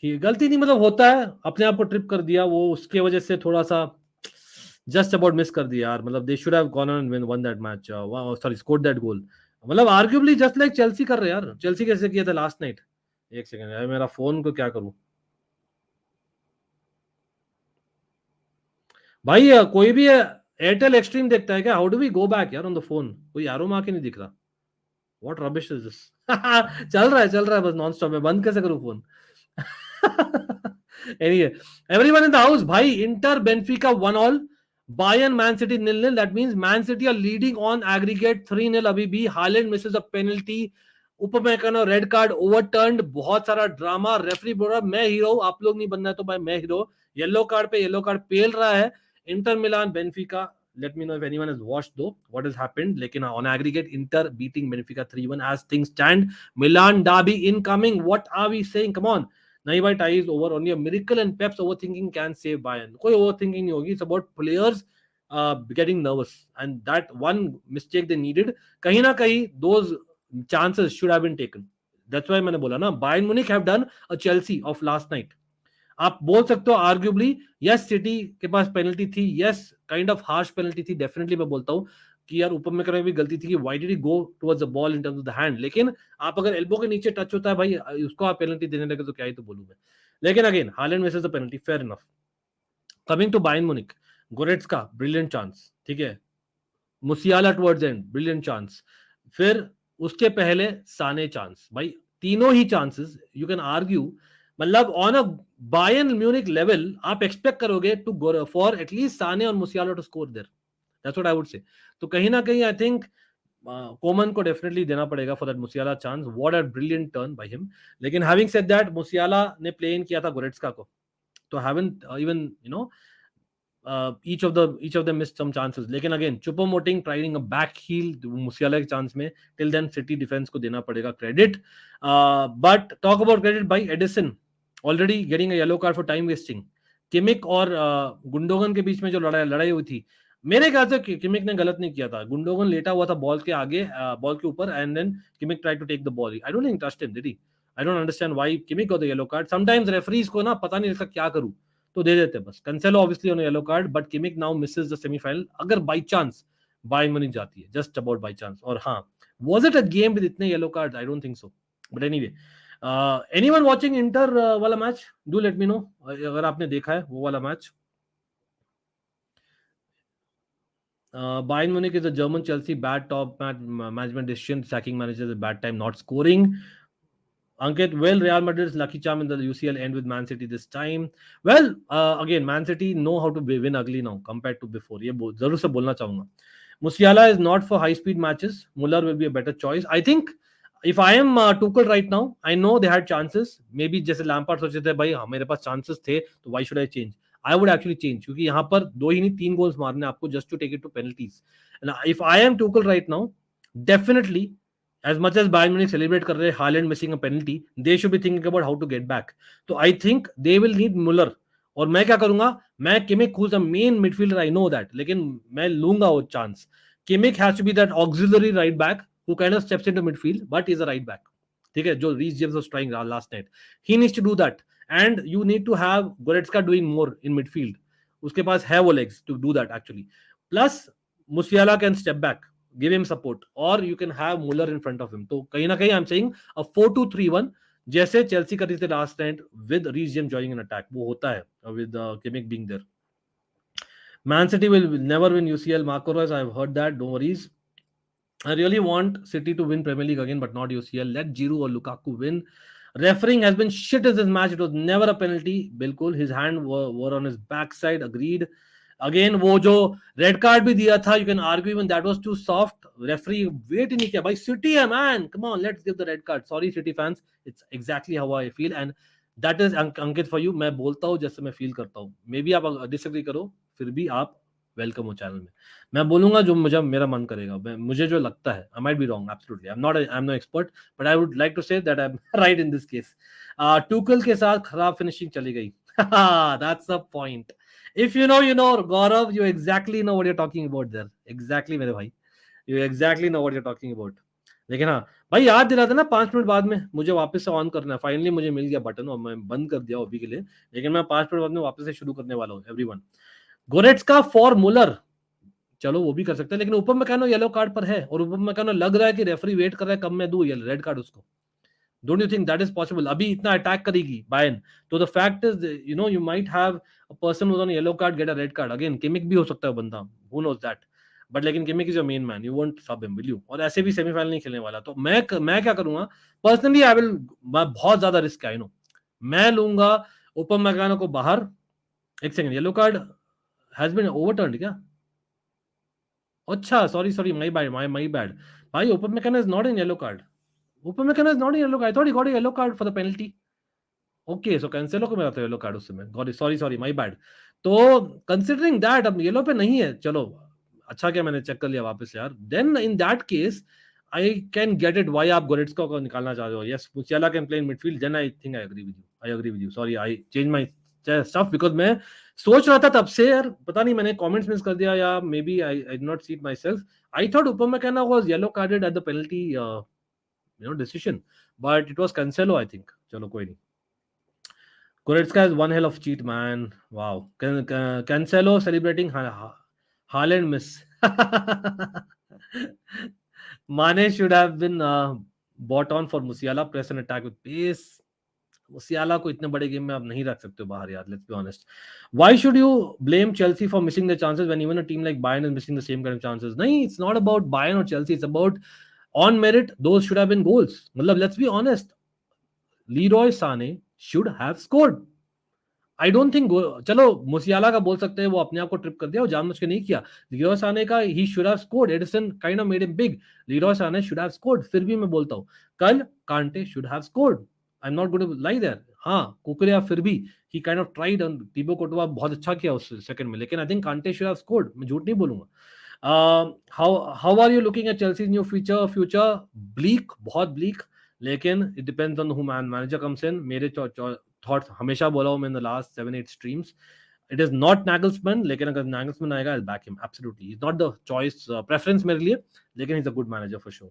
गलती नहीं मतलब होता है, अपने आप को ट्रिप कर दिया वो, उसके वजह से थोड़ा सा जस्ट अबाउट मिस कर दिया यार। मतलब they should have gone on and one that match, sorry scored that goal. मतलब आर्ग्यूबली जस्ट लाइक चेल्सी कर रहे यार। चेल्सी कैसे किया था लास्ट नाइट। एक सेकंड यार, मेरा फोन को क्या करूं भाई। कोई भी एयरटेल एक्सट्रीम देखता है क्या? How do we go back यार ऑन द फोन? कोई एरो मार्क ही नहीं दिख रहा। What rubbish is this? चल रहा है बस नॉन स्टॉप में। बंद कैसे करूं phone? Anyway, everyone in the house, भाई Inter Benfica 1-1, Bayern Man City 0-0। That means Man City are leading on aggregate 3-0 अभी भी। Haaland misses a penalty, Upamecano red card overturned, बहुत सारा ड्रामा। रेफरी बोल रहा मैं हीरो, आप लोग नहीं बनना है तो भाई मैं हीरो। येलो कार्ड पे येलो कार्ड पेल रहा है। Inter Milan Benfica, let me know if anyone has watched though what has happened. लेकिन on aggregate Inter beating Benfica 3-1 as things stand. Milan derby incoming, what are we saying? Come on. नहीं भाई, tie is over. Only a miracle and Pep's overthinking can save Bayern. कोई overthinking नहीं होगी, it's about players getting nervous and that one mistake they needed. कहीं ना कहीं those chances should have been taken. That's why मैंने बोला ना, Bayern Munich have done a Chelsea of last night. आप बोल सकते हो आर्ग्यूबली, यस सिटी के पास पेनल्टी थी, yes kind of harsh penalty थी, डेफिनेटली मैं बोलता हूं कि यार ऊपर में करने भी गलती थी कि why did he go towards the ball in terms of the hand. लेकिन आप अगर एल्बो के नीचे टच होता है भाई, उसको आप पेनल्टी देने लगे तो क्या ही तो बोलूं मैं। लेकिन again Haaland misses the penalty, fair enough. Coming to Bayern Munich, Goretzka brilliant chance, ठीक है। Musiala towards end brilliant chance, फिर उसके पहले साने चांस। भाई तीनों ही चांसेस यू कैन आर्ग्यू, मतलब on a Bayern Munich level आप एक्सपेक्ट करोगे to go for at least Sane और Musiala to score there. That's what I would say. तो कहीं ना कहीं आई थिंक कोमन को डेफिनेटली देना पड़ेगा for that Musiala chance. What a brilliant turn by him. लेकिन हैविंग सेड दैट, मुसियाला ने प्ले इन किया था गोरेट्स्का को, तो haven't even you know each of them missed some chances. लेकिन again Choupo Moting trying a back heel Musiala के chance में, till then city defence को देना पड़ेगा credit. But talk about credit by Edison, already getting a yellow card for time wasting. Kimmich और Gundogan के बीच में जो लड़ाई हुई थी, मेरे ख्याल से किमिक ने गलत नहीं किया था। गुंडोगन लेटा हुआ था बॉल के आगे, बॉल के ऊपर, and then Kimmich try to take the ball. I don't think touched him, did he? I don't understand why Kimmich got the yellow card. Sometimes referees को ना पता नहीं लगता क्या करूं, तो दे देते बस। Cancelo obviously on yellow card, but Kimmich now misses the semifinal अगर बाय चांस बायर्न म्यूनिख जाती है, जस्ट अबाउट बाय चांस। और हाँ, was it a game with इतने yellow card? I don't think so. But anyway, anyone watching Inter वाला match, do let me know अगर आपने देखा है वो वाला match. Bayern Munich is a German Chelsea, bad top management decision, sacking managers at bad time, not scoring. Ankit, will Real Madrid's lucky charm in the UCL end with Man City this time? Well, again, Man City know how to win ugly now compared to before. ये जरूर से बोलना चाहूंगा। Musiala is not for high-speed matches. Muller will be a better choice. I think if I am Tuchel right now, I know they had chances. Maybe जैसे Lampard सोचे थे भाई मेरे पास chances थे, तो why should I change? I would actually change, क्योंकि यहाँ पर 2 ही नहीं 3 goals मारने आपको just to take it to penalties. And if I am Tuchel right now, definitely, as much as Bayern Munich celebrate कर रहे हैं Haaland missing a penalty, they should be thinking about how to get back. तो I think they will need Muller. और मैं क्या करूंगा, मैं Kimmich who's the main midfielder, I know that, लेकिन मैं लूंगा वो chance. Kimmich has to be that auxiliary right back who kind of steps into midfield, but is a right back, ठीक है, जो Reece James was trying last night. He needs to do that, and you need to have Goretzka doing more in midfield. उसके पास है वो legs to do that actually. Plus Musiala can step back, give him support, or you can have Muller in front of him. तो कहीं ना कहीं I'm saying a 4-2-3-1 जैसे Chelsea कर रही थी last night with Reece James joining in attack, वो होता है with Kimmich being there. Man City will never win UCL. Marco Reus, I've heard that. No worries. I really want City to win Premier League again, but not UCL. Let Giroud or Lukaku win. Refereeing has been shit in this match. It was never a penalty. बिल्कुल. His hand were on his backside. Agreed. Again, वो जो red card भी दिया था, you can argue even that was too soft. Referee wait ही नहीं किया. भाई City है man. Come on, let's give the red card. Sorry City fans. It's exactly how I feel and that is Ankit for you. मैं बोलता हूँ जैसे मैं feel करता हूँ. Maybe आप disagree करो, फिर भी आप वेलकम हो चैनल में. मैं बोलूंगा जो मुझे मेरा मन करेगा, मुझे जो लगता है. I might be wrong, absolutely. I am no expert, but I would like to say that I am right in this case. Tuchel के साथ खराब फिनिशिंग चली गई. That's a point. If you know Gaurav, you exactly know what you are talking about there. Exactly मेरे भाई, you exactly know what you are talking about. लेकिन हाँ भाई, याद दिला देना 5 मिनट बाद में मुझे वापस से ऑन करना है. फाइनली मुझे मिल गया बटन और मैं बंद कर दिया अभी के लिए, लेकिन मैं 5 मिनट बाद में वापस से शुरू करने वाला हूँ. एवरीवन, गोरेट्स्का फॉर मुलर, चलो वो भी कर सकते हैं, लेकिन ऊपर में कहना येलो कार्ड पर है और ऊपर में कहना लग रहा है कि रेफरी वेट कर रहा है कब मैं दूं ये रेड कार्ड उसको. Don't you think that is possible? अभी इतना अटैक करेगी बायर्न, तो the fact is you might have a person who's on yellow card get a red card. Again Kimmich भी हो सकता है बंदा, हु नोस दैट, बट लेकिन Kimmich is your main man, you won't sub him, will you? और ऐसे भी semifinal नहीं खेलने वाला, तो मैं क्या करूंगा पर्सनली, आई विल, बहुत ज्यादा रिस्क है, मैं लूंगा ऊपर मैकानो को बाहर. एक second, yellow card has been overturned क्या? अच्छा, sorry, my bad. भाई, Upamecano is not in yellow card. Upamecano is not in yellow card. I thought he got a yellow card for the penalty. Okay, so Cancelo को मिला था yellow card उस समय. Got it. Sorry, my bad. तो considering that अब yellow पे नहीं है, चलो अच्छा क्या मैंने चेक कर लिया वापस यार. Then in that case, I can get it why आप गोरेट्स्का को निकालना चाह रहे हो. Yes, Musiala can play in midfield. Then I think I agree with you. Sorry, I changed my stuff because मैं सोच रहा था तब से यार, पता नहीं मैंने कमेंट्स मिस कर दिया या maybe I did not see it myself. आई थॉट Upamecano was yellow carded at the penalty decision, but it was Cancelo, I think. चलो कोई नहीं. Goretzka is one hell of cheat, man. Wow. Cancelo celebrating Haaland miss. Mane should have been bought on for Musiala. Press and attack with pace. Musiala को इतने बड़े game में आप नहीं रख सकते हो बाहर यार. Let's be honest. Why should you blame Chelsea for missing the chances when even a team like Bayern is missing the same kind of chances? नहीं, it's not about Bayern or Chelsea. It's about on merit. Those should have been goals. मतलब let's be honest. Leroy Sané should have scored. I don't think चलो मुसियाला का बोल सकते हैं वो अपने आप को ट्रिप कर दिया, वो जानबूझ के नहीं किया. लीरॉय साने का he should have scored. Edison kind of made him big. लीरॉय Sane should have scored. फिर भी मैं बोलता हूँ कल कांटे should have scored. I'm not going to lie there. हाँ, कुकरिया फिर भी he kind of tried and टीबो Kotwa बहुत अच्छा किया उस सेकंड में, लेकिन I think कांटे should have scored. मैं झूठ नहीं बोलूंगा. How are you looking at Chelsea's new future? Bleak, बहुत bleak. लेकिन it depends on who manager comes in. मेरे thoughts हमेशा बोला हूँ मैं in the last 7-8 streams. It is not Nagelsmann, लेकिन अगर Nagelsmann आएगा, I'll back him absolutely. He's not the choice preference मेरे लिए, लेकिन he's a good manager for sure.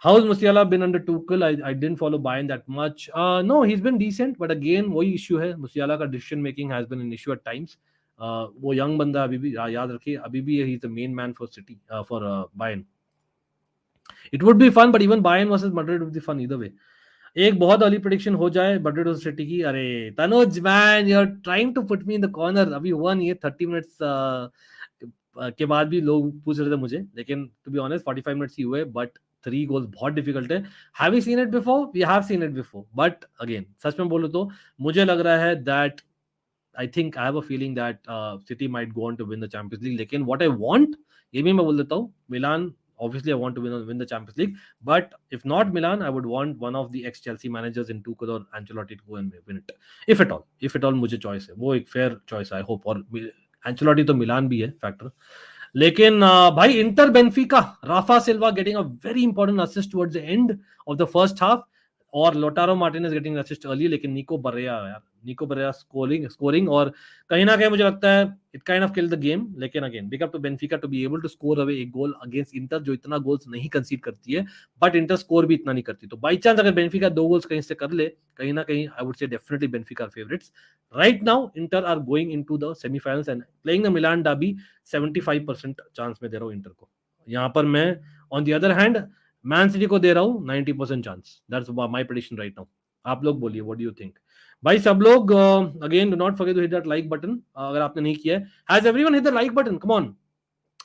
How's Musiala been under Tuchel? I didn't follow Bayern that much. No, he's been decent, but again वही issue है. Musiala का decision making has been an issue at times. वो young बंदा अभी भी याद रखिए, अभी भी he's the main man for City, for Bayern. It would be fun, but even Bayern versus Madrid would be fun either way. एक बहुत अर्ली प्रेडिक्शन हो जाए Madrid और सिटी की. अरे Tanuj man, you are trying to put me in the corner. अभी हुआ नहीं है, 30 मिनट्स के बाद भी लोग पूछ रहे थे मुझे, लेकिन टू बी ऑनेस्ट 45 मिनट्स ही हुए, बट 3 गोल्स बहुत डिफिकल्ट है. Have you seen it before? We have seen it before, but again सच में बोलो तो मुझे लग रहा है that I think I have a feeling that City might go on to win the Champions League. लेकिन व्हाट आई वांट, ये भी मैं बोल देता हूँ, मिलान obviously I want to win the Champions League, but if not Milan, I would want one of the ex-Chelsea managers in Tuchel or Ancelotti to go and win it, if at all मुझे choice है, वो एक fair choice है, I hope. और Ancelotti तो मिलान भी है factor. लेकिन भाई Inter Benfica, Rafa Silva getting a very important assist towards the end of the first half, और लोटारो मार्टिनेज गेटिंग असिस्ट अर्ली. लेकिन निको बरेरा स्कोरिंग और कहीं ना कहीं मुझे लगता है it kind of kill the game. लेकिन again big up to Benfica to be able to score away एक गोल अगेंस्ट इंटर, जो इतना गोल्स नहीं कंसीड करती है, बट इंटर स्कोर भी इतना नहीं करती. तो बाई चांस अगर बेनफिका 2 गोल्स कहीं से कर ले, कहीं ना कहीं I would say definitely Benfica favourites. Right now Inter are going into the semifinals and playing the Milan derby. 75% chance में दे रहा हूँ इंटर को. यहाँ पर मैं on the other hand Man City को दे रहा हूँ 90% chance. That's my prediction right now. आप लोग बोलिए, व्हाट डू यू थिंक भाई? सब लोग again do not forget to hit that like button अगर आपने नहीं किया है. Has everyone hit the like button? Come on,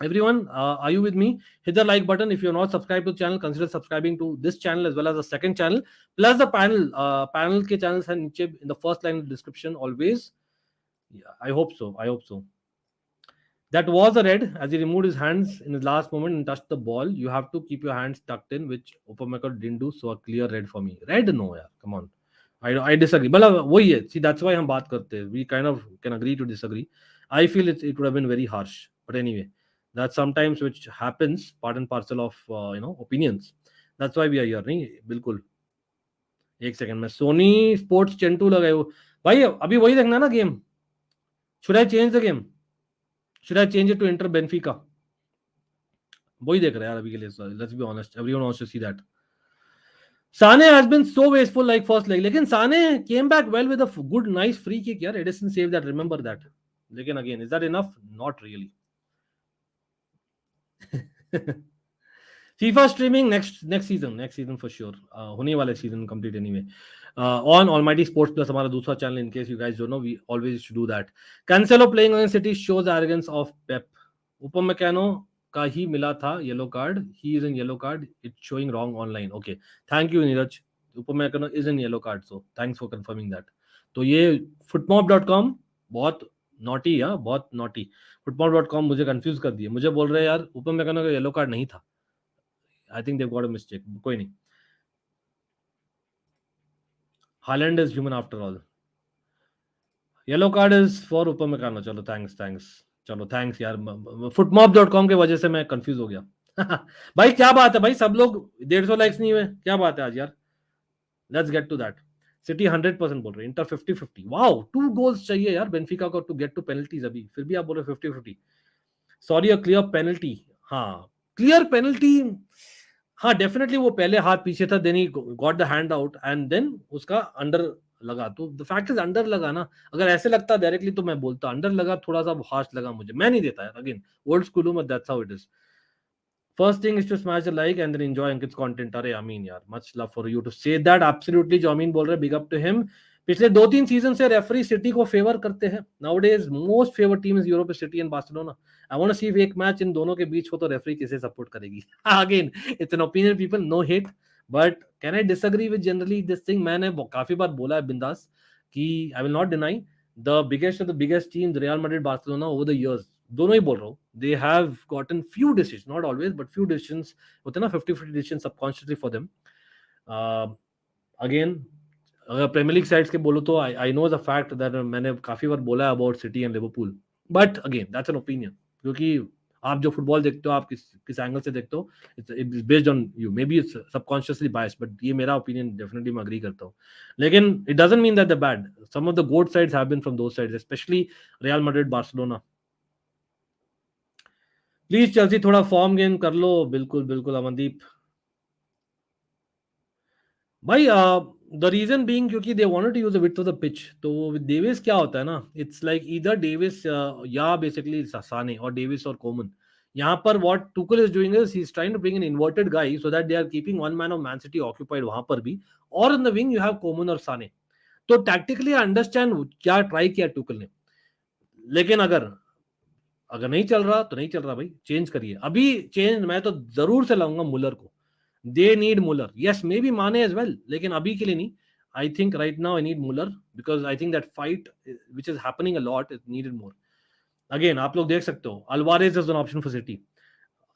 Everyone, are you with me? Hit the like button. If you're not subscribed to the channel, consider subscribing to this channel as well as the second channel. Plus the panel. Panel के channels हैं नीचे in the first line of the description always. Yeah, I hope so. I hope so. That was a red as he removed his hands in the last moment and touched the ball. You have to keep your hands tucked in, which Upamecano didn't do. So a clear red for me. Red no, yeah. Come on. I disagree. मतलब वही है. See, that's why हम बात करते हैं. We kind of can agree to disagree. I feel it would have been very harsh. But anyway, that's sometimes which happens, part and parcel of opinions. That's why we are here. नहीं बिल्कुल. एक second में Soni sports चेंटू लगाए हो भाई. अभी वही देखना ना game. Should I change the game? Should I change it to Inter Benfica? वही देख रहे हैं यार अभी के लिए. Let's be honest. Everyone wants to see that. Sane has been so wasteful like first leg. लेकिन Sane came back well with a good, nice free kick. यार Edison saved that. Remember that. लेकिन again, is that enough? Not really. FIFA streaming next season for sure. होने वाले season complete anyway. On Almighty Sports Plus हमारा दूसरा channel. In case you guys don't know, we always used to do that. Cancelo playing against City shows arrogance of Pep. Upamecano का ही मिला था yellow card. He is in yellow card. It's showing wrong online. Okay. Thank you Neeraj. Upamecano is in yellow card. So thanks for confirming that. तो ये footmob.com बहुत naughty है. बहुत naughty. footmob.com मुझे confuse कर दिया. मुझे बोल रहे यार Upamecano का येलो कार्ड नहीं था. I think they've got a mistake. कोई नहीं. Haaland is human after all. Yellow card is for Upamecano. चलो thanks. चलो थैंक्स यार. footmob.com के वजह से मैं कंफ्यूज हो गया. भाई क्या बात है भाई. सब लोग 150 लाइक्स नहीं हुए. क्या बात है आज यार. Let's get to that. City 100% बोल रहे हैं. इंटर 50-50. वाओ 2 गोल्स चाहिए यार बेंफिका को टू गेट टू पेनल्टीज. अभी फिर भी आप बोल रहे 50-50. Sorry a clear penalty. हाँ क्लियर पेनल्टी. हाँ डेफिनेटली वो पहले हाथ पीछे था. Then he got the hand out and then उसका अंडर लगा. तो द फैक्ट इज अंडर लगा ना. अगर ऐसे लगता डायरेक्टली तो मैं बोलता. अंडर लगा थोड़ा सा हार्श लगा मुझे. मैं नहीं देता यार. अगेन ओल्ड स्कूल हूं. That's how it is. First thing is to smash the like and then enjoy Ankit's content. अरे Amin यार, much love for you to say that. Absolutely जो Amin बोल रहे हैं, big up to him. पिछले 2-3 season से referee city को favour करते हैं. Nowadays most favorite team is Europe, City and Barcelona. I want to see if एक मैच इन दोनों के बीच हो तो रेफरी किसे सपोर्ट करेगी. Again, it's an opinion people, no hate. But can I disagree with generally this thing? मैंने काफी बार बोला है बिंदास कि I will not deny the biggest of the biggest teams, Real Madrid, Barcelona over the years. दोनों ही बोल रहा हूँ. They have gotten few decisions, not always, but few decisions होते ना 50-50 decisions subconsciously for them. Again, अगर premiere league sides के बोलो तो I know the fact that मैंने काफी बार बोला है about City and Liverpool. But again, that's an opinion. क्योंकि आप जो फुटबॉल देखते हो, आप किस एंगल से देखते हो, it's based on you. Maybe it's subconsciously biased, but ये मेरा opinion definitely मैं agree करता हूँ. लेकिन it doesn't mean that they're bad. Some of the GOAT sides have been from those sides, especially Real Madrid, Barcelona. Please Chelsea थोड़ा form gain कर लो. बिल्कुल अमनदीप भाई. द रीजन बीइंग क्योंकि they wanted to use the width of the pitch. तो Davies क्या होता है ना, इट्स लाइक ईदर डेविस या बेसिकली साने और डेविस और कोमन. यहाँ पर what Tuchel is doing is he is trying to bring an inverted guy so that they are keeping one man of Man City occupied वहां पर भी, और in the wing you have Coman और Sane. तो tactically understand क्या try किया Tuchel ने. लेकिन अगर नहीं चल रहा तो नहीं चल रहा भाई, चेंज करिए. अभी चेंज मैं तो जरूर से लाऊंगा मुलर को. They need Muller. Yes may be Mane as well, लेकिन अभी के लिए नहीं. I think right now I need Muller because I think that fight which is happening a lot is needed more. Again आप लोग देख सकते हो Alvarez is an option for City.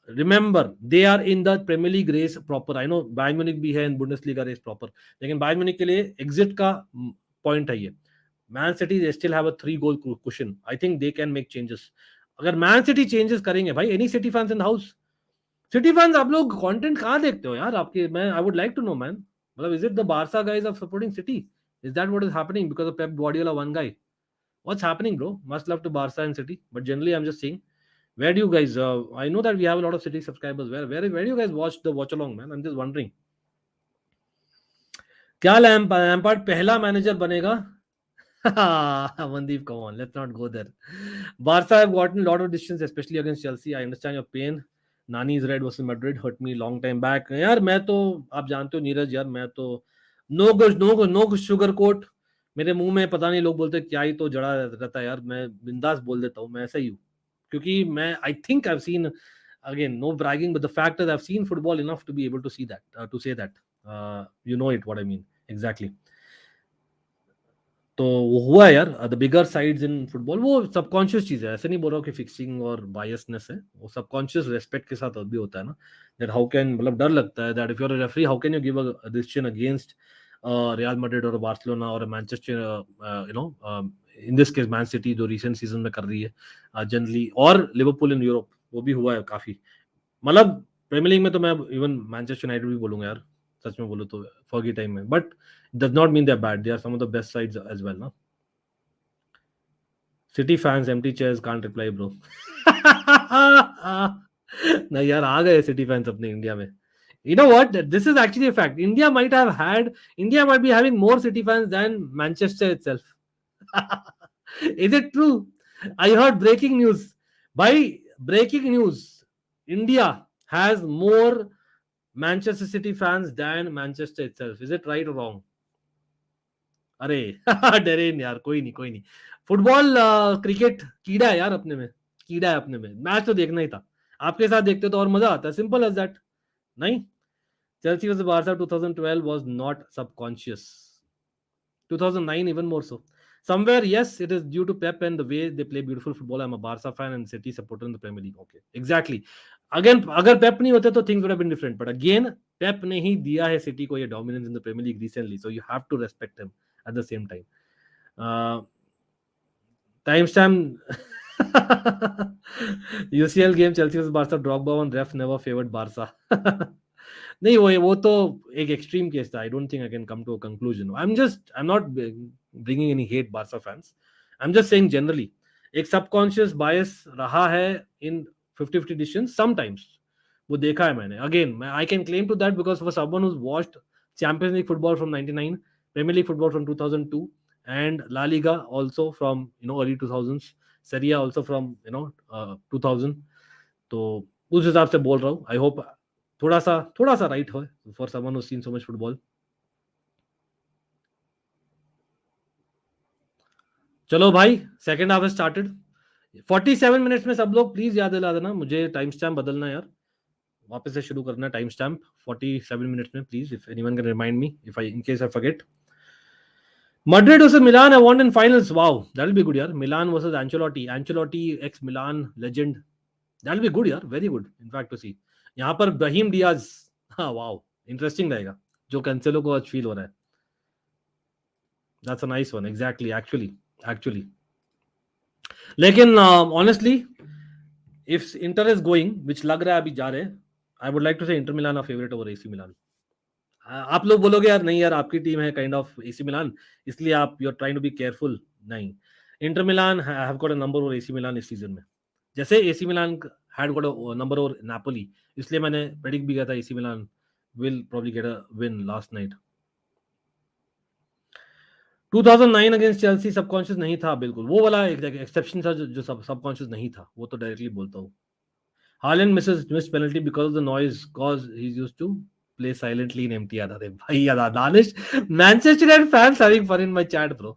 Remember they are in the premiere League race proper. I know Bayern Munich भी है in Bundesliga race proper, लेकिन Bayern Munich के लिए एग्जिट का पॉइंट है ये. Man City they still have a 3 goal cushion. I think they can make changes. अगर Man City changes करेंगे भाई, any City fans in the house. City fans आप लोग कंटेंट कहां देखते हो यार आपके. मैं I would like to know man. मतलब is it the Barca guys of supporting City? Is that what is happening because of Pep Guardiola one guy? What's happening bro? Must love to Barca and City, but generally I am just saying where do you guys I know that we have a lot of city subscribers. Where do you guys watch the Watchalong, man? I'm just wondering. क्या Lampard पहला manager बनेगा? Mandeep, come on, let's not go there. Barca have gotten a lot of distance, especially against Chelsea. I understand your pain. Nani's red versus Madrid hurt me long time back. यार मैं तो आप जानते हो नीरज यार, मैं तो नो शुगर कोट. मेरे मुंह में पता नहीं लोग बोलते क्या ही तो जड़ा रहता है यार. मैं बिंदास बोल देता हूँ, मैं ऐसा ही हूँ. क्योंकि मैं आई think I have seen, again no bragging, but the fact is I've seen football enough to be able to see that, to say that, you know it what I mean exactly. तो वो हुआ है यार, the bigger sides in football, वो subconscious चीज है, ऐसे नहीं बोल रहा हूँ कि फिक्सिंग और बायसनेस है, वो सबकॉन्शियस रेस्पेक्ट के साथ भी होता है ना, दैट हाउ कैन, मतलब डर लगता है that if you are a referee how can you give a decision against Real Madrid और बार्सिलोना और Manchester, you know in this case Man City जो रिसेंट सीजन में कर रही है जनरली, और लिवरपूल इन यूरोप, वो भी हुआ है काफी, मतलब प्रीमियर लीग में तो मैं इवन मैनचेस्टर यूनाइटेड भी बोलूंगा यार, सच में बोलो तो फर्गी टाइम में, but does not mean they're bad. They are some of the best sides as well, no? City fans, empty chairs, can't reply, bro. नहीं यार, आ गए सिटी फैंस अपने इंडिया में. You know what? This is actually a fact. India might be having more City fans than Manchester itself. Is it true? I heard breaking news. By breaking news, India has more Manchester City fans than Manchester itself. Is it right or wrong? अरे डरे यार, कोई नहीं. Football cricket कीड़ा है यार अपने में, कीड़ा है अपने में. मैच तो देखना ही था, आपके साथ देखते तो और मजा आता है, सिंपल एज दैट. नहीं, Chelsea versus Barca 2012 was not subconscious. 2009 even more so. Somewhere, yes, it is due to Pep and the way they play beautiful football. I'm a Barca fan and City supporter in the Premier League. Okay, exactly. Again, अगर Pep नहीं होते तो things would have been different. But again, Pep ने ही दिया है City को ये dominance in the Premier League recently. So you have to respect him at the same time. Timestamp. UCL game Chelsea versus Barca, Drogba on ref never favored Barca. नहीं, वो तो एक extreme case था. I don't think I can come to a conclusion. I am not bringing any hate Barca fans. I am just saying generally एक subconscious bias रहा है इन 50-50 decisions sometimes, वो देखा है मैंने. Again I can claim to that because for someone who's watched Champions League football from 99, Premier League football from 2002 and La Liga also from, you know, early 2000s, Serie A also from, you know, 2000. तो उस हिसाब से बोल रहा हूँ. I hope थोड़ा सा right हो for someone who seen so much football. चलो भाई, सेकंड हाफ स्टार्टेड. 47 मिनट्स में सब लोग प्लीज याद दिला देना मुझे, टाइम स्टैम्प बदलना यार, वापस से शुरू करना है टाइम स्टैम्प 47 मिनट्स में please. If anyone can remind me if I in case I forget. Madrid versus Milan, I won in finals. Wow, that'll be good, yaar. Milan versus Ancelotti, ex-Milan legend. That'll be good, yaar. Very good, in fact, to see. यहाँ पर Brahim Diaz, हाँ wow, interesting रहेगा, जो Cancelo को आज feel हो रहा है. That's a nice one, exactly, actually. लेकिन honestly, if Inter is going, which लग रहा है अभी जा रहे हैं, I would like to say Inter Milan are favorite over AC Milan. आप लोग बोलोगे यार नहीं यार आपकी टीम है काइंड ऑफ एसी मिलान, इसलिए आप you are trying to be careful. नहीं, Inter Milan have got a number over AC Milan इस सीजन में, जैसे AC Milan had got a number over Napoli. इसलिए मैंने प्रेडिक्ट भी किया था AC Milan will probably get a win last night. 2009 against Chelsea subconscious नहीं था, बिल्कुल वो वाला एक एक्सेप्शन था जो सबकॉन्शियस नहीं था, वो तो डायरेक्टली बोलता हूँ. Haaland missed penalty because of the noise cause he is used to play silently in empty. भाई Danish, Manchester United fans having fun in my chat bro.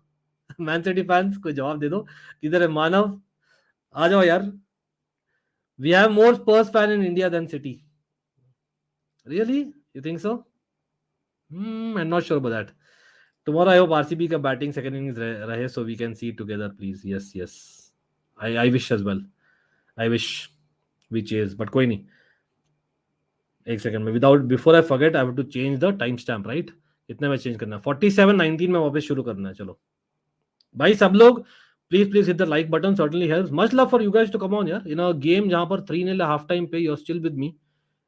Man city fans को जवाब दे दो, किधर है मानव, आ जाओ यार. we have more Spurs fan in India than City. Really, you think so? I'm not sure about that. Tomorrow I hope RCB का batting second innings रहे so we can see it together please. Yes, I wish as well. I wish we chase, but कोई नहीं. एक second में before I forget I have to change the time stamp, right? इतने में change करना है, 47:19 में वापस शुरू करना है. चलो भाई सब लोग please hit the like button, certainly helps. Much love for you guys to come on यार. इन अ गेम जहां पर 3-0 हाफ टाइम पे you are still with me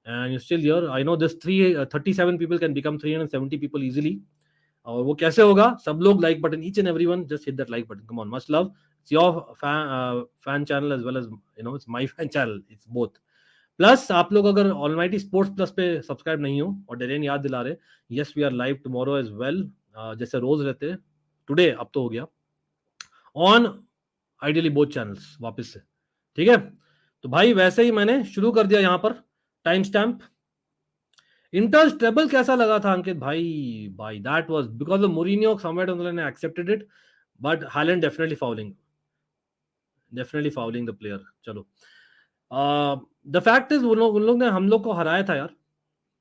and you still here. I know this 37 people can become 370 people easily. और वो कैसे होगा? सब लोग like button, each and everyone just hit that like button. Come on, much love. It's your fan channel as well as you know it's my fan channel, it's both. Plus आप लोग अगर Almighty Sports Plus पे subscribe नहीं हो और Darren याद दिला रहे, yes we are live tomorrow as well, जैसे रोज रहते हैं. टुडे अब तो हो गया ऑन आइडियली बोथ चैनल्स वापस से, ठीक है? तो भाई वैसे ही मैंने शुरू कर दिया यहाँ पर टाइम स्टैम्प. इंटर्स ट्रेबल कैसा लगा था अंकित भाई? That was because of Mourinho, somewhere उन्होंने accepted it, but Haaland definitely fouling. Definitely fouling the player. चलो. The fact is उन लोग ने हम लोग को हराया था यार,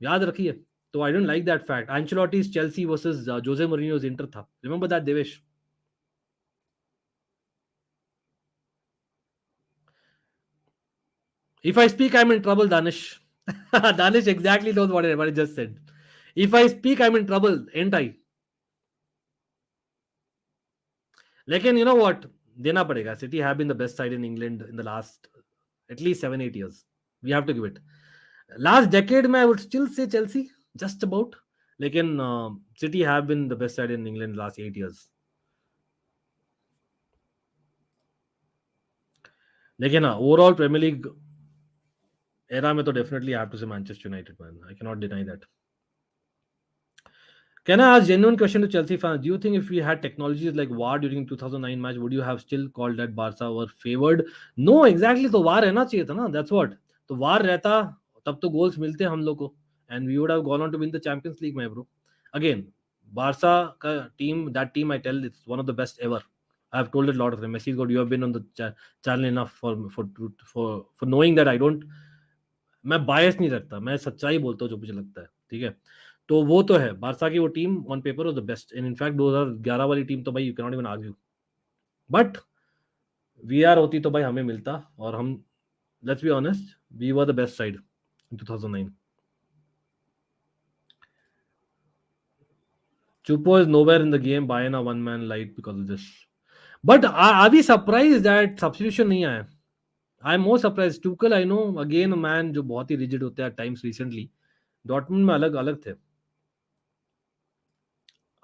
याद रखिए. तो I don't like that fact. Ancelotti's Chelsea versus Jose Mourinho's Inter था. Remember that, Devesh? If I speak, I'm in trouble, Danish. Danish exactly knows what I just said. If I speak, I'm in trouble, ain't I? लेकिन you know what? देना पड़ेगा. City have been the best side in England in the last at least 7-8 years. We have to give it. Last decade, I would still say Chelsea, just about. लेकिन City have been the best side in England last 8 years. लेकिन overall Premier League era में तो definitely I have to say Manchester United, man. I cannot deny that. Can I ask genuine question to Chelsea fans? Do you think if we had technologies like VAR during 2009 match, would you have still called that Barca were favored? No, exactly. तो VAR रहना चाहिए था ना. That's what. तो VAR रहता तब तो goals मिलते हम लोग को, and we would have gone on to win the Champions League, my bro. Again, Barca का team, that team I tell, it's one of the best ever. I have told it a lot of them. Messi, God, you have been on the channel enough for knowing that I don't. मैं bias नहीं रखता, मैं सच्चाई बोलता हूँ जो मुझे लगता है, ठीक है. तो वो तो है, बारसा की वो team on paper was the best, and in fact 2011 वाली टीम तो भाई you can not even argue, but VAR होती तो भाई हमें मिलता, और हम, let's be honest, we were the best side in 2009. Chupo is nowhere in the game. Bayern a one man light because of this. But are we surprised that substitution नहीं आया? I'm more surprised. Tuchel, I know, again a man जो बहुत ही rigid होते हैं at times recently. Dortmund में अलग अलग थे.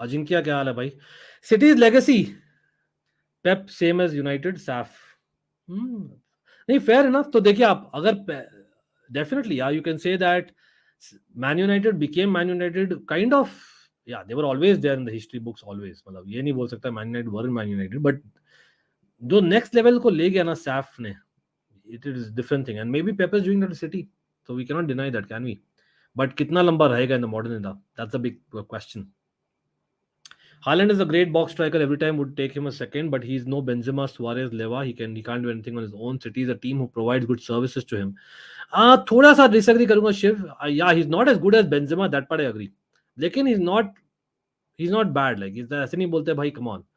अजिंक्य क्या हाल है भाई? City's legacy, Pep same as United, SAF. नहीं, फेयर इनफ. तो देखिए आप, अगर डेफिनेटली या you can say that Man United became Man United kind of, या they were always there in the history books always. मतलब ये नहीं बोल सकता Man United were Man United, but जो नेक्स्ट लेवल को ले गया ना सैफ ने, it is different thing, and maybe Pep is doing that City, so we can not deny that, can we? But कितना लंबा रहेगा in the modern era, that's a big question. Haaland is a great box striker. Every time would take him a second, but he's no Benzema, Suarez, Leva. He can't do anything on his own. City is a team who provides good services to him. थोड़ा सा disagree करूंगा Shiv. Yeah, he's not as good as Benzema. That part I agree. लेकिन he's not bad. Like ऐसे नहीं बोलते भाई, come on.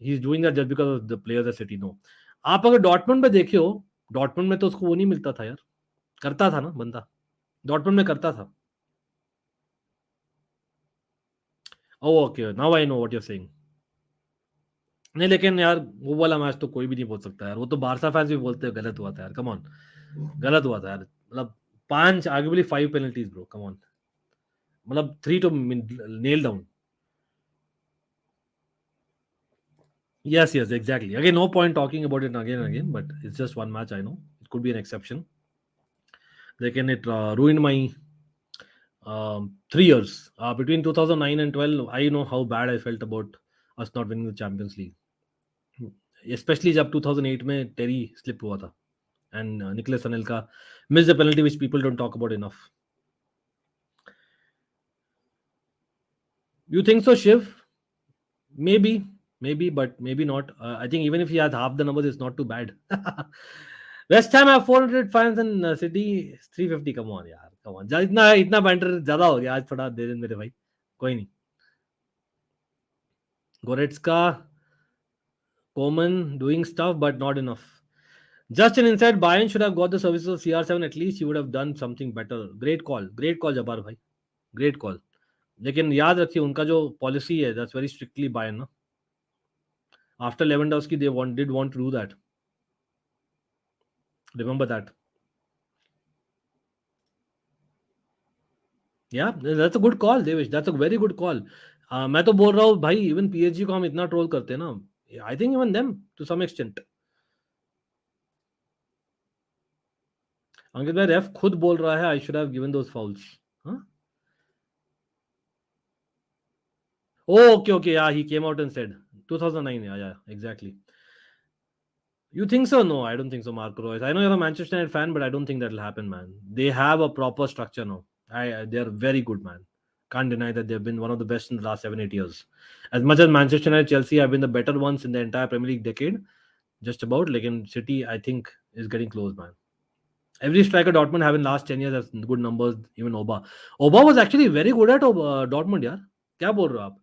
He's doing that just because of the players at City. No. आप अगर डॉर्टमुंड में देखियो, डॉर्टमुंड में तो उसको वो नहीं मिलता था यार. करता था ना बंदा, डॉर्टमुंड में करता था. Oh, okay. Now I know what you're saying. नहीं, लेकिन यार वो वाला मैच तो कोई भी नहीं बोल सकता यार. वो तो बारसा फैंस भी बोलते हैं गलत हुआ था यार. कम ऑन, गलत हुआ था यार. मतलब 5, आर्गुबली 5 पेनल्टीज ब्रो. कम ऑन, मतलब 3 to nail down. Yes, exactly. Again, no point talking about it again and again, but it's just one match. I know it could be an exception. लेकिन it ruined my 3 years between 2009 and 12. I know how bad I felt about us not winning the Champions League, especially जब 2008 में टेरी slip हुआ था and Nicholas Anelka missed the penalty, which people don't talk about enough. You think so, Shiv? Maybe, but maybe not. I think even if he has half the numbers, it's not too bad. West Ham have 400 fans and City 350. Come on यार, come on. इतना banter ज्यादा हो गया आज, थोड़ा दे दे मेरे भाई. कोई नहीं. Goretzka, Coman doing stuff, but not enough. Just an insight, Bayern should have got the services of CR7. At least he would have done something better. Great call Jabbar भाई, great call. लेकिन याद रखिए उनका जो पॉलिसी है, that's very strictly Bayern ना. After Lewandowski, they did want to do that. Remember that. Yeah, that's a good call, Devish. That's a very good call. मैं तो बोल रहा हूँ भाई, इवन PSG को हम इतना ट्रोल करते हैं ना, I think even them to some extent. अंकित भाई, रेफ खुद बोल रहा है I should have given those fouls. Huh? Oh, okay. Yeah, he came out and said 2009. Yeah, exactly. You think so? No, I don't think so, Marco Reus. I know you're a Manchester United fan, but I don't think that'll happen, man. They have a proper structure now. They're very good, man. Can't deny that they've been one of the best in the last 7-8 years. As much as Manchester United, Chelsea have been the better ones in the entire Premier League decade, just about. Lekin City, I think, is getting close, man. Every striker Dortmund have in last 10 years has good numbers. Even Oba was actually very good at Dortmund, यार. क्या बोल रहे हो आप?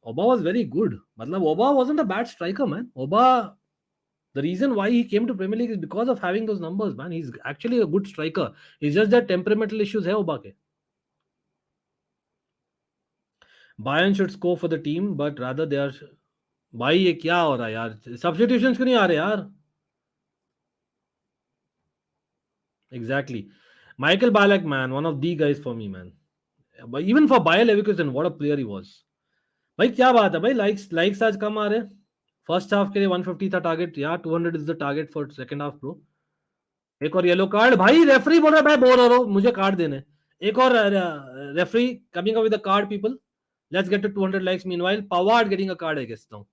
Oba was very good. मतलब Oba wasn't a bad striker, man. Oba, the reason why he came to Premier League is because of having those numbers, man. He's actually a good striker. It's just that temperamental issues है Oba के. Bayern should score for the team, but rather they are. भाई ये क्या हो रहा है यार? Substitutions क्यों नहीं आ रहे यार? Exactly. Michael Ballack, man, one of the guys for me, man. But even for Bayer Leverkusen, what a player he was. भाई क्या बात है भाई, लाइक्स आज कम आ रहे हैं. फर्स्ट हाफ के लिए 150 था टारगेट, यार 200 is the target for second half bro. एक और येलो कार्ड. भाई रेफरी बोल रहा है, भाई बोल रहा हूं मुझे कार्ड देने. एक और referee coming up with the card people. Let's get to 200 likes. Meanwhile Pavard getting a card, I guess now.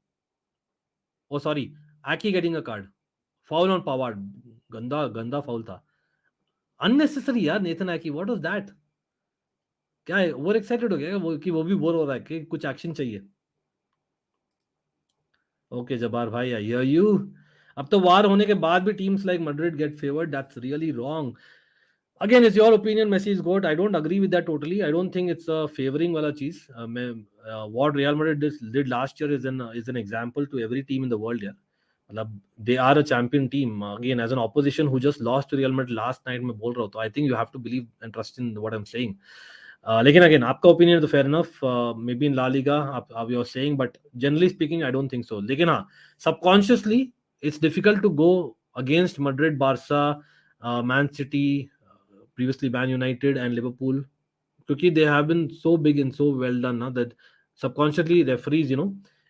Oh sorry, Ake getting a card. Foul on Pavard. गंदा फाउल था. अननेसेसरी यार. Nathan Ake, what was that? क्या है, over excited हो गया वो भी bore हो रहा है कि कुछ एक्शन चाहिए. ओके जबार भाई, आई हियर यू. अब तो वार होने के बाद भी teams like Madrid get favoured. That's really wrong. Again it's your opinion. Messi is good. I don't agree with that totally. I don't think it's a favouring वाला चीज. What Real Madrid did last year is an example to every team in the world यार. मतलब they are a champion team. Again as an opposition who just lost to Real Madrid last night में बोल रहा हूं, तो I think you have to believe and trust in what I am saying. लेकिन again आपका opinion तो fair enough. Maybe in La Liga आप you are saying, but generally speaking I don't think so. लेकिन हाँ, subconsciously it's difficult to go against Madrid, Barca, Man City, previously Man United and Liverpool, क्योंकि they have been so big and so well done ना, that subconsciously referees, you know,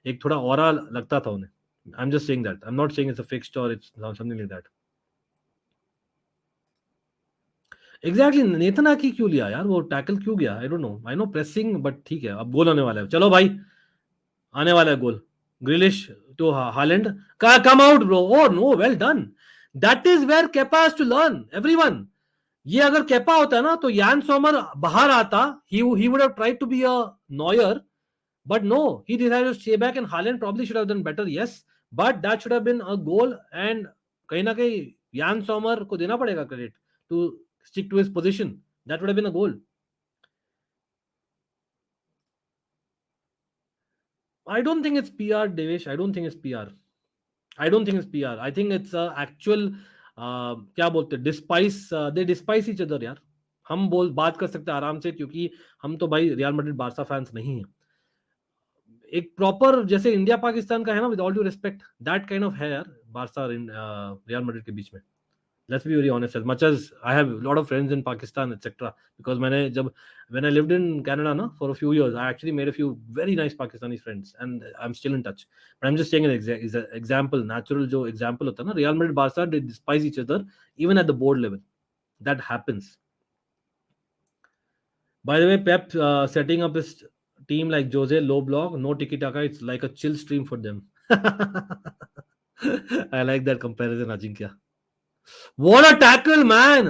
एक थोड़ा aura लगता था उन्हें. I'm just saying that. I'm not saying it's a fixed or it's something like that. Exactly. Nathan Ake क्यों लिया यार? वो टैकल क्यों गया? I don't know. I know pressing, but ठीक है. अब गोल होने वाला है. चलो भाई, आने वाला है गोल. Grealish to Haaland. Come out bro. Oh no, well done. That is where Kepa has to learn. Everyone. ये अगर केपा होता ना तो यान सोमर बाहर आता. he would have tried to be a Neuer, but no, he decided to stay back, and Haaland probably should have done better, yes, but that should have been a goal. And कहीं ना कहीं यान Somer को देना पड़ेगा credit to stick to his position. That would have been a goal. I don't think it's PR, Devesh. I don't think it's PR. I think it's actual क्या बोलते हैं, दे डिस्पाइस ईच अदर यार. हम बात कर सकते हैं आराम से, क्योंकि हम तो भाई रियल मैड्रिड बार्सा फैंस नहीं हैं. एक प्रॉपर जैसे इंडिया पाकिस्तान का है ना, with all due respect, that kind of है यार बार्सा रियल मैड्रिड के बीच में. Let's be very honest. As much as I have a lot of friends in Pakistan, etc., because when I lived in Canada na, for a few years, I actually made a few very nice Pakistani friends, and I'm still in touch. But I'm just saying an example, natural jo example hota na, Real Madrid, Barca, they despise each other even at the board level. That happens. By the way, Pep setting up his team like Jose, low block, no tiki-taka. It's like a chill stream for them. I like that comparison, Ajinkya. What a tackle, man!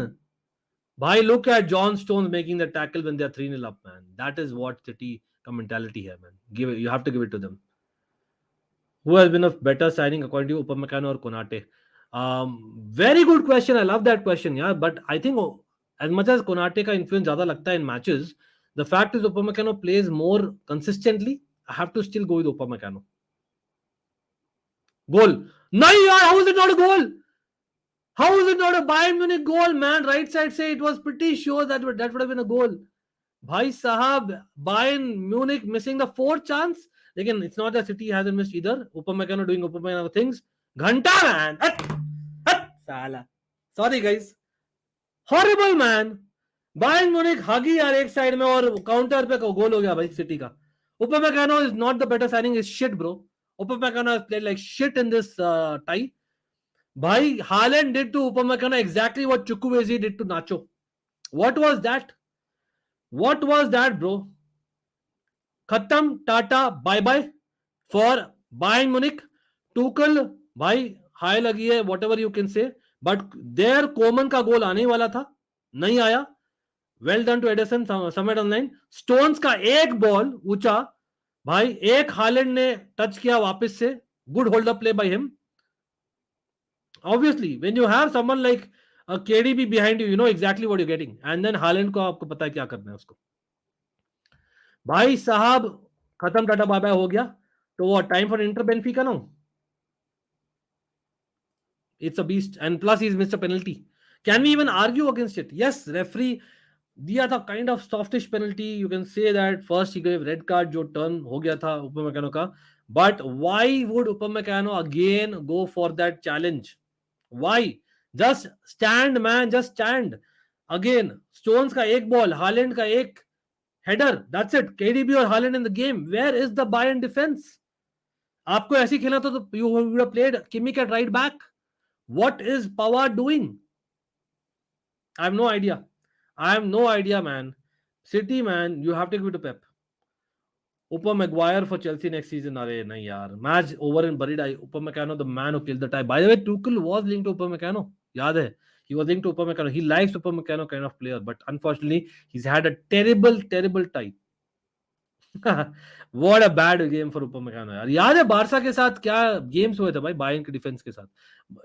Bhai, look at John Stones making the tackle when they are 3-0 up, man. That is what City mentality here, man. You have to give it to them. Who has been a better signing according to you, Upamecano or Konate? Very good question. I love that question, yeah. But I think as much as Konate ka influence zyada lagta in matches, the fact is Upamecano plays more consistently. I have to still go with Upamecano. Goal. No, how is it not a goal? How is it not a Bayern Munich goal, man? Right side say it was pretty sure that would have been a goal. Bhai sahab, Bayern Munich missing the fourth chance. Again, it's not that City hasn't missed either. Upamecano doing Upamecano things. Ghanta, man. Sala. Sorry, guys. Horrible, man. Bayern Munich huggy यार एक side में और counter पे गोल हो गया भाई city का. Upamecano is not the better signing. Is shit, bro. Upamecano has played like shit in this tie. Bhai, Haaland did to Upamecano exactly what Chukwueze did to Nacho. What was that? What was that, bro? Khatam, Tata, bye-bye for Bayern Munich. Tuchel, bhai, high lagi hai, whatever you can say. But there, Koeman का गोल आने वाला था, नहीं आया. Well done to Edison, somewhere online. Stones का एक ball ऊंचा, भाई एक हालैंड ने टच किया वापस से. Good hold up play by him. Obviously, when you have someone like a KDB behind you, you know exactly what you're getting. And then Haaland को आपको पता है क्या करना है उसको. भाई साहब खत्म, टाटा बाय बाय हो गया. तो वो time for Inter Benfica no. It's a beast, and plus he's missed a penalty. Can we even argue against it? Yes, referee दिया था kind of softish penalty. You can say that first he gave red card जो turn हो गया था Upamecano का. But why would Upamecano again go for that challenge? Why? Just stand, man. Just stand. Again, Stones का एक ball, Haaland का एक header. That's it. KDB और Haaland in the game. Where is the Bayern defense? आपको ऐसे खेलना तो you would have played Kimmich at right back. What is Pavard doing? I have no idea. I have no idea, man. City, man, you have to give it to Pep. Maguire for Chelsea next season. Arey, nahi yaar. Match over and buried. Upamecano, the man who killed the tie. By the way, Tuchel was linked to Upamecano. Yaad hai. He was linked to Upamecano. He likes Upamecano kind of player, but unfortunately, he's had a terrible, terrible tie. What a bad game for Upamecano यार. याद है Barça के साथ क्या games हुए थे भाई, Bayern के डिफेंस के साथ,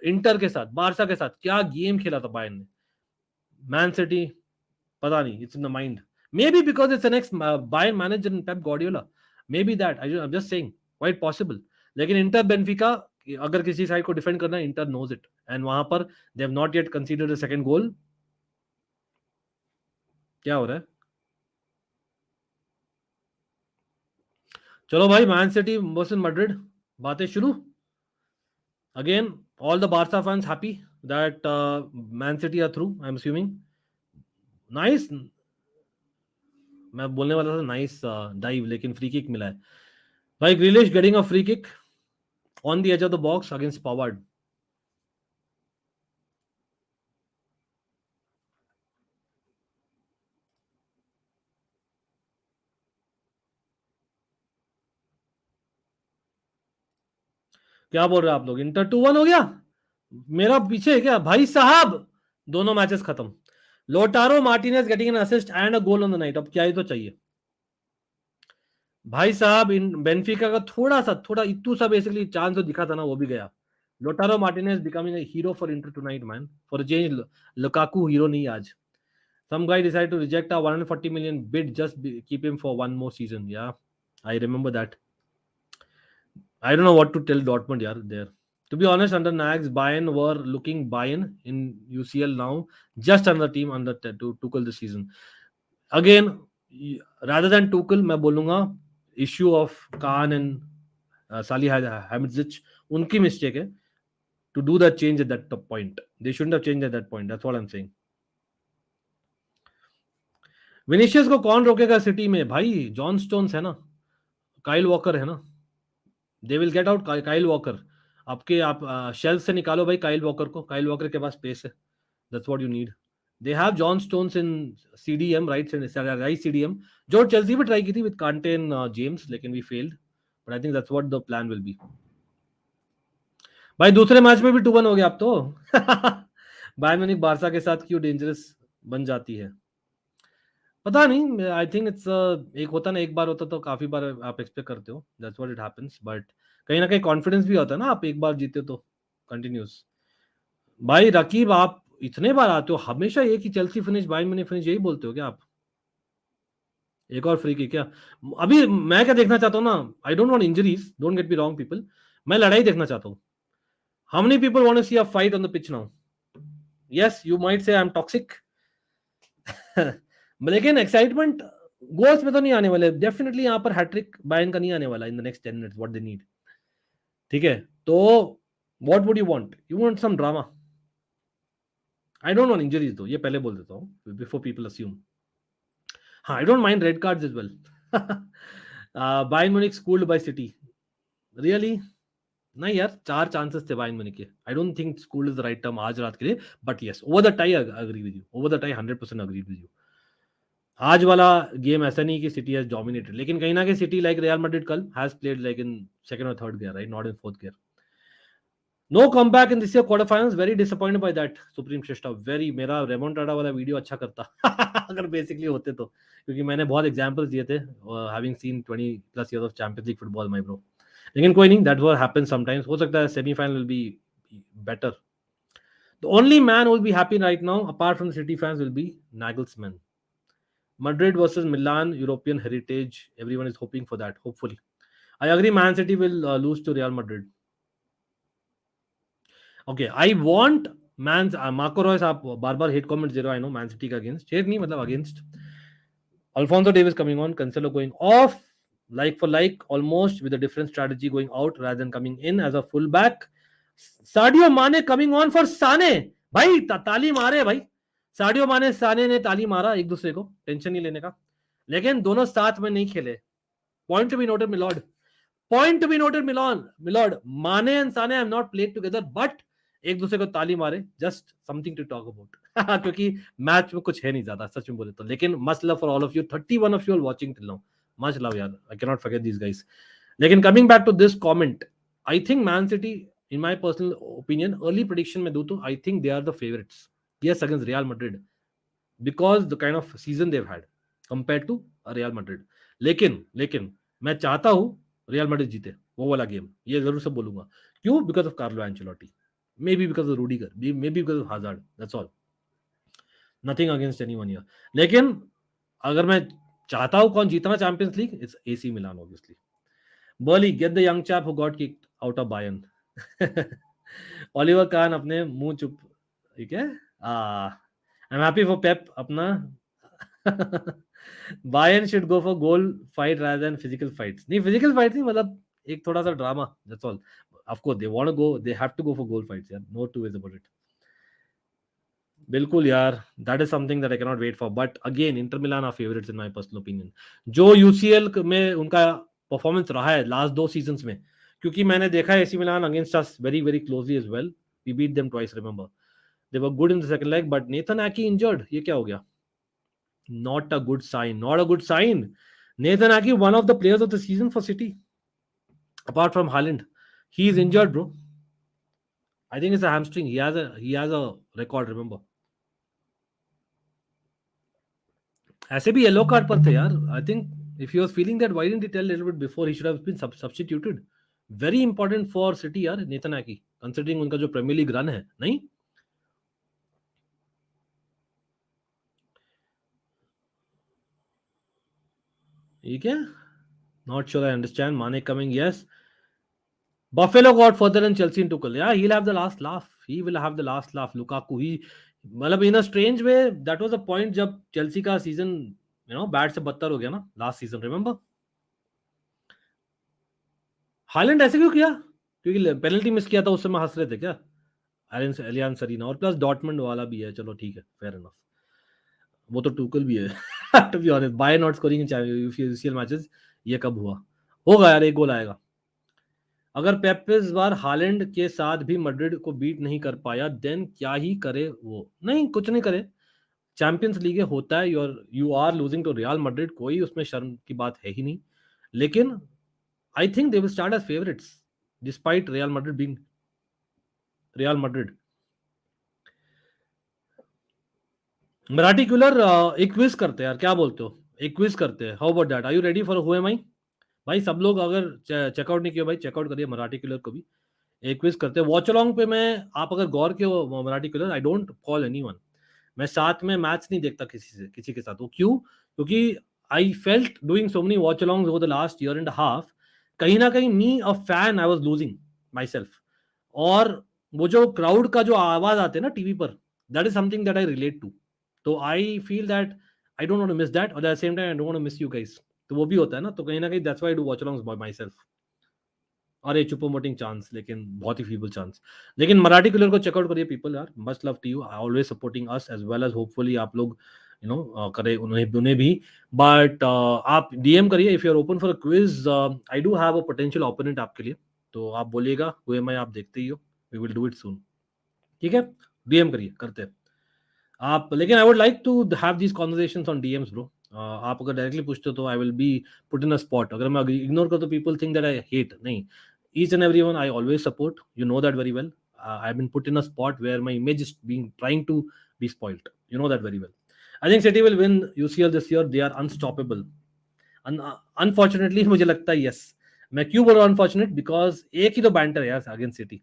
इंटर के साथ, बारसा के साथ क्या गेम खेला था बायर्न ने. मैन सिटी पता नहीं, it's in the mind. Maybe because it's the next Bayern manager in Pep Guardiola. Maybe that. I'm just saying. Quite possible. लेकिन इंटर बेनफिका अगर किसी साइड को डिफेंड करना है, इंटर knows it. And वहां पर they have not yet considered a second goal. क्या हो रहा है? चलो भाई, मैन सिटी वर्सेस मैड्रिड, बातें शुरू. Again, all the Barca fans happy that Man City are through, I'm assuming. Nice. मैं बोलने वाला था नाइस डाइव, लेकिन फ्री किक मिला है भाई. Grealish getting a free kick on the edge of the box against Pavard. क्या बोल रहे हैं आप लोग? इंटर 2-1 हो गया. मेरा पीछे है क्या भाई साहब? दोनों मैचेस खत्म. लोटारो Martinez getting an assist and a goal on the night. अब क्या ही तो चाहिए भाई साहब. इन बेनफिका का थोड़ा इतू सा बेसिकली चांस जो दिखा था ना, वो भी गया. लोटारो Martinez becoming a hero for inter tonight, man. For a change Lukaku hero नहीं आज. Some guy decided to reject a 140 million bid, just keep him for one more season. Yeah, I remember that. I don't know what to tell Dortmund, yaar, there. To be honest, under Nags, Bayern were looking Bayern in UCL now, just another team under Tuchel this season. Again, rather than Tuchel, मैं बोलूँगा issue of Khan and Salihamidzic, उनकी mistake है to do that change at that point. They shouldn't have changed at that point. That's what I'm saying. Vinicius को कौन रोकेगा city में भाई? John stones है ना, काइल वॉकर है ना. They will get out Kyle Walker. आपके आप शेल्फ से निकालो भाई काइल वॉकर को. काइल वॉकर के पास पेस है. That's what you need. They have John Stones in CDM, right CDM, जो चेल्सी भी ट्राई की थी विद कांटे एंड जेम्स, लेकिन we failed. But I think that's what the plan will be. भाई दूसरे मैच में भी 2-1 हो गया. आप तो बायर्न म्यूनिख बारसा के साथ क्यों डेंजरस बन जाती है पता नहीं. आई थिंक इट्स एक होता ना, एक बार होता तो काफी बार आप एक्सपेक्ट करते हो. That's what it happens. But कहीं ना कहीं कॉन्फिडेंस भी होता है ना, आप एक बार जीते तो कंटिन्यूस. भाई रकीब, आप इतने बार आते हो हमेशा एक ही Chelsea finish, Bayern Munich finish, यही बोलते हो क्या आप? एक और फ्री किक क्या? अभी मैं क्या देखना चाहता हूँ ना, I don't want injuries, don't get me wrong people. मैं लड़ाई देखना चाहता हूँ. How many people want to see a fight on the pitch now? Yes, you might say I am toxic. लेकिन एक्साइटमेंट गोल्स में तो नहीं आने वाले. डेफिनेटली यहाँ पर हैट्रिक बायर्न का नहीं आने वाला in the next 10 minutes. What they need. ठीक है, तो what would you want? You want some drama. I don't want injuries though, ये पहले बोल देता हूँ बिफोर पीपल अस्यूम. हाँ, I don't mind red cards as well. Bayern Munich schooled by City. Really? नहीं यार, 4 चांसेस थे बायर्न म्यूनिख के. I don't think schooled is the right term आज रात के लिए. But yes, over the tie agree with you. Over the tie 100% agree with you. आज वाला गेम ऐसा नहीं कि सिटी हैज डोमिनेटेड, लेकिन कहीं ना कहीं सिटी लाइक रियल मैड्रिड कल has played like in second और third gear, right, not in fourth gear. No comeback in this year quarter finals. Very disappointed by that supreme Shrestha. Very. मेरा remontada वाला video अच्छा करता अगर basically होते तो, क्योंकि मैंने बहुत एग्जांपल्स दिए थे having scene 20+ years of champions League football my bro. लेकिन कोई नहीं, दैट व्हाट हैपेंस समटाइम्स. हो सकता है semifinal will be better. The only man who will be happy right now, apart from the City fans, will be Nagelsmann. Madrid versus Milan, European heritage. Everyone is hoping for that. Hopefully, I agree. Man City will lose to Real Madrid. Okay, I want Marco Reus. आप बार-बार hate comment zero. I know Man City का against. Hate नहीं मतलब against. Alphonso Davies coming on, Cancelo going off, like for like, almost with a different strategy going out rather than coming in as a fullback. Sadio Mane coming on for Sane. भाई ताली मारे भाई. साडियो माने साने ने ताली मारा एक दूसरे को, टेंशन नहीं लेने का, लेकिन दोनों साथ में नहीं खेले. Point to be noted, Milord. Point to be noted, Milord. Mane and Sane have not played together, but एक दूसरे को ताली मारे. Just something to talk about. क्योंकि मैच में कुछ है नहीं ज्यादा, सच में बोले तो. लेकिन much love for all of you. 31 of you are watching till now. Much love यार. I can not forget these guys. लेकिन coming back to this comment, I think Man City, in my personal opinion, early prediction में दूं तो I think they are the favourites. Yes, against Real Madrid, because the kind of season they have had compared to Real Madrid. लेकिन मैं चाहता हूं real Madrid जीते वो वाला गेम. ये जरूर से बोलूंगा. क्यों? Because of Carlo Ancelotti. Maybe because of Rudiger, maybe because of Hazard. That's all. Nothing against anyone here. लेकिन अगर मैं चाहता हूँ कौन जीतना champions league, it's AC Milan obviously. Boehly, get the young chap who got kicked out of Bayern. Oliver Kahn अपने मुंह चुप. ठीक है. I'm happy for Pep. अपना Bayern should go for goal fight rather than physical fights. नहीं, physical fight नहीं, मतलब एक थोड़ा सा drama. That's all. Of course, they want to go. They have to go for goal fights. Yeah, no two ways about it. बिल्कुल यार, that is something that I cannot wait for. But again, Inter Milan are favorites in my personal opinion. जो UCL में उनका performance रहा है last 2 seasons में, क्योंकि मैंने देखा है AC Milan against us very very closely as well. We beat them twice. Remember, they were good in the second leg, but Nathan Ake injured. ये क्या हो गया? Not a good sign. Not a good sign. Nathan Ake, one of the players of the season for City, apart from Haaland. He is injured, bro. I think it's a hamstring. He has a record, remember. ऐसे भी yellow card पर थे यार. I think if he was feeling that, why didn't he tell a little bit before? He should have been substituted. Very important for City यार, Nathan Ake, considering उनका जो Premier League run है. नहीं? ठीक है? Not sure I understand. Mane coming, yes. Buffalo got further than Chelsea in Tuchel. Yeah, he'll have the last laugh. He will have the last laugh. Lukaku, मतलब in a strange way, that was a point जब Chelsea का season, bad से बदतर हो गया ना last season. Remember? Holland ऐसे क्यों किया? क्योंकि पेनल्टी मिस किया था, उस समय हंस रहे थे क्या? एलियांज अरीना, और प्लस डॉर्टमंड वाला भी है. चलो ठीक है, फेयर इनफ. वो तो टूकल भी है. To be honest, by not scoring in UCL matches, ये कब हुआ? होगा यार, एक गोल आएगा. अगर पेप इस बार हालैंड के साथ भी मैड्रिड को बीट नहीं कर पाया, देन क्या ही करे वो? नहीं, कुछ नहीं करे. चैंपियंस लीग होता है, you are losing to Real Madrid, कोई उसमें शर्म की बात है ही नहीं. लेकिन I think they will start as favourites despite Real Madrid being Real Madrid. Marathi Cooler, एक क्विज करते हैं यार, क्या बोलते हो? एक क्विज करते हैं. How about that? Are you ready for who am I? भाई सब लोग अगर चेकआउट नहीं किया भाई, चेकआउट करिए मराठी किलर को भी. एक क्विज करते हैं वॉचअलोंग पे. मैं, आप अगर गौर के हो Marathi killer, I don't call anyone. मैं साथ में मैच नहीं देखता किसी के साथ. वो क्यों? क्योंकि I felt doing so many watchalongs over the last year and half, कहीं ना कहीं me a fan, I was losing myself. और वो जो क्राउड का जो आवाज आते हैं ना टीवी पर, that is something that I relate to. तो I feel that I don't want to miss that, और at the same time I don't want to miss you guys. तो वो भी होता है ना, तो कहीं ना कहीं that's why I do watchalongs by myself. और ये चुपो मोटिंग चांस, लेकिन बहुत ही फीबल चांस. लेकिन मराठी किलर को चेकआउट करिए पीपल यार. Much love to you, always supporting us as well as hopefully आप लोग करें उन्हें भी. बट आप डीएम करिए if you are open for a quiz. I do have a potential opponent आपके लिए, तो आप बोलिएगा हु एम आई, आप देखते ही हो. We will do it soon. ठीक है, डीएम करिए, करते हैं आप. लेकिन I would like to have these conversations on DMs bro. आप अगर डायरेक्टली पूछते हो तो I will be put in a spot. अगर मैं इग्नोर कर तो people think that I hate. नहीं, each and everyone I always support, you know that very well. I have been put in a spot where my image is being trying to be spoiled, you know that very well. I think City will win UCL this year. They are unstoppable. Unfortunately मुझे लगता है, yes. मैं क्यों बोल रहा हूँ unfortunate? Because एक ही तो बैंटर है यार अगेंस्ट सिटी.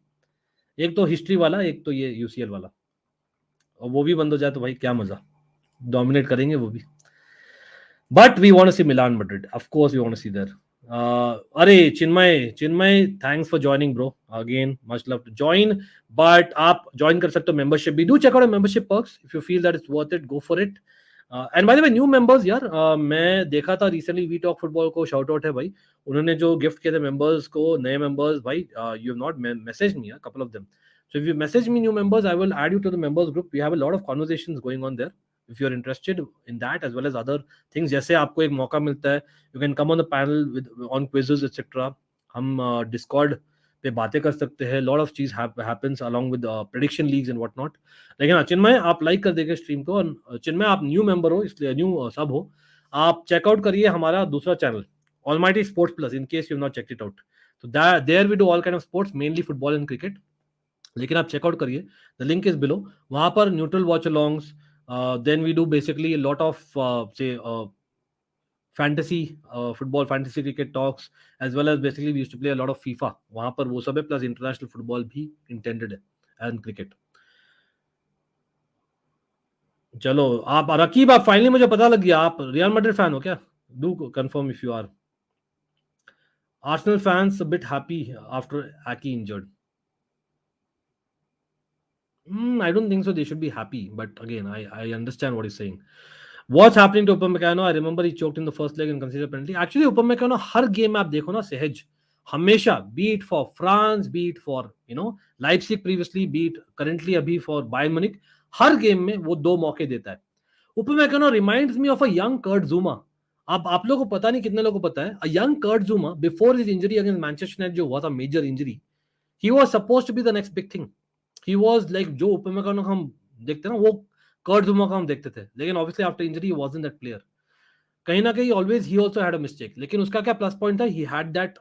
एक तो हिस्ट्री वाला, एक तो ये यूसीएल वाला. और वो भी बंद हो जाए तो भाई क्या मजा, डोमिनेट करेंगे वो भी. But we want to see Milan Madrid. Of course, we want to see there. अरे चिन्मय, thanks for joining, bro. Again, much love to join. But आप join कर सकते हो membership भी. Do check out our membership perks. If you feel that it's worth it, go for it. And by the way, new members यार, मैं देखा था recently We Talk Football को shout out है भाई. उन्होंने जो gift किए थे members को, नए members भाई, you have not messaged me, a couple of them. So if you message me new members, I will add you to the members group. We have a lot of conversations going on there. If you're interested in that as well as other things, जैसे आपको एक मौका मिलता है, you can come on the panel with on quizzes etc. हम Discord पे बातें कर सकते हैं. lot of चीज happens along with prediction leagues and what not. लेकिन हाँ, चिन्मय आप लाइक कर देंगे स्ट्रीम को. और चिन्मय आप न्यू मेंबर हो, इसलिए न्यू सब हो, आप चेकआउट करिए हमारा दूसरा channel Almighty Sports Plus in case you have not checked it out. So there we do all kind of sports, mainly football and cricket. लेकिन आप चेकआउट करिए, द लिंक इज बिलो. वहां पर neutral watchalongs, then we do basically a lot of say fantasy football, fantasy cricket talks, as well as basically we used to play a lot of FIFA. वहां पर वो सब है, plus international football भी intended है and cricket. चलो आप रकीब, आप फाइनली मुझे पता लग गया आप रियल मैड्रिड फैन हो क्या? Do confirm if you are. Arsenal fans a bit happy after Aki injured. I don't think so. They should be happy, but again, I understand what he's saying. What's happening to Upamecano? I remember he choked in the first leg and considered a penalty. Actually, Upamecano her game में आप देखो ना सहज, हमेशा, be it for France, be it for Leipzig previously, be it currently अभी for Bayern Munich, her game में वो 2 मौके देता है. Upamecano reminds me of a young Kurt Zouma. आप लोगों को पता नहीं, कितने लोगों को पता है, a young Kurt Zouma before his injury against Manchester United जो हुआ था, major injury, he was supposed to be the next big thing. He was like जो Upamecano हम देखते हैं ना, वो कर्ट ज़ुमा का हम देखते थे. लेकिन obviously after injury he wasn't that player. कहीं ना कहीं always he also had a mistake. लेकिन उसका क्या प्लस पॉइंट था, he had that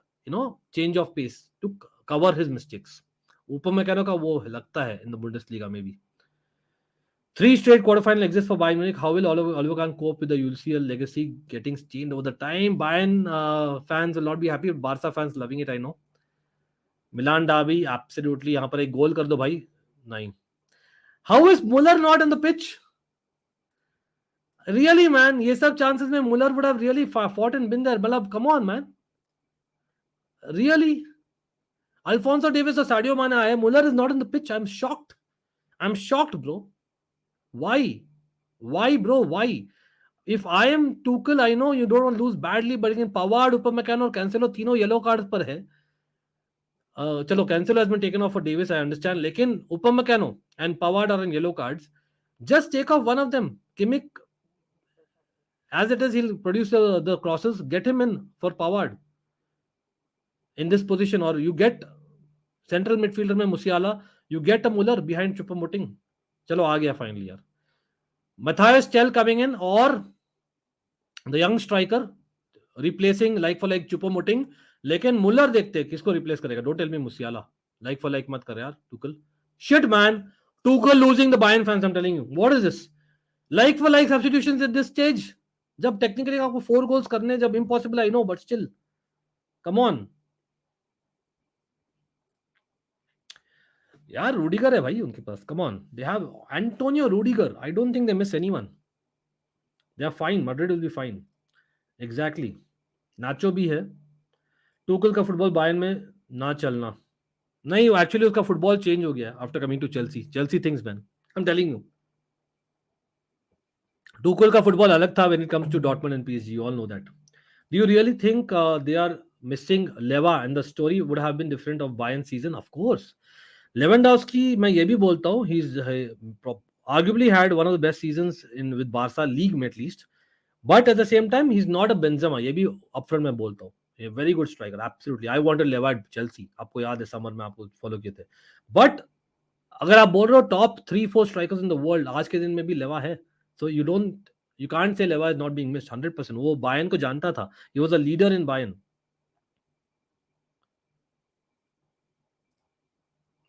change of pace to cover his mistakes. Upamecano का वो लगता है in the Bundesliga maybe. 3 straight quarterfinal exits for Bayern Munich. How will Oliver Kahn cope with the UCL legacy getting stained over the time? Bayern fans will not be happy, but Barca fans loving it, I know. Milan derby, absolutely. यहाँ पर एक गोल कर दो भाई. नहीं. How is Muller not on the pitch? Really, man, ये सब chances में Muller would have really fought and been there. मतलब, come on, man. Really? Alphonso Davies और Sadio Mane आए. Muller is not on the pitch. I'm shocked. I'm shocked, bro. Why? Why, bro? Why? If I am Tuchel, I know you don't want to lose badly, but again, Pavard, Upamecano और Cancelo तीनों yellow card पर है. चलो Cancelo has been taken off for Davis, I understand. लेकिन Upamecano and Pavard are in yellow cards. Just take off one of them. Kimmich, as it is, he'll produce the crosses. Get him in for Pavard in this position, or you get central midfielder में Musiala, you get a Muller behind Choupo-Moting. चलो आ गया finally यार. Matthias Tel coming in, or the young striker replacing like for like Choupo-Moting. लेकिन मुलर देखते हैं किसको replace करेगा. Don't tell me Musiala. Like for like मत कर यार Tuchel. Shit man, Tuchel losing the Bayern fans. I am telling you, what is this? Like for like substitutions at this stage, जब technically आपको 4 goals करने, जब impossible, I know, but still come on यार. Rudiger है भाई उनके पास. Come on, they have Antonio Rudiger. I don't think they miss anyone. They are fine. Madrid will be fine. Exactly. Nacho भी है. टुकल का फुटबॉल बायर्न में ना चलना नहीं. एक्चुअली उसका फुटबॉल चेंज हो गया after coming to Chelsea things man. I am telling you, Tuchel का फुटबॉल अलग था when it comes to Dortmund and PSG. You all know that. Do you really think they are missing Lewa and the story would have been different of Bayern season? Of course. Lewandowski, मैं ये भी बोलता हूँ, he is arguably had one of the best seasons in with Barca league में at least, but at the same time he is not a Benzema. ये भी upfront में बोलता हूँ. A very good striker, absolutely. I wanted Lewa at Chelsea. आपको याद है summer में आपको फॉलो किए थे. बट अगर आप बोल रहे हो top 3-4 strikers in the world, आज के दिन में भी लेवा है. सो you can't say Lewa is not being missed. 100%. वो बायर्न को जानता था. He was a leader in Bayern.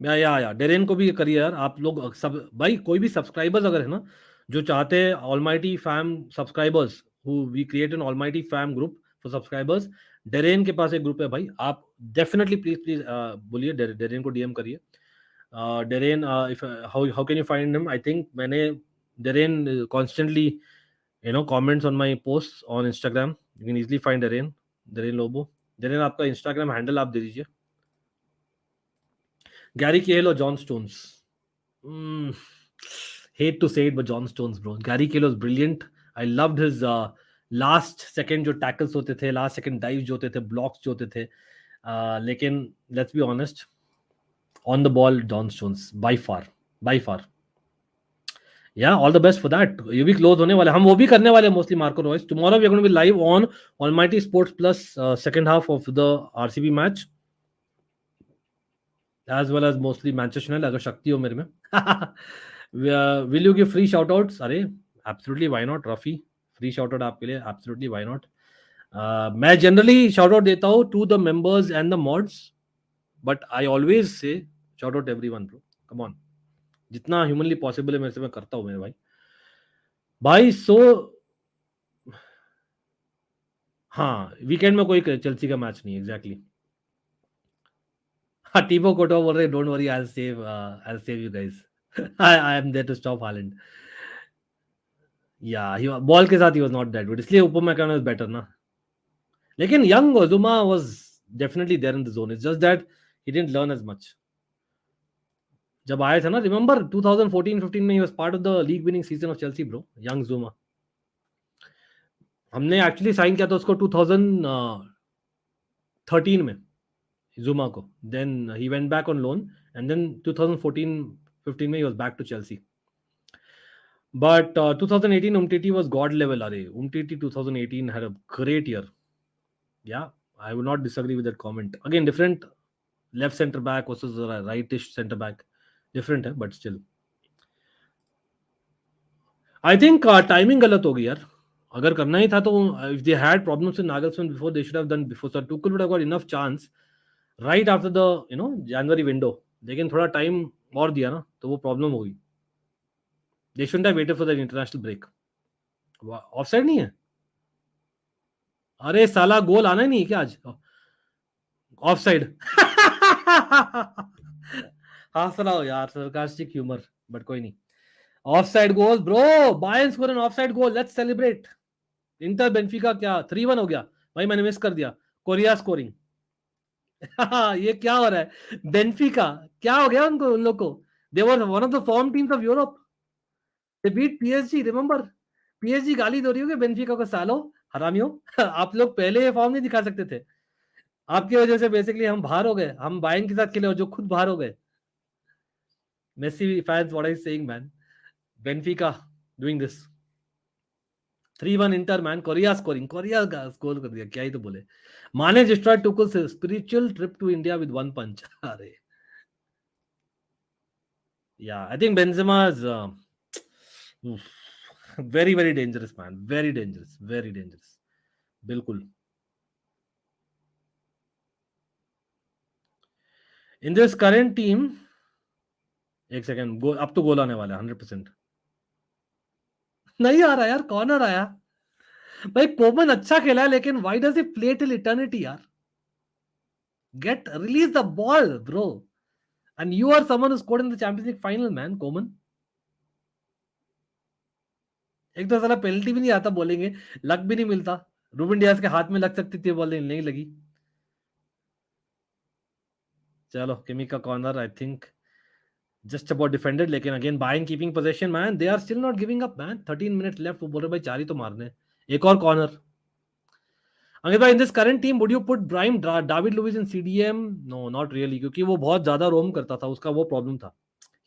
या डेरेन को भी करिए यार आप लोग सब भाई. कोई भी सब्सक्राइबर्स अगर है ना जो चाहते हैं Almighty fam subscribers, who we create an Almighty fam group for subscribers. Darren के पास एक ग्रुप है भाई. आप डेफिनेटली प्लीज बोलिए, डेरेन को डीएम करिए. Darren, if how can you find him? I think मैंने Darren constantly comments on my posts on Instagram. You can easily find Darren Lobo. Darren, आपका Instagram handle आप दे दीजिए. Gary Cahill or John Stones? Hate to say it, but John Stones, bro. Gary Cahill was brilliant. I loved his last second जो tackles होते थे, last second dives जो होते थे, blocks जो होते थे. लेकिन let's be honest, on the ball, John Stones by far. Yeah, all the best for that. ये भी close होने वाले, हम वो भी करने वाले mostly Marco Reus. Tomorrow we are going to be live on Almighty Sports Plus second half of the RCB match, as well as mostly Manchester United. अगर शक्ति हो मेरे में. Will you give free shoutouts? अरे absolutely, why not? Rafi, free shoutout आपके लिए, absolutely, why not? मैं generally shoutout देता हूँ to the members and the mods, but I always say shoutout everyone, bro. Come on, जितना humanly possible है मेरे से मैं करता हूँ मेरे भाई. सो हाँ, वीकेंड में कोई चेल्सी का मैच नहीं. एग्जैक्टली. हाँ, टीबो कोटो बोल रहे don't worry, I will save you guys. I am there to stop Haaland. Yeah he ball के साथ he was not that good, इसलिए उपमैकानो इज बेटर ना. लेकिन young Zouma was definitely there in the zone. It's just that he didn't learn as much. जब आए थे ना, remember 2014-15 में he was part of the league winning season of Chelsea, bro. Young Zouma हमने actually sign किया था उसको 2013 में, जुमा को. Then he went back on loan and then 2014-15 में he was back to Chelsea. But 2018 Umtiti was god level. Arey, Umtiti 2018 had a great year. Yeah, I would not disagree with that comment. Again, different left center back versus rightish center back. Different है, but still. I think timing गलत हो गई यार. अगर करना ही था तो if they had problems with Nagelsmann before, they should have done before. So Tuchel would have got enough chance right after the January window. लेकिन थोड़ा टाइम और दिया ना तो वो प्रॉब्लम हो गई. They shouldn't have waited for the international break. Offside नहीं है? अरे साला गोल आना ही नहीं क्या आज? ऑफसाइड. हंस रहा हो यार, sarcastic humor, बट कोई नहीं. Offside goal bro. Bayern score an offside goal. Let's celebrate. Inter Benfica क्या 3-1 हो गया भाई, मैंने मिस कर दिया. Correa scoring. ये क्या हो रहा है? बेंफिका क्या हो गया उनको, उन लोग को? They were one of the form teams of Europe. They beat PSG, remember? PSG गाली दो रही हो कि बेंफिका को सालो हरामियों. आप लोग पहले फॉर्म नहीं दिखा सकते थे. आपकी वजह से बेसिकली हम बाहर हो गए. हम बायर्न के साथ खेले और जो खुद बाहर हो गए. Messi fans, what I saying man? Benfica doing this. 3-1 Inter man. Correa scoring. Correa का स्कोर कर दिया, क्या ही तो बोले. Mane destroyed Tuchel's spiritual trip to India with one punch. अरे yeah, I think Benzema is very very dangerous man. Very dangerous. बिल्कुल. In this current team, एक सेकेंड, गोल अब तो गोल आने वाला है 100%. नहीं आ रहा यार, कॉर्नर आया भाई. कोमन अच्छा खेला है लेकिन why does he play till eternity यार? Release the ball bro. And you are someone who scored in the Champions League final man, Koeman. एक तो साला पेनल्टी भी नहीं आता, बोलेंगे लक भी नहीं मिलता. रूबन डियास के हाथ में लग सकती थी बॉल, नहीं लगी. चलो, किमी का corner I think just about defended. लेकिन again Bayern keeping position man. They are still not giving up man. 13 minute left. वो बोल रहे भाई 4 ही तो मारने. एक और कॉर्नर. अंकित भाई, in this current team would you put prime David Luiz in CDM? No, not really, क्योंकि वो बहुत ज्यादा रोम करता था. उसका वो प्रॉब्लम था.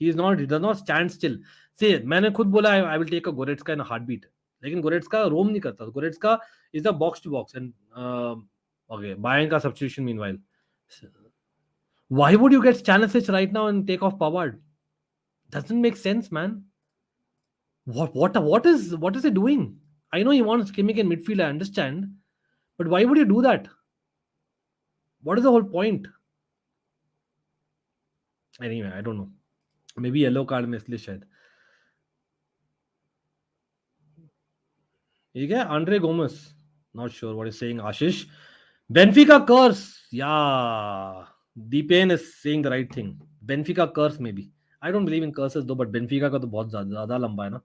He does not stand still. से मैंने खुद बोला I will take a Goretzka in heartbeat. लेकिन गोरेट्सका रोम नहीं करता. Goretzka is the box to box. And okay, Bayern का substitution meanwhile. Why would you get Stanisic right now and take off Pavard? Doesn't make sense, man. What is he doing? I know he wants Kimmich in midfield, I understand, but why would you do that? What is the whole point? Anyway, I don't know. Maybe yellow card में इसलिए शायद. ठीक है, Andre Gomes. Not sure what he's saying. Ashish. Benfica curse. Yeah. Deepan is saying the right thing. Benfica curse में भी, I don't believe in curses though, but Benfica का तो बहुत ज्यादा लंबा है ना.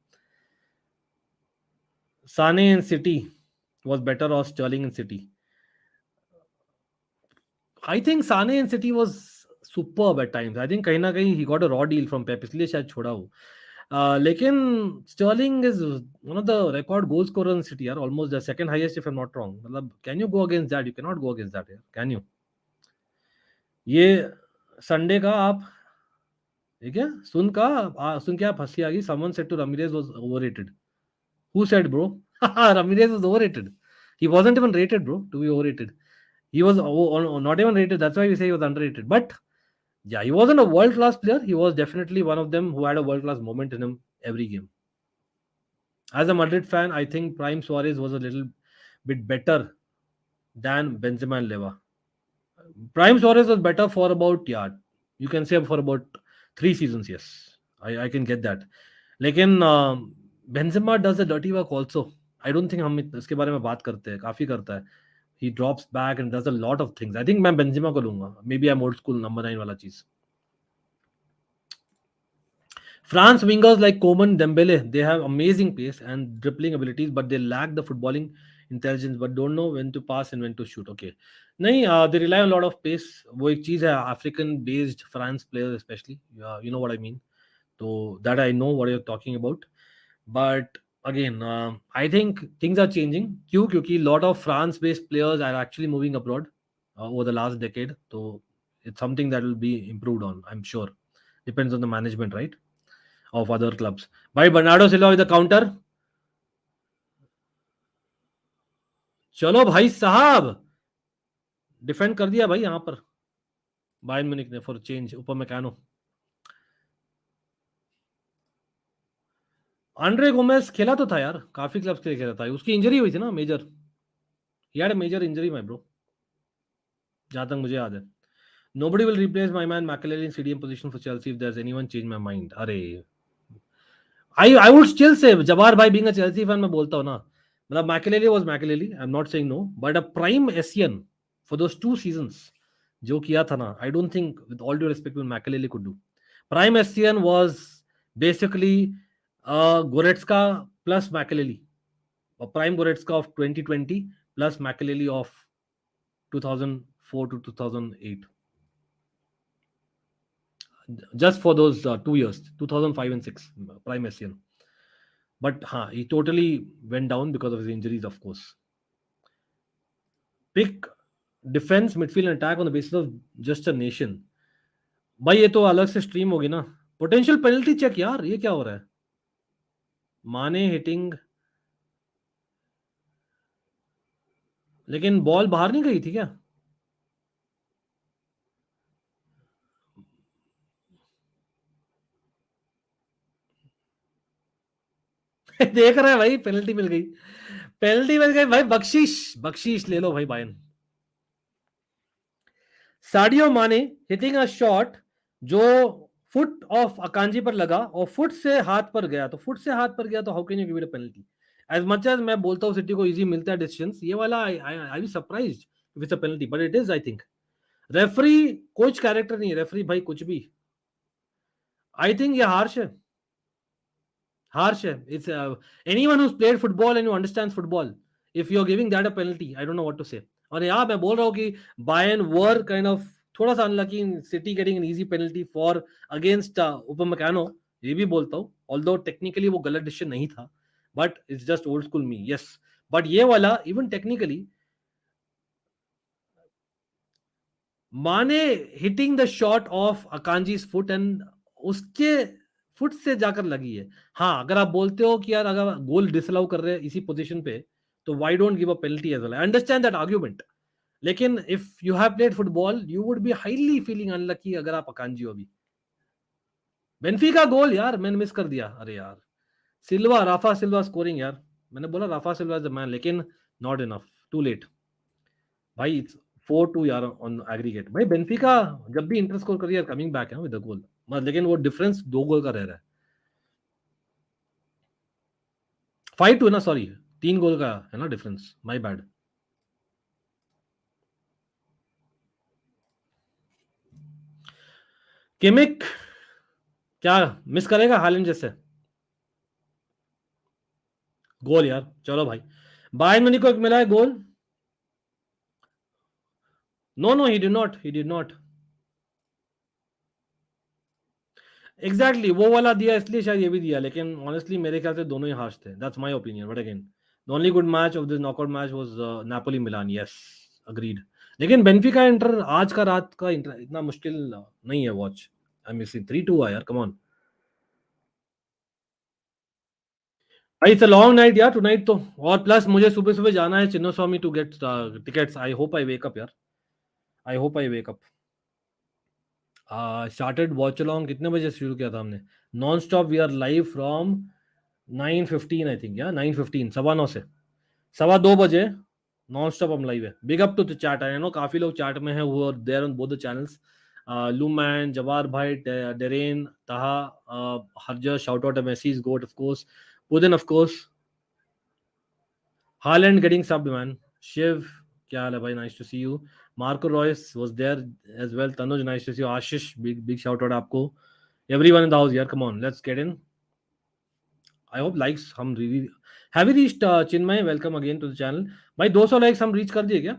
Sane in City was better or Sterling in City? I think Sane in City was superb at times. I think कहीं ना कहीं he got a raw deal from Pep, इसलिए शायद छोड़ा हो. लेकिन Sterling is one of the record goal scorers in City यार, almost the second highest if I'm not wrong. मतलब can you go against that? You cannot go against that यार, can you? ये Sunday का आप ठीक है सुन के आप हंसी आ गई. Someone said to Ramirez was overrated. Who said, bro? Ramirez was overrated. He wasn't even rated, bro, to be overrated. He was not even rated. That's why we say he was underrated. But yeah, he wasn't a world class player. He was definitely one of them who had a world class moment in him every game. As a Madrid fan, I think Prime Suarez was a little bit better than Benzema and Leva. Prime Suarez was better for about, yeah, you can say for about 3 seasons. Yes, I can get that. लेकिन Benzema does the dirty work also. I don't think हम इसके बारे में बात करते हैं. काफी करता है. He drops back and does a lot of things. I think मैं Benzema को लूंगा. Maybe I'm old school number 9 वाला चीज. France wingers like Coman, Dembele, they have amazing pace and dribbling abilities, but they lack the footballing intelligence, but don't know when to pass and when to shoot. Okay, नहीं, they rely on a lot of pace. वो एक चीज है, African-based France players especially. You know what I mean. So that I know what you're talking about. But again, I think things are changing. क्यों? क्योंकि lot of France-based players are actually moving abroad over the last decade. So it's something that will be improved on, I'm sure. Depends on the management, right? Of other clubs. भाई Bernardo Silva with the counter. चलो भाई साहब, defend कर दिया भाई यहाँ पर Bayern Munich ने फॉर चेंज. उपमैकानो, आंड्रे गोमेज खेला तो था यार, काफी क्लब्स के लिए खेला था. उसकी इंजरी हुई थी ना, major. He had a major injury my bro, जहां तक मुझे याद है. Nobody will replace my man Makelele in CDM position for Chelsea if there's anyone change my mind. अरे I would still say जबार भाई being a Chelsea fan मैं बोलता हूँ ना, मतलब Makelele was Makelele, I'm not saying no, but a prime Essien for those 2 seasons जो किया था ना, I don't think with all due respect will Makelele could do. Prime Essien was basically Goretzka plus Makelele, or prime Goretzka of 2020 plus Makelele of 2004 to 2008. Just for those 2 years, 2005 and 6, prime Essien. But he totally went down because of his injuries, of course. Pick defense, midfield and attack on the basis of just a nation. भाई ये तो अलग से stream होगी ना. Potential penalty check यार, ये क्या हो रहा है? माने हिटिंग, लेकिन बॉल बाहर नहीं गई थी क्या? देख रहे हैं भाई, पेनल्टी मिल गई. पेनल्टी मिल गई भाई, बख्शीश ले लो भाई बायर्न. साडियो माने हिटिंग अ शॉट जो फुट ऑफ अकांजी पर लगा और फुट से हाथ पर गया, तो फुट से हाथ पर गया तो how can you give it a penalty? As much as मैं बोलता हूँ सिटी को इजी मिलता है डिस्टेंस, ये वाला I be surprised if it's a penalty, but it is. I think referee coach character नहीं है, रेफरी भाई कुछ भी. आई थिंक ये हार्श है. It's anyone who's played football and who understands football. If you're giving that a penalty, I don't know what to say. और यार मैं बोल रहा हूँ कि Bayern were kind of थोड़ा सा unlucky in City getting an easy penalty for against Upamecano. ये भी बोलता हूँ, although technically वो गलत डिसीजन नहीं था, but it's just old school me. Yes, but ये वाला even technically Mane hitting the shot of Akanji's foot and उसके फुट से जाकर लगी है. हाँ, अगर आप बोलते हो कि यार अगर गोल डिसअलाउ कर रहे हैं इसी पोजीशन पे, तो why don't give a penalty as well. I understand that argument, लेकिन if you have played football you would be highly feeling unlucky अगर आप अकांजी हो. अभी बेनफिका गोल यार मैंने मिस कर दिया. अरे यार राफा सिल्वा स्कोरिंग यार, मैंने बोला Rafa Silva is the man, लेकिन नॉट इनफ, टू लेट भाई. 4-2 यार ऑन एग्रीगेट. भाई बेनफिका जब भी इंटर स्कोर कर रही है कमिंग बैक है विद द गोल, लेकिन वो डिफरेंस 2 गोल का रह रहा है. 5-2 है ना, सॉरी 3 गोल का है ना डिफरेंस, माय बैड. किमिक क्या मिस करेगा हालैंड जैसे गोल यार? चलो भाई, बायर्न म्यूनिख को एक मिला है गोल. No, he did not. He did not. Exactly, वो वाला दिया इसलिए शायद ये भी दिया, लेकिन ऑनेस्टली मेरे ख्याल से दोनों ही हार्श थे. That's my opinion. But again, the only good match of this knockout match was Napoli Milan. Yes, agreed. लेकिन बेनफिका इंटर आज का रात का इतना मुश्किल नहीं है वॉच. आई मिसिंग 3-2 यार, कम ऑन भाई. इट्स अ लॉन्ग नाइट यार टुनाइट तो, और प्लस मुझे सुबह सुबह जाना है Chinnaswamy to get tickets. I hope I wake up यार. I hope I wake up. Started watchalong कितने बजे शुरू किया था हमने? Non stop we are live from 9:15 I think, या 9:15, 9:15 से 2:15 बजे नॉन स्टॉप हम लाइव है. Big up to the chat. I know काफी लोग चैट में है, वो there on both the channels. लूमैन, जवार भाई, डेरेन, ताहा, हरजा, shout out Messi is goat of course, पुदन ऑफ कोर्स, हालैंड गेटिंग सब मैन. शिव क्या हाल है भाई? Nice to see you. Marco Royce was there as well. Tanuj, nice to see you. Ashish, big shout out आपको. Everyone in the house here, come on, let's get in. I hope likes हम really have we reached Chinmay, welcome again to the channel. भाई 200 likes हम reach कर दिए क्या?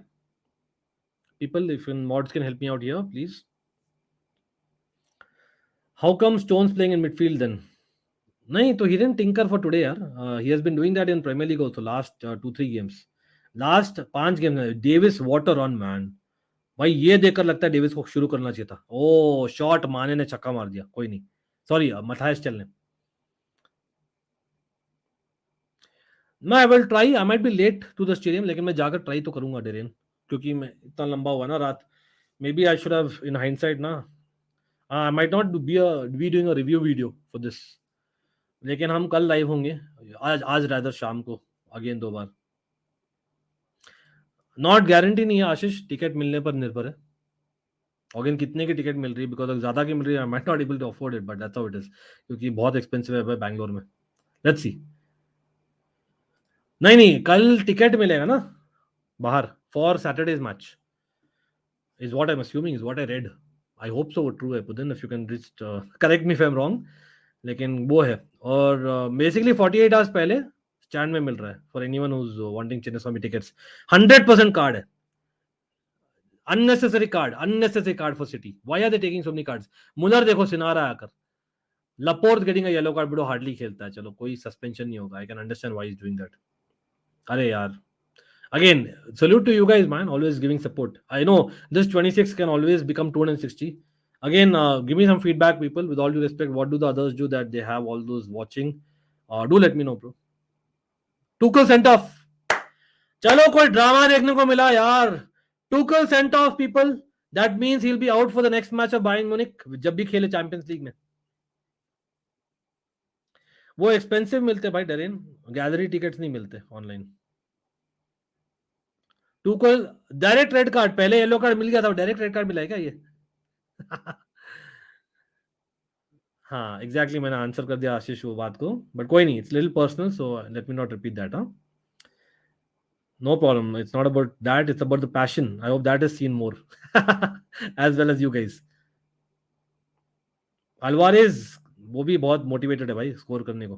People, if mods can help me out here, please. How come Stones playing in midfield then? नहीं तो he didn't tinker for today यार. He has been doing that in Premier League also last 2-3 games. Last 5 games Davis water on man. भाई ये देखकर लगता है Davis को शुरू करना चाहिए था. ओ शॉट, माने ने छक्का मार दिया. कोई नहीं, सॉरी मथायस चलने. मैं I will try. I might be late to the stadium, लेकिन मैं जाकर ट्राई तो करूंगा डेरेन, क्योंकि मैं इतना लंबा हुआ ना रात. Maybe I should have in hindsight ना, I might not be doing a review video for this, लेकिन हम कल लाइव होंगे. आज रादर शाम को अगेन 2 बार. नॉट गारंटी नहीं है आशीष, टिकट मिलने पर निर्भर है. अगेन कितने की टिकट मिल रही है, बिकॉज ज्यादा की मिल रही है I might not able to afford it, but that's how it is, क्योंकि बहुत एक्सपेंसिव है बैंगलोर में. Let's see. नहीं कल टिकट मिलेगा ना बाहर for Saturday's match, is what I am assuming, is what I read. I hope so true है. पुदन if you can correct me if I am wrong, लेकिन वो है. और बेसिकली 48 आवर्स पहले स्टैंड में मिल रहा है for anyone who is wanting Chinnaswamy tickets. 100% card है. unnecessary card for City. Why are they taking so many cards? मुलर देखो सिनारा आकर, Laporte getting a yellow card, बड़ो हार्डली खेलता है. चलो कोई सस्पेंशन नहीं होगा. आई can understand why is doing that. अरे यार again salute to you guys man, always giving support. I know this 26 can always become 260. Again give me some feedback people, with all due respect. What do the others do that they have all those watching? Do let me know bro. Tuchel sent off. चलो कोई drama देखने को मिला यार. Tuchel sent off people. That means he'll be out for the next match of Bayern Munich, जब भी खेले champions League में. वो एक्सपेंसिव मिलते भाई डरेन, गैलरी टिकट्स नहीं मिलते online. Tuchel direct red card, पहले येलो कार्ड मिल गया था, डायरेक्ट रेड कार्ड मिला है क्या ये? हाँ एग्जैक्टली, मैंने आंसर कर दिया आशीष वो बात को, बट कोई नहीं, it's little personal, so let me not repeat that. No problem. It's not about that. It's about the passion. I hope that is seen more as well as you guys. Alvarez वो भी बहुत motivated है भाई score करने को.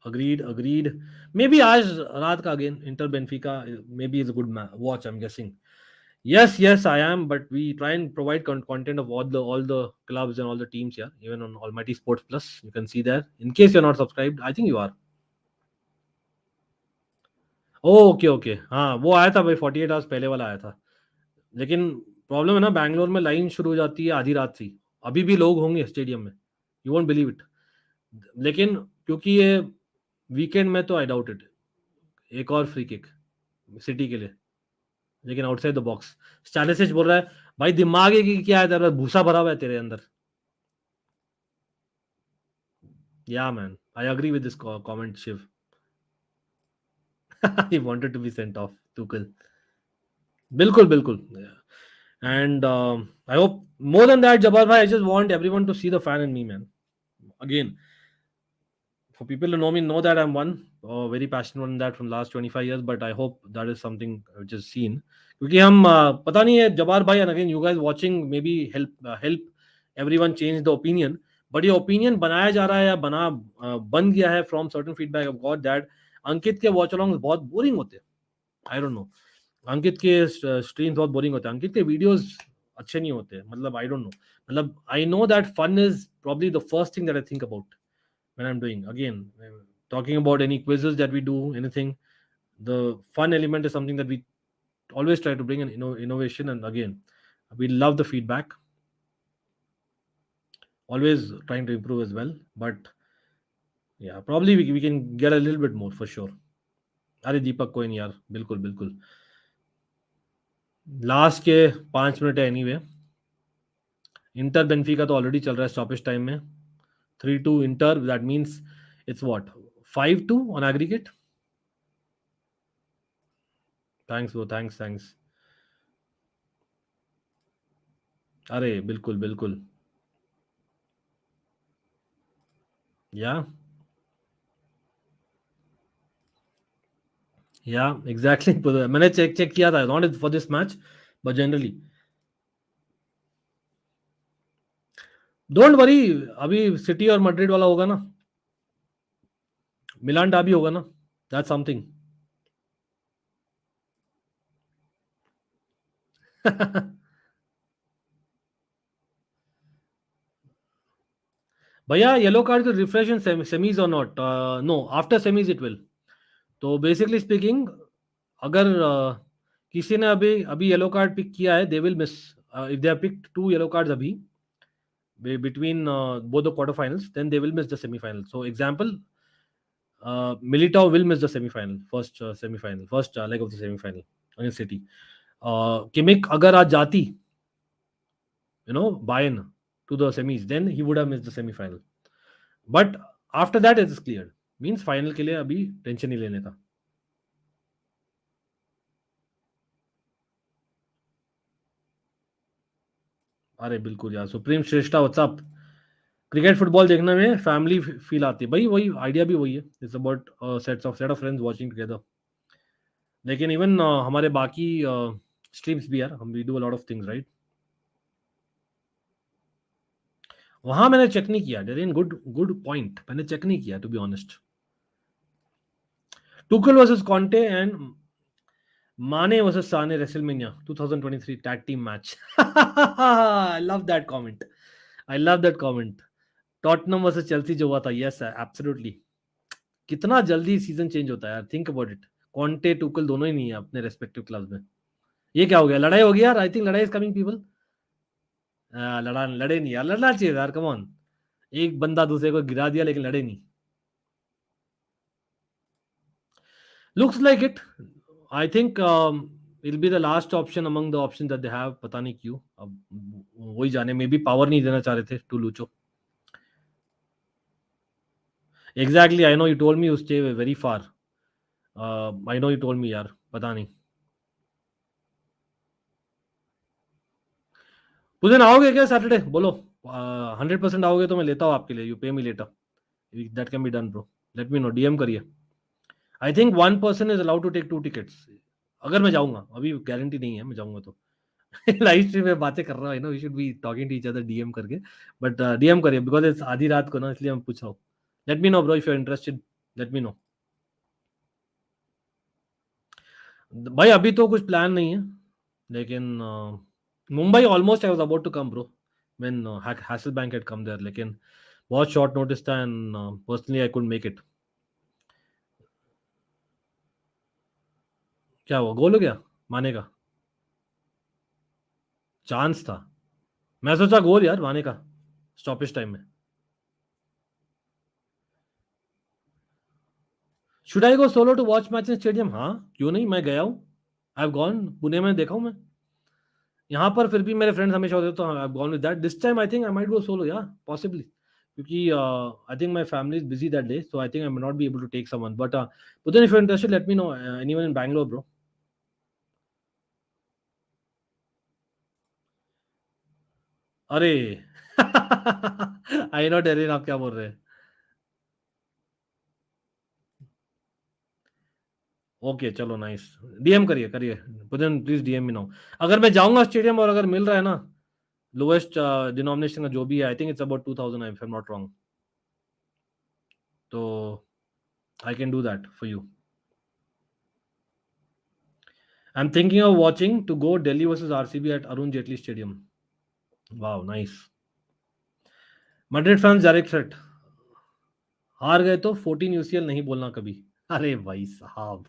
Agreed. Maybe आज रात का again inter Benfica maybe is a good watch. I'm guessing. Yes, I am. But we try and provide content of all the clubs and all the teams here, even on Almighty Sports Plus. You can see there. In case you're not subscribed, I think you are. Okay हाँ वो आया था भाई 48 hours पहले वाला आया था, लेकिन प्रॉब्लम है ना बैंगलोर में लाइन शुरू हो जाती है आधी रात से. अभी भी लोग होंगे स्टेडियम में, यू वोंट बिलीव इट. लेकिन क्योंकि ये वीकेंड में तो आई डाउट इट. एक और फ्री किक सिटी के लिए, लेकिन आउटसाइड द बॉक्स. स्टैटिस्टिक्स बोल रहा है भाई दिमाग है कि क्या है तेरा, भूसा भरा हुआ है तेरे अंदर. Yeah man I agree with this comment Shiv. He wanted to be sent off, Tuchel. बिल्कुल. And I hope more than that, Jabbar bhai, I just want everyone to see the fan in me, man. Again, for people who know me, know that I'm one very passionate on that from last 25 years, but I hope that is something which is seen. क्योंकि हम पता नहीं है जबार भाई, and again you guys watching maybe help everyone change the opinion, but ये opinion बनाया जा रहा है या बन गया है from certain feedback I've got that अंकित के watch alongs बहुत boring होते हैं. I don't know. अंकित के streams बहुत boring होते हैं. अंकित के videos अच्छे नहीं होते. मतलब I don't know. मतलब I know that fun is probably the first thing that I think about when I'm doing. Again, talking about any quizzes that we do, anything, the fun element is something that we always try to bring an innovation. And again, we love the feedback, always trying to improve as well. But yeah, probably we can get a little bit more for sure. अरे दीपक कोई नहीं यार, बिल्कुल बिल्कुल. Last के 5 minute है anyway. Inter Benfica तो already चल रहा है स्टॉपेज टाइम में. 3-2 Inter, that means it's what 5-2 on aggregate. Thanks bro, thanks. अरे बिल्कुल बिल्कुल. Yeah exactly. मैंने चेक किया था, not for this match but generally. Don't worry, अभी सिटी और मैड्रिड वाला होगा ना, मिलान डार्बी होगा ना, दैट्स समथिंग. भैया yellow card refresh in semis और not? No, after semis it will. तो बेसिकली स्पीकिंग, अगर किसी ने अभी येलो कार्ड पिक किया है, they will miss. If they have picked 2 yellow cards अभी between both the quarterfinals, then they will miss the semi-final. So example, Militao will miss the semi-final, first leg of the semi-final against City. Kimmich अगर आज जाती, Bayern to the semis, then he would have missed the semi-final. But after that it is cleared. Means final के लिए अभी tension नहीं लेने का. अरे बिल्कुल यार, सुप्रीम श्रेष्ठा व्हाट्सअप. क्रिकेट फुटबॉल देखने में फैमिली फील आती है भाई, वही आइडिया भी वही है. It's about set of friends watching together. लेकिन इवन हमारे बाकी स्ट्रीम्स भी यार, हम we do a lot of things right. वहां मैंने चेक नहीं किया. Darren, good point. मैंने चेक नहीं किया to be honest. Tuchel versus Conte and Mane versus Sane WrestleMania 2023 tag team match. I love that comment. Tottenham versus Chelsea जो हुआ था, यस एब्सोल्युटली. कितना जल्दी सीजन चेंज होता है यार, think about it. Conte Tuchel दोनों ही नहीं है अपने रेस्पेक्टिव क्लब्स में. ये क्या हो गया? लड़ाई हो गई यार. आई थिंक लड़ाई इज कमिंग पीपल. लड़े नहीं यार, लड़ना चाहिए यार. कम ऑन, एक बंदा दूसरे को गिरा दिया लेकिन लड़े नहीं. Looks like it. I think will be the last option among the option that they have. पता नहीं क्यों, अब वही जाने. मे बी पावर नहीं देना चाह रहे थे to Lucho. Exactly, I know you told me you stay very far. I know you told me यार, पता नहीं. उस दिन आओगे क्या सैटरडे? बोलो. 100% आओगे तो मैं लेता हूँ आपके लिए. You pay me later. That can be done bro. Let me know, DM करिए. I think 1 person is allowed to take 2 tickets. अगर मैं जाऊंगा, अभी गारंटी नहीं है मैं जाऊंगा तो. लाइव स्ट्रीम में बातें कर रहा हूँ, we should be talking to each other DM करके. बट डीएम करिए बिकॉज इट्स आधी रात को ना, इसलिए मैं पूछ रहा हूँ. Let me know bro if you are interested. Let me know. भाई अभी तो कुछ प्लान नहीं है, लेकिन Mumbai almost I was about to come bro when Hasselbaink had come there. लेकिन बहुत शॉर्ट नोटिस था and personally I couldn't make it. क्या हुआ? गोल हो गया माने का? चांस था. मैं सोचा गोल यार माने का स्टॉपेज टाइम में. Should I go solo to watch match in stadium? हाँ, क्यों नहीं. मैं गया हूँ. आई हैव गॉन. पुणे में देखा हूँ मैं. यहाँ पर फिर भी मेरे फ्रेंड्स हमेशा होते, तो I have gone with that. This time I think I might go solo, yeah possibly. क्योंकि I think my family is busy that day, so I think I may not be able to take someone. But then if you are interested let me know. Anyone in Bangalore bro? अरे I no Darren, आप क्या बोल रहे हैं. Okay चलो nice, DM करिए please DM me now. अगर मैं जाऊंगा स्टेडियम और अगर मिल रहा है ना लोएस्ट डिनोमिनेशन का जो भी है, I think it's about 2000 if I am not wrong, तो I can do that for you. I am thinking of watching to go Delhi versus RCB at Arun Jaitley stadium. Wow nice. Madrid fans direct threat, हार गए तो 14 UCL नहीं बोलना कभी। अरे भाई साहब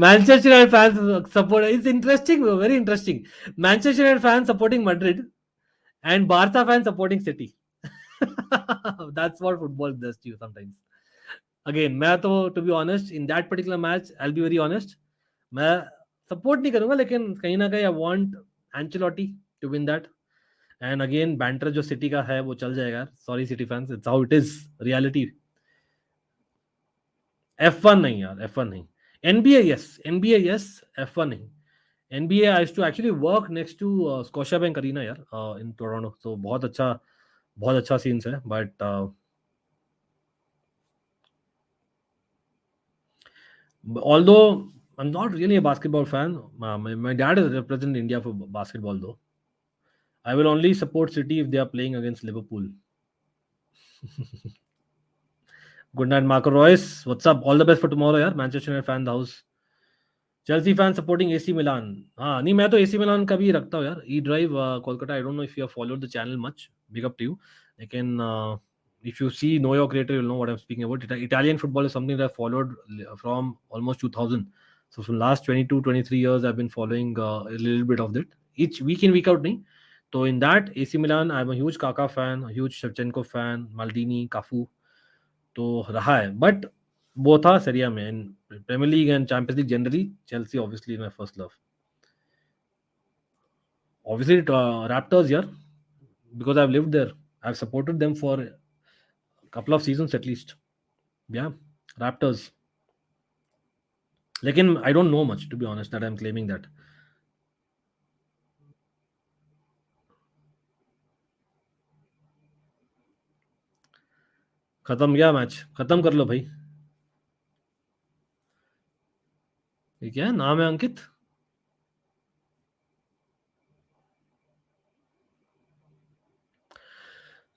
Manchester United fans support. It's interesting, very interesting. Manchester United fans supporting Madrid and Barca fans supporting City. That's what football does to you sometimes. Again, मैं तो to be honest in that particular match, I'll be very honest. मैं support नहीं करूँगा, लेकिन कहीं ना कहीं I want Ancelotti to win that. And again, banter जो City का है वो चल जाएगा. Sorry City fans, it's how it is. Reality. F1 नहीं यार, F1 नहीं. NBA yes, F1 नहीं. NBA I used to actually work next to Scotiabank Arena यार in Toronto, so बहुत अच्छा scenes है, but although I'm not really a basketball fan, my dad is representing India for basketball though. I will only support City if they are playing against Liverpool. Good night Marco Royce, what's up, all the best for tomorrow यार, Manchester United fan the house. Chelsea fan supporting AC Milan, हाँ नहीं मैं तो AC Milan का भी रखता हूँ यार। E drive Kolkata, I don't know if you have followed the channel much, big up to you, लेकिन if you see know your creator you'll know what I'm speaking about. Italian football is something that I followed from almost 2000, so from last 22-23 years I've been following a little bit of that each week in week out nahi. So in that AC Milan I'm a huge Kaká fan, a huge Shevchenko fan, Maldini, Cafu तो रहा है, but वो था Serie A में, in premiere league and champions league generally Chelsea obviously my first love, obviously Raptors यार, because I've lived there, I've supported them for a couple of seasons at least, yeah, Raptors, लेकिन I don't know much to be honest that I'm claiming that. खत्म गया match, खत्म कर लो भाई। ये क्या है, नाम है अंकित?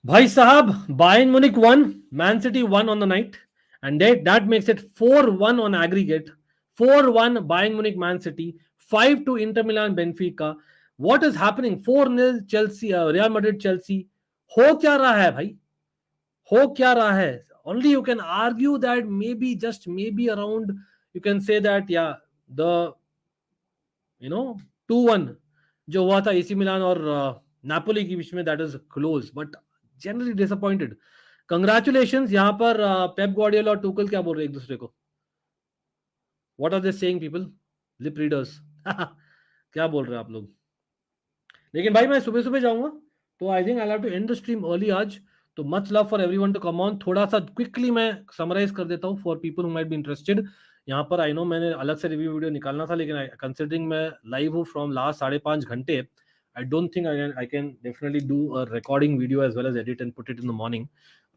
भाई साहब, Bayern Munich won, Man City won on the night, and that makes it 4-1 on aggregate. 4-1 Bayern Munich Man City, 5-2 Inter Milan Benfica. What is happening? 4-0 Chelsea, Real Madrid Chelsea. हो क्या रहा है भाई, हो क्या रहा है? Only you can argue that maybe, just maybe around, you can say that yeah, the 2-1 जो हुआ था AC Milan और Napoli के बीच में, that is close, but generally disappointed. Congratulations, यहाँ पर पेप ग्वार्डियोला और टुकल क्या बोल रहे हैं एक दूसरे को? What are they saying people? Lip readers. क्या बोल रहे हैं आप लोग? लेकिन भाई मैं सुबह जाऊंगा, तो I think I have to end the stream early आज, तो much love for everyone to come on. थोड़ा सा क्विकली मैं समराइज कर देता हूँ for people who might be interested. यहाँ पर आई नो मैंने अलग से रिव्यू वीडियो निकालना था, लेकिन कंसिडरिंग मैं लाइव हूँ फ्रॉम लास्ट 5.5 घंटे, I don't think I can definitely do a recording video as well as edit and put it in the morning,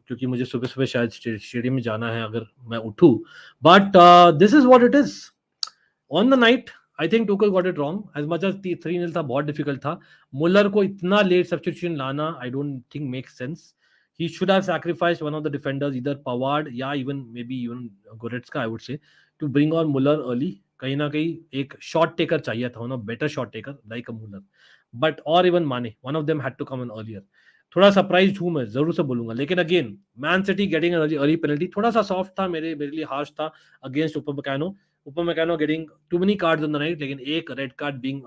क्योंकि मुझे सुबह शायद स्टेडियम में जाना है अगर मैं उठूं, but this is what it is. On the night I think Tuchel got it wrong, as much as 3-0 था, बहुत डिफिकल्ट था। मुलर को इतना लेट सब्स्टिट्यूशन लाना I don't think makes sense. He should have sacrificed one of the defenders, either Pavard या maybe even Goretzka, I would say, to bring on Muller early. कहीं ना कहीं एक शॉट टेकर चाहिए था, better shot taker like a Muller, but और even Mane, one of them had to come in earlier. थोड़ा surprise हूं मैं, जरूर से बोलूंगा, लेकिन again Man City getting early penalty थोड़ा सा सॉफ्ट था, मेरे लिए हार्श था against Upamecano getting too many cards on the night, लेकिन एक red card being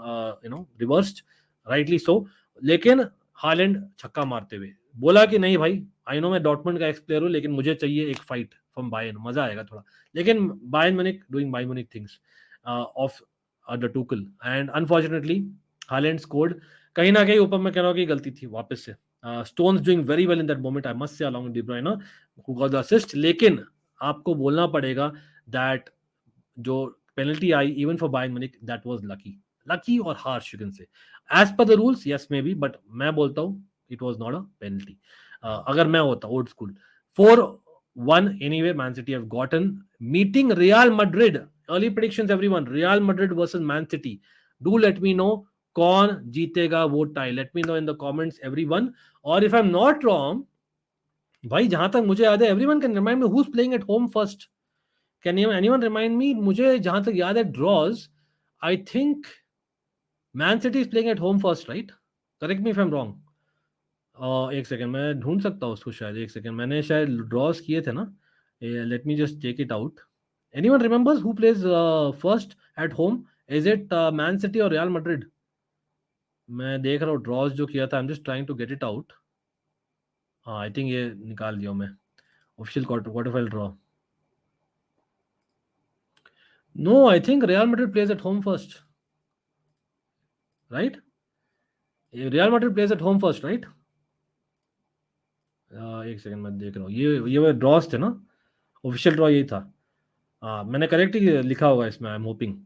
reversed, rightly so. लेकिन हालैंड छक्का मारते हुए बोला कि नहीं भाई, आई नो मैं डॉर्टमंड का एक्स प्लेयर हूं, लेकिन मुझे चाहिए एक फाइट फ्रॉम बायर्न, मजा आएगा थोड़ा। लेकिन Bayern Munich doing Bayern Munich things of the Tuchel, and unfortunately Haaland scored. कहीं ना कहीं Upamecano की गलती थी वापस से। Stones doing very well in that moment, I must say, along De Bruyne who got the assist. लेकिन आपको बोलना पड़ेगा दैट जो penalty I even for Bayern Munich, that was lucky और harsh you can say, as per the rules yes may be, but मैं बोलता हूँ it was not a penalty. अगर मैं होता old school, 1 anyway. Man City have gotten. Meeting Real Madrid. Early predictions, everyone. Real Madrid versus Man City. Do let me know कौन जीतेगा वो tie. Let me know in the comments, everyone. Or if I'm not wrong, भाई जहां तक मुझे याद है, everyone can remind me who's playing at home first. Can anyone remind me? मुझे जहां तक याद है draws, I think Man City is playing at home first, right? Correct me if I'm wrong. एक सेकंड, मैं ढूंढ सकता हूँ उसको शायद. एक सेकंड, मैंने शायद ड्रॉज किए थे ना. Let me just check it out. Anyone remembers who plays first at home? Is it Man City और रियल मैड्रिड? मैं देख रहा हूँ ड्रॉज जो किया था. I am just trying to get it out. हाँ, आई थिंक ये निकाल दिया मैं. Official quarter final draw. No, I think Real Madrid plays at home first, right? Real Madrid plays at home first, right? एक second, मैं देख रहा हूँ. ये ड्रॉस थे ना, ऑफिशियल ड्रॉ यही था. मैंने करेक्ट ही लिखा होगा इसमें. I am hoping.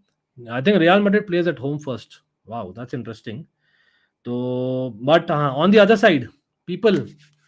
I think Real Madrid plays at home first. Wow, that's interesting. तो बट हाँ, on the other side people,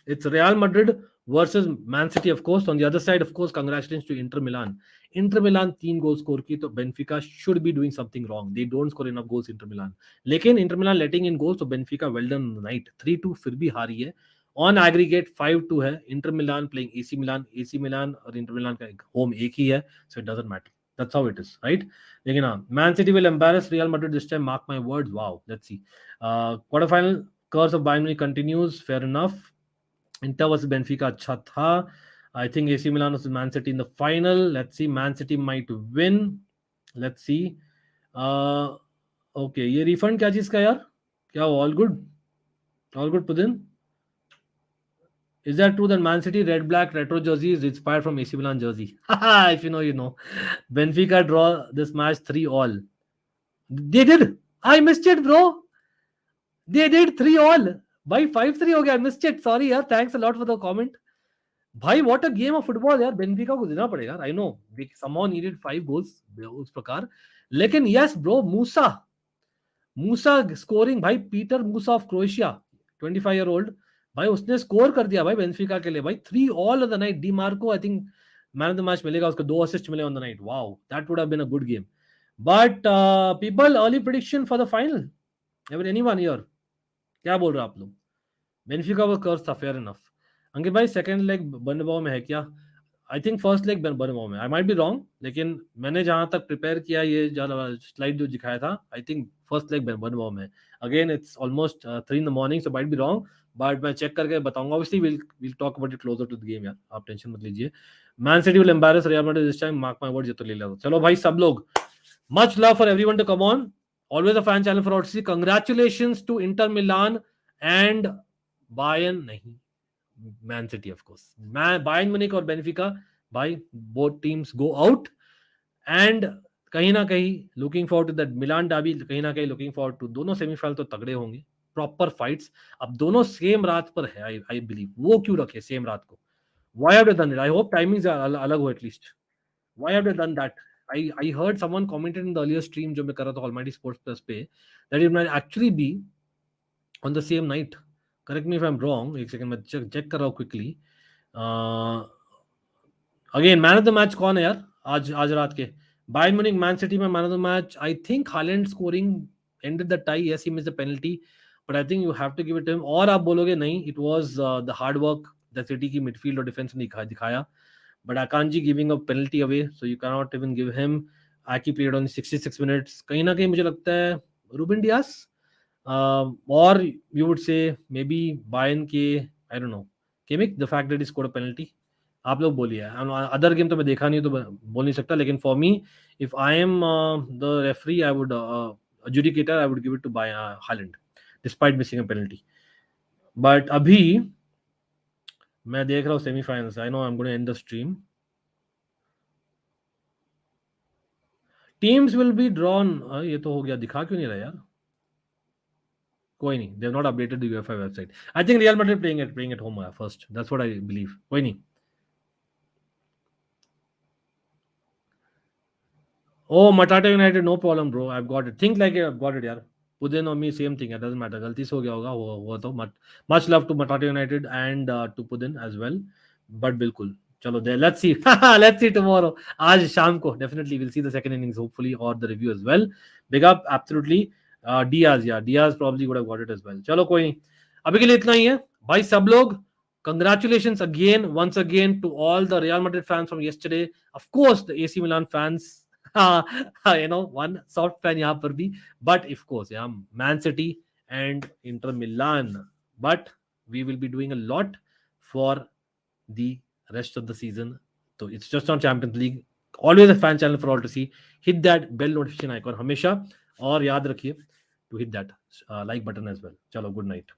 it's Real Madrid versus Man City, of course. On the other side, of course, congratulations to Inter Milan. Inter Milan 3 goals score की, तो Benfica should be doing something wrong. They don't score enough goals, Inter Milan. लेकिन Inter Milan letting in goals, तो Benfica well done on the night. 3-2 फिर भी हारी है. On aggregate 5-2 है. Inter Milan playing AC Milan. AC Milan और Inter Milan का home एक ही है, so it doesn't matter. That's how it is, right? लेकिन हाँ, Man City will embarrass Real Madrid this time. Mark my words. Wow, let's see. Quarterfinal curse of Bayern Munich continues. Fair enough. Inter versus Benfica अच्छा था. I think AC Milan versus Man City in the final. Let's see. Man City might win. Let's see. Okay, ये refund क्या चीज का यार? क्या all good? All good, Pudin? Is that true that Man City red black retro jersey is inspired from AC Milan jersey? If you know, you know. Benfica draw this match 3-3. They did. I missed it, bro. They did 3-3. भाई 5-3 हो गया. Missed it, sorry यार. Thanks a lot for the comment. भाई what a game of football यार. Benfica को देना पड़ेगा. I know they somehow needed 5 goals उस प्रकार, लेकिन यस ब्रो, मूसा स्कोरिंग. भाई Peter Musa of Croatia, 25 year old, भाई उसने स्कोर कर दिया भाई बेनफिका के लिए. भाई 3 all of the night. Dimarco I think man of the match मिलेगा उसको. 2 असिस्ट मिले on the night. Wow, that would have been a good game. But people, early prediction for the final. Anyone here? क्या बोल रहे हो आप लोग? Benfica का कर्स था, फेयर इनफ. अंकित भाई, सेकंड लेग बर्नबाओ में है क्या? आई थिंक फर्स्ट लेग बर्नबाओ में. आई माइट बी रॉन्ग, लेकिन मैंने जहां तक प्रिपेयर किया, ये स्लाइड जो दिखाया था, आई थिंक फर्स्ट लेग बर्नबाओ में. Again it's almost 3 in the morning, so might be wrong, but मैं चेक करके बताऊंगा. Obviously we'll talk about it closer to the game यार, आप टेंशन मत लीजिए. Man city will embarrass Real Madrid this time. Mark my words, ये तो ले लो. चलो भाई सब लोग, much love for everyone to come on. Always a fan channel for OTC. Congratulations to Inter Milan and Bayern नहीं, Man City of course. Bayern Munich और Benfica, भाई both teams go out. And कहीं ना कहीं looking forward to that Milan derby. कहीं ना कहीं looking forward to, दोनों सेमीफाइनल तो तगड़े होंगे, प्रॉपर फाइट्स. अब दोनों सेम रात पर है. आई बिलीव वो क्यों रखे सेम रात को? Why have they done it? I hope timings अलग हो at least. Why have they done that? I heard someone commented in the earlier stream जो मैं कर रहा था Almighty Sports Plus पे, that it might actually be on the same night. Correct me if I'm wrong. एक second, मैं check कर रहा हूँ quickly. Again man of the match कौन है यार आज रात के? बायर्न म्यूनिख मैन सिटी में man of the match, I think Holland scoring ended the tie. Yes, he missed the penalty, but I think you have to give it to him. और आप बोलोगे नहीं, it was the hard work the City की midfield और defense ने दिखाया. But Akanji giving a penalty away, so you cannot even give him. Aki played on 66 minutes. कहीं ना कहीं मुझे लगता है Ruben Dias, or you would say maybe Bayern के, I don't know, Kimmich, the fact that he scored a penalty. आप लोग बोलिए. अदर गेम तो मैं देखा नहीं, तो बोल नहीं सकता, लेकिन for me, if I am the referee, I would adjudicator, I would give it to Haaland despite missing a penalty. But अभी मैं देख रहा हूँ semifinals. I know I am going to end the stream. Teams will be drawn. ये तो हो गया, दिखा क्यों नहीं रहा यार? कोई नहीं, they have not updated the UEFA website. I think Real Madrid playing at home first. That's what I believe. कोई नहीं. Oh, Matata United, no problem, bro. I've got it. Think like I've got it, यार. Pudin or me, same thing. It doesn't matter. गलती से हो गया होगा वो तो. Much love to Matata United and to Pudin as well. But बिल्कुल चलो there, let's see. Let's see tomorrow. आज शाम को definitely we'll see the second innings hopefully or the review as well. Big up absolutely. Diaz, yeah, Diaz probably would have got it as well. चलो कोई नहीं, अभी के लिए इतना ही है भाई सब लोग. Congratulations again, once again, to all the Real Madrid fans from yesterday. Of course, the AC Milan fans, one soft fan यहाँ पर भी. But of course, yeah, Man City and Inter Milan. But we will be doing a lot for the rest of the season. So it's just on Champions League. Always a fan channel for all to see. Hit that bell notification icon हमेशा, और याद रखिए to hit that like button as well. चलो, good night.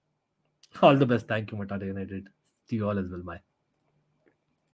All the best. Thank you, Matade United. See you all as well. Bye.